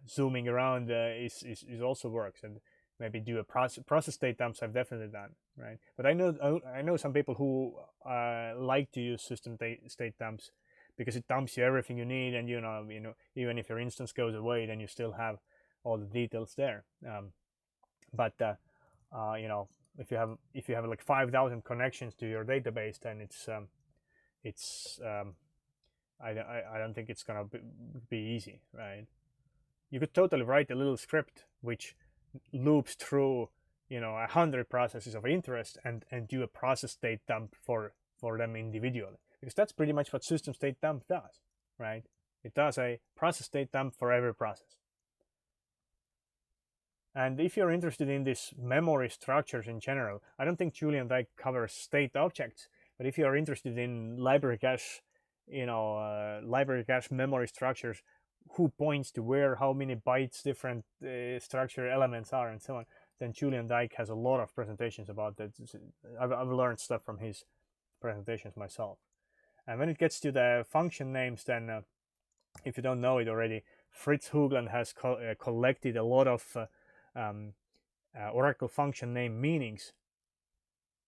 zooming around is also works, and maybe do a process state dumps I've definitely done, right? But I know some people who like to use system state dumps because it dumps you everything you need, and even if your instance goes away, then you still have all the details there. But if you have like 5,000 connections to your database, then I don't think it's gonna be easy, right? You could totally write a little script which loops through 100 processes of interest and do a process state dump for them individually, because that's pretty much what system state dump does, right? It does a process state dump for every process. And if you're interested in these memory structures in general, I don't think Julian Dyke covers state objects, but if you're interested in library cache, library cache memory structures, who points to where, how many bytes different structure elements are, and so on, then Julian Dyke has a lot of presentations about that. I've learned stuff from his presentations myself. And when it gets to the function names, then if you don't know it already, Fritz Hoogland has collected a lot of Oracle function name meanings.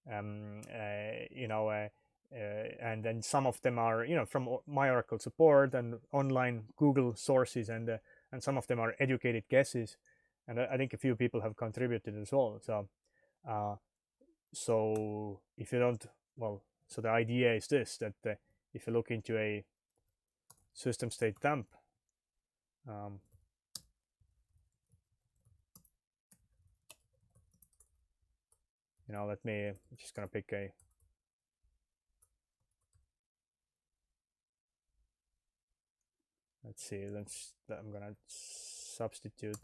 And then some of them are from my Oracle support and online Google sources, and some of them are educated guesses, and I think a few people have contributed as well. So if you don't, well, so the idea is this, that if you look into a system state dump, let me, I'm just gonna pick a, let's see, I'm gonna substitute.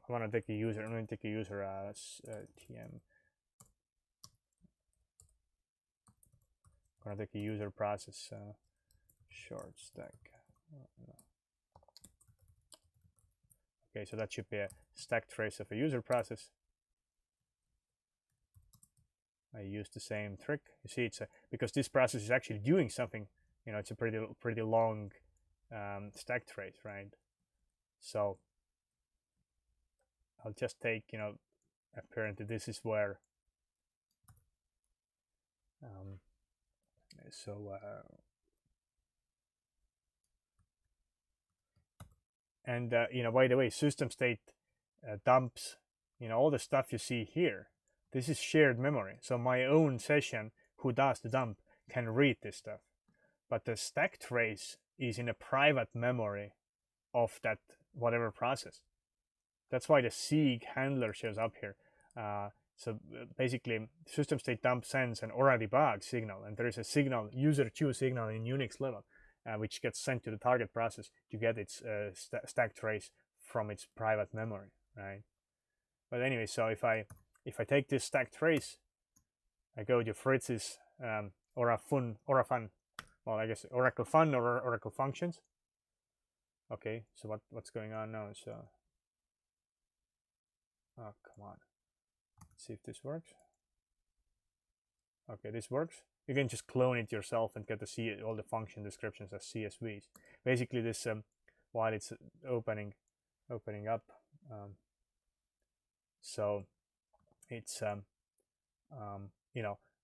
I want to take a user. I'm going to take a user as TM. I'm going to take a user process short stack. No. Okay, so that should be a stack trace of a user process. I use the same trick. You see, it's because this process is actually doing something. It's a pretty long stack trace, right? So I'll just take, apparently this is where, and by the way, system state dumps, all the stuff you see here. This is shared memory. So my own session who does the dump can read this stuff. But the stack trace is in a private memory of that whatever process. That's why the SIG handler shows up here. So basically, system state dump sends an already debug signal, and there is a signal, user choose signal in Unix level, which gets sent to the target process to get its stack trace from its private memory, right? But anyway, so if I take this stack trace, I go to Fritz's Orafun, well, I guess Oracle Fun or Oracle Functions. Okay, so what's going on now is, oh, come on. Let's see if this works. Okay, this works. You can just clone it yourself and get to see all the function descriptions as CSVs. Basically, this while it's opening up, so it's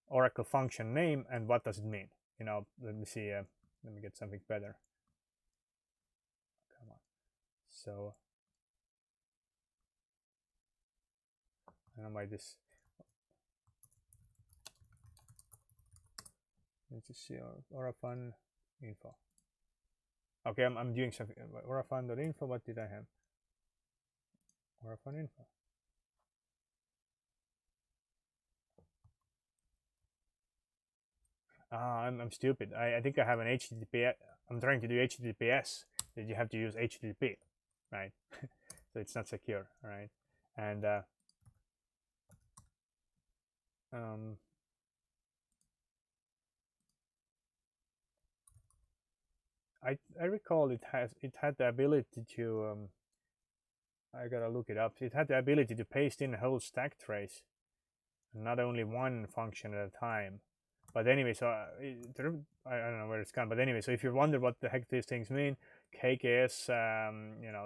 Oracle function name, and what does it mean? Let me see. Let me get something better. Come on. So I don't know why this. Let's just see Orafun info. Okay, I'm doing something. Orafun.info. What did I have? Orafun info. I'm stupid. I think I have an HTTP. I'm trying to do HTTPS. That you have to use HTTP, right? So it's not secure, right? And I recall it had the ability to I gotta look it up. It had the ability to paste in a whole stack trace, and not only one function at a time. But anyway, so I don't know where it's gone. But anyway, so if you wonder what the heck these things mean, KKS,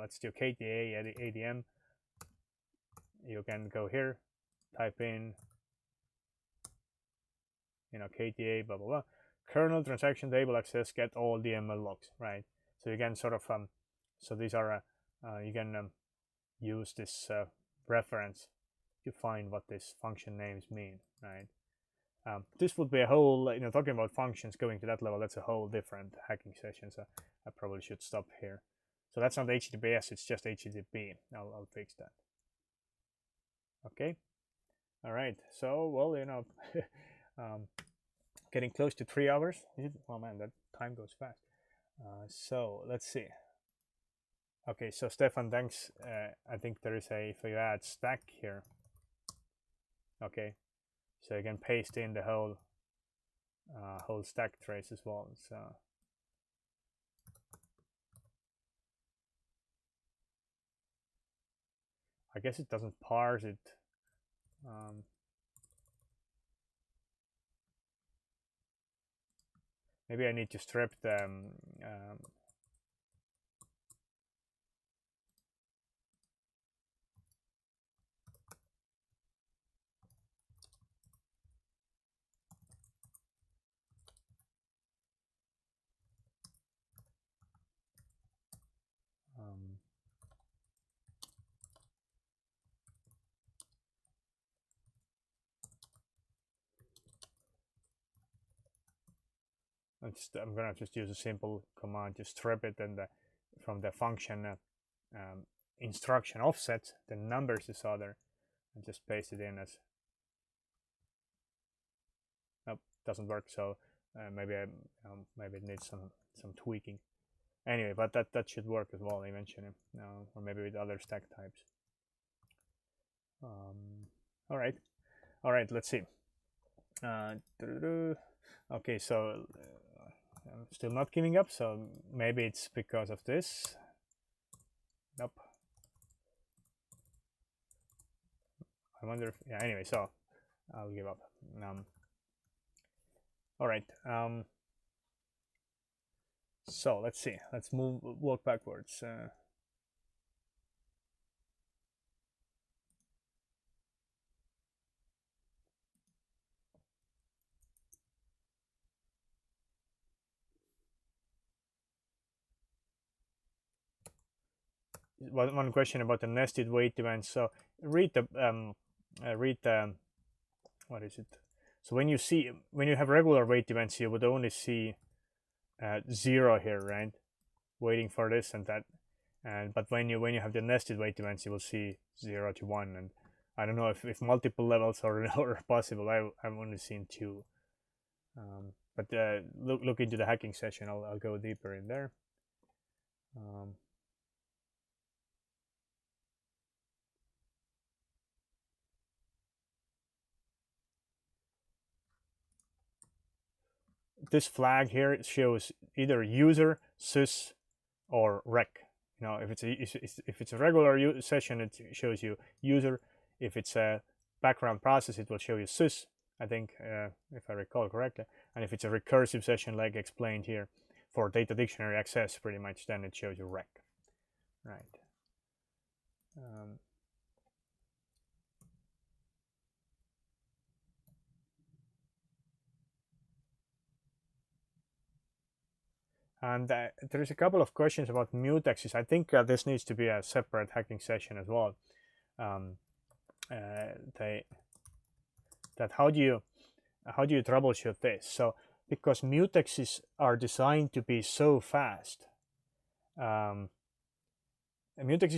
let's do KTA ADM. You can go here, type in, KTA, blah, blah, blah. Kernel transaction table access, get all DML logs, right? So you can sort of, so these are, you can use this reference to find what these function names mean, right? This would be a whole, talking about functions going to that level, that's a whole different hacking session, so I probably should stop here. So that's not HTTPS, it's just HTTP. I'll fix that. Okay. All right. So, well, getting close to 3 hours. Oh man, that time goes fast. So let's see. Okay, so Stefan, thanks. I think there is if you add stack here. Okay, so you can paste in the whole stack trace as well. So I guess it doesn't parse it Maybe I need to strip the I'm gonna just use a simple command to strip it, and from the function instruction offset, the numbers is other, and just paste it in as. Nope, doesn't work. So maybe maybe it needs some tweaking. Anyway, but that should work as well eventually, or maybe with other stack types. All right. Let's see. Okay, so I'm still not giving up. So maybe it's because of this. Nope. I wonder if, yeah. Anyway, so I'll give up. All right. So let's see. Let's walk backwards. One question about the nested wait events. So read the what is it? So when you have regular wait events, you would only see 0 here, right? Waiting for this and that, but when you have the nested wait events, you will see 0 to 1, and I don't know if multiple levels are possible. I've only seen 2, but look into the hacking session. I'll go deeper in there. This flag here, it shows either user, sys, or rec. If it's a regular session, it shows you user. If it's a background process, it will show you sys, I think, if I recall correctly. And if it's a recursive session, like explained here, for data dictionary access, pretty much, then it shows you rec. Right. And there's a couple of questions about mutexes. I think this needs to be a separate hacking session as well. That how do you troubleshoot this? So because mutexes are designed to be so fast, mutexes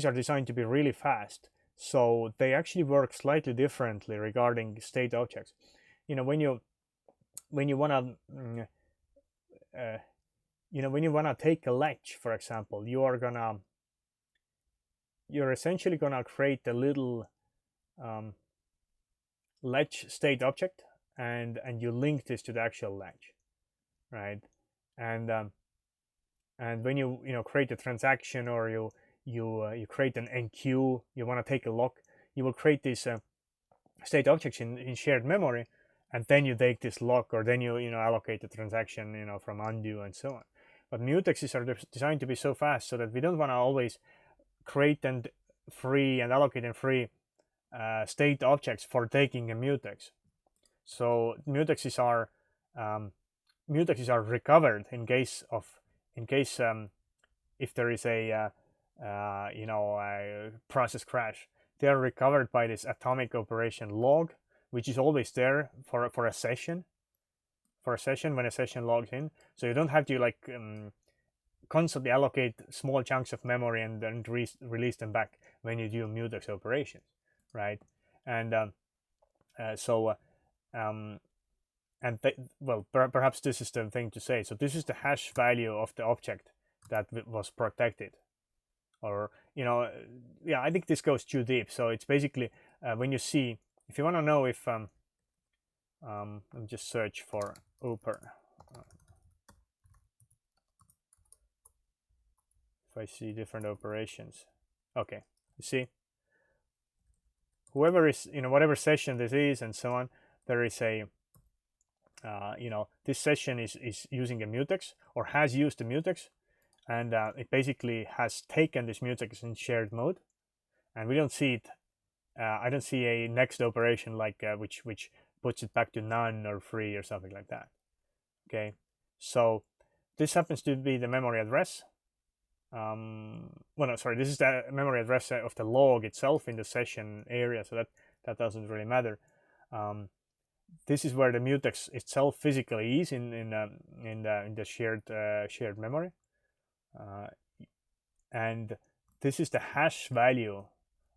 are designed to be really fast, so they actually work slightly differently regarding state objects. When you want to when you want to take a ledge, for example, you're essentially gonna create a little ledge state object, and you link this to the actual ledge, right? And when you create a transaction, or you create an enqueue, you want to take a lock, you will create these state objects in shared memory, and then you take this lock, or then you allocate the transaction from undo and so on. But mutexes are designed to be so fast, so that we don't want to always create and free and allocate and free state objects for taking a mutex. So mutexes are recovered in case if there is a process crash. They are recovered by this atomic operation log, which is always there for a session. For a session, when a session logs in, so you don't have to constantly allocate small chunks of memory and then release them back when you do mutex operations, right? And perhaps this is the thing to say. So this is the hash value of the object that was protected, or I think this goes too deep. So it's basically when you see, if you want to know if let me just search for Oper. If I see different operations, okay, you see, whoever is, whatever session this is and so on, there is a, this session is using a mutex or has used a mutex, and it basically has taken this mutex in shared mode, and we don't see it. I don't see a next operation like which puts it back to none or free or something like that. Okay, so this happens to be the memory address. Well, no, sorry, this is the memory address of the log itself in the session area, so that doesn't really matter. This is where the mutex itself physically is in the shared memory, and this is the hash value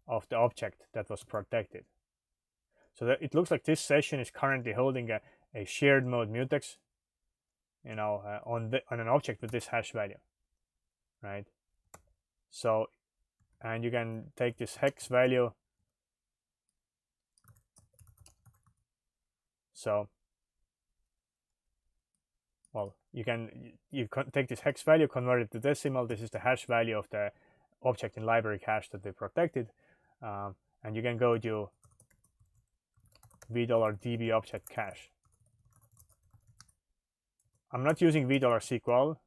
of the object that was protected. So that it looks like this session is currently holding a shared mode mutex, on an object with this hash value, right? So, and you can take this hex value. So, well, you can take this hex value, convert it to decimal. This is the hash value of the object in library cache that they protected, and you can go to $db object cache. I'm not using $SQL.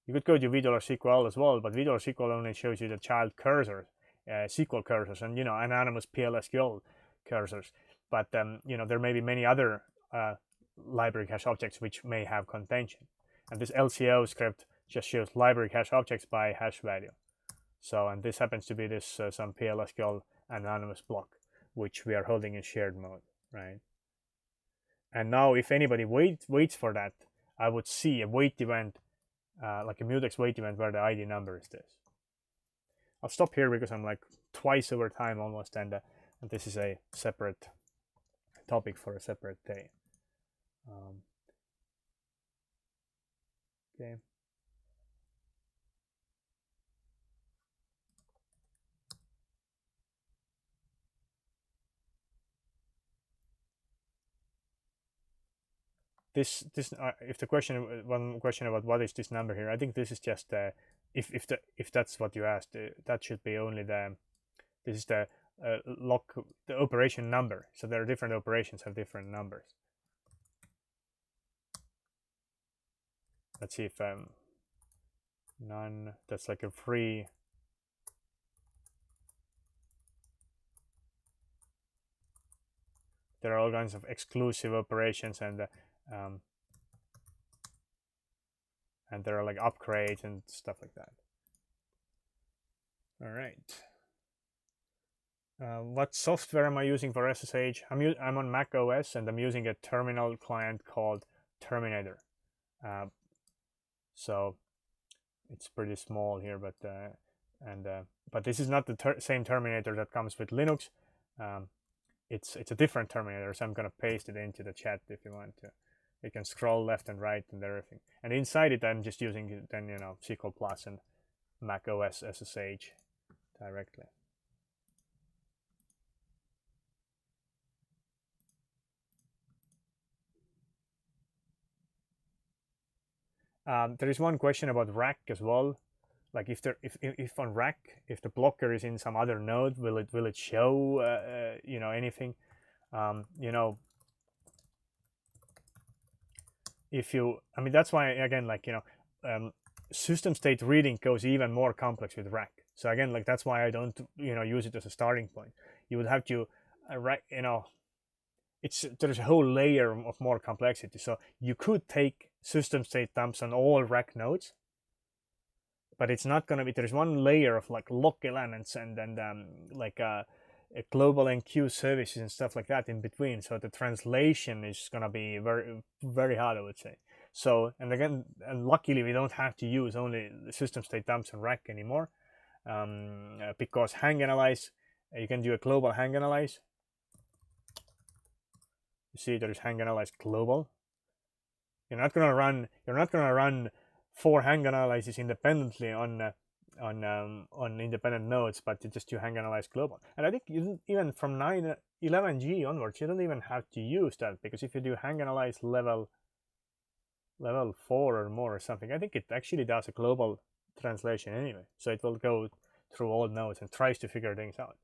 You could go to $SQL as well, but $SQL only shows you the child cursors, SQL cursors, and anonymous PLSQL cursors. But there may be many other library cache objects which may have contention, and this LCO script just shows library cache objects by hash value. So, and this happens to be this some PLSQL anonymous block which we are holding in shared mode, right? And now, if anybody waits for that, I would see a wait event, like a mutex wait event where the ID number is this. I'll stop here because I'm like twice over time almost, and this is a separate topic for a separate day. Okay. This if the one question about what is this number here, I think this is just if that's what you asked, that should be only this is the the operation number. So there are different operations have different numbers. Let's see if none, that's like a free. There are all kinds of exclusive operations, and there are like upgrades and stuff like that. All right. What software am I using for SSH? I'm on Mac OS, and I'm using a terminal client called Terminator. So it's pretty small here, but this is not the same Terminator that comes with Linux. It's a different Terminator, so I'm gonna paste it into the chat if you want to. You can scroll left and right and everything. And inside it, I'm just using then SQL Plus and Mac OS SSH directly. There is one question about rack as well. Like if on rack, if the blocker is in some other node, will it show anything? That's why again, system state reading goes even more complex with rack. So again, that's why I don't use it as a starting point. You would have to there's a whole layer of more complexity. So you could take system state dumps on all rack nodes, but it's not going to be. There's one layer of lock elements and a global enqueue services and stuff like that in between. So the translation is going to be very, very hard, I would say. So, and luckily we don't have to use only the system state dumps and rack anymore, because hang analyze, you can do a global hang analyze. You see, there is hang analyze global. You're not gonna run 4 hang analyses independently on independent nodes, but you just do hang analyze global. And I think even from 11G onwards, you don't even have to use that, because if you do hang analyze level 4 or more or something, I think it actually does a global translation anyway. So it will go through all nodes and tries to figure things out.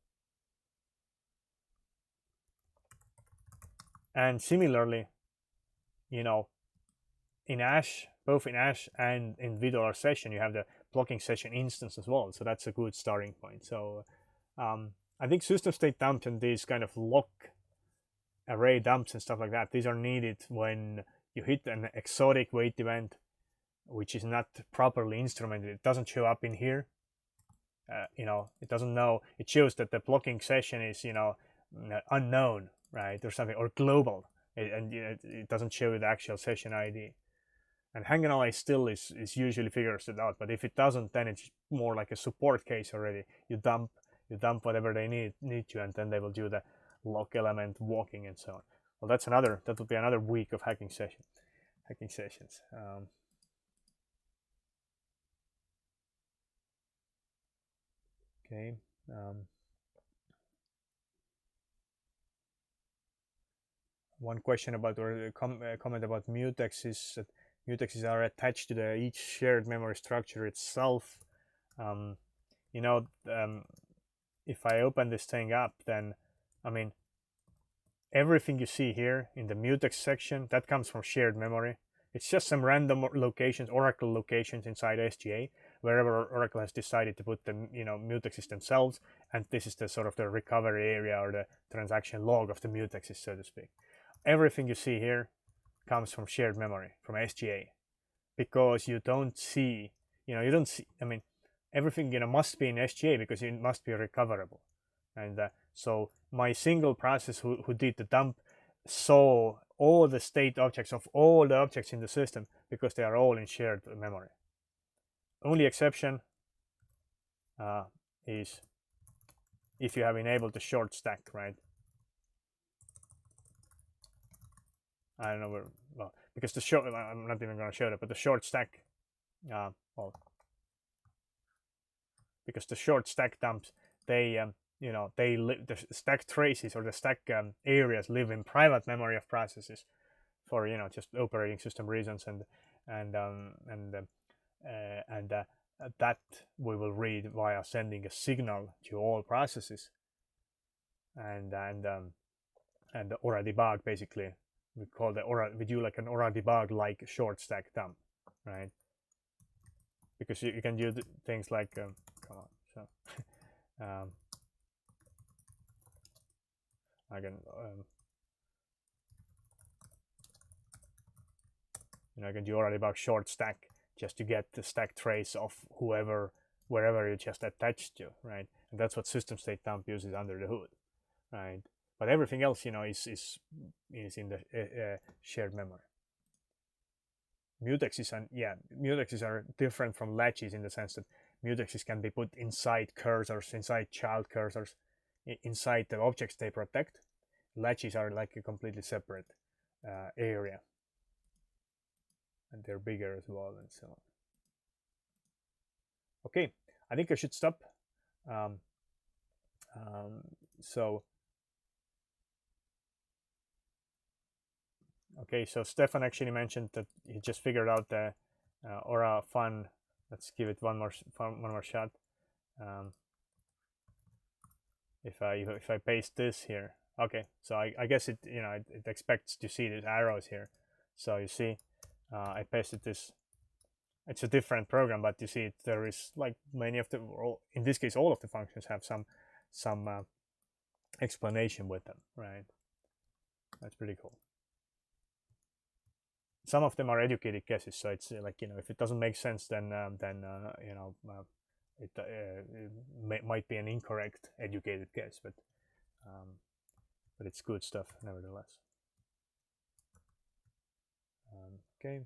And similarly, in Ash, both in Ash and in VidOR session, you have the blocking session instance as well. So that's a good starting point. So I think system state dumps and these kind of lock array dumps and stuff like that, these are needed when you hit an exotic wait event which is not properly instrumented. It doesn't show up in here. It doesn't know. It shows that the blocking session is unknown, right, or something, or global, and it doesn't show the actual session ID. And hang analyze still is usually figures it out, but if it doesn't, then it's more like a support case already. You dump whatever they need to, and then they will do the lock element walking and so on. Well, that would be another week of hacking sessions. Okay. One question about, or a comment about mutexes is that mutexes are attached to each shared memory structure itself. If I open this thing up, then everything you see here in the mutex section, that comes from shared memory. It's just some random locations, Oracle locations inside SGA, wherever Oracle has decided to put the mutexes themselves, and this is the sort of the recovery area or the transaction log of the mutexes, so to speak. Everything you see here comes from shared memory, from SGA, because you don't see, everything must be in SGA because it must be recoverable. And so my single process who did the dump saw all the state objects of all the objects in the system because they are all in shared memory. Only exception is if you have enabled the short stack, right? I don't know where, well, because the short, I'm not even going to show that, but the short stack, because the short stack dumps, they the stack traces or the stack areas live in private memory of processes for just operating system reasons, and that we will read via sending a signal to all processes, and Aura debug, basically we call the Aura, we do like an Aura debug like short stack dump, right? Because you can do things like come on, so I can I can do Aura debug short stack just to get the stack trace of wherever you just attached to, right? And that's what system state dump uses under the hood, right? But everything else, is in the shared memory. Mutexes are different from latches in the sense that mutexes can be put inside cursors, inside child cursors, inside the objects they protect. Latches are like a completely separate area, and they're bigger as well, and so on. Okay, I think I should stop. Okay, so Stefan actually mentioned that he just figured out the Aura fun. Let's give it one more shot. If I paste this here, okay, so I guess it it expects to see these arrows here. So you see, I pasted this. It's a different program, but you see there is like many of the, in this case all of the functions have some explanation with them, right? That's pretty cool. Some of them are educated guesses, so it's like if it doesn't make sense, then it might be an incorrect educated guess, but it's good stuff nevertheless. Okay.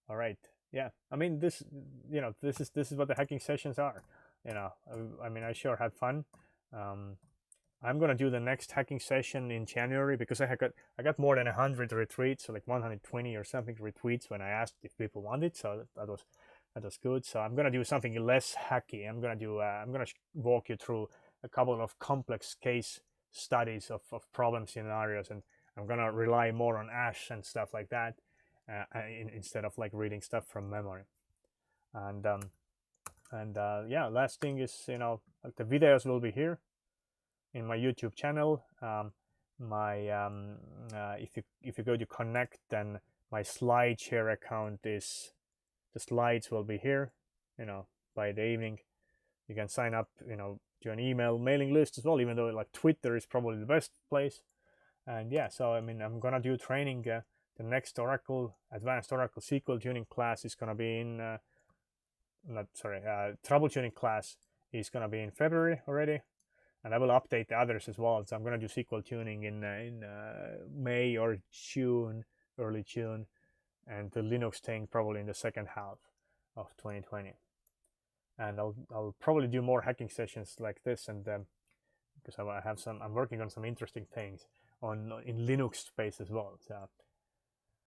All right. Yeah. I mean, this is what the hacking sessions are. I mean, I sure had fun. I'm gonna do the next hacking session in January because I got more than 100 retweets, so like 120 or something retweets when I asked if people wanted. So that was good. So I'm gonna do something less hacky. I'm gonna walk you through a couple of complex case studies of problem scenarios, and I'm gonna rely more on Ash and stuff like that instead of like reading stuff from memory. And yeah, last thing is like the videos will be here. in my YouTube channel. If you go to connect, then my SlideShare account is, the slides will be here. By the evening, you can sign up. To an email mailing list as well. Even though like Twitter is probably the best place. And yeah, so I'm gonna do training. The next Advanced Oracle SQL tuning class is gonna be in troubleshooting class is gonna be in February already, and I will update the others as well. So I'm gonna do SQL tuning in May or June, early June, and the Linux thing probably in the second half of 2020. And I'll probably do more hacking sessions like this, and because I'm working on some interesting things in Linux space as well. So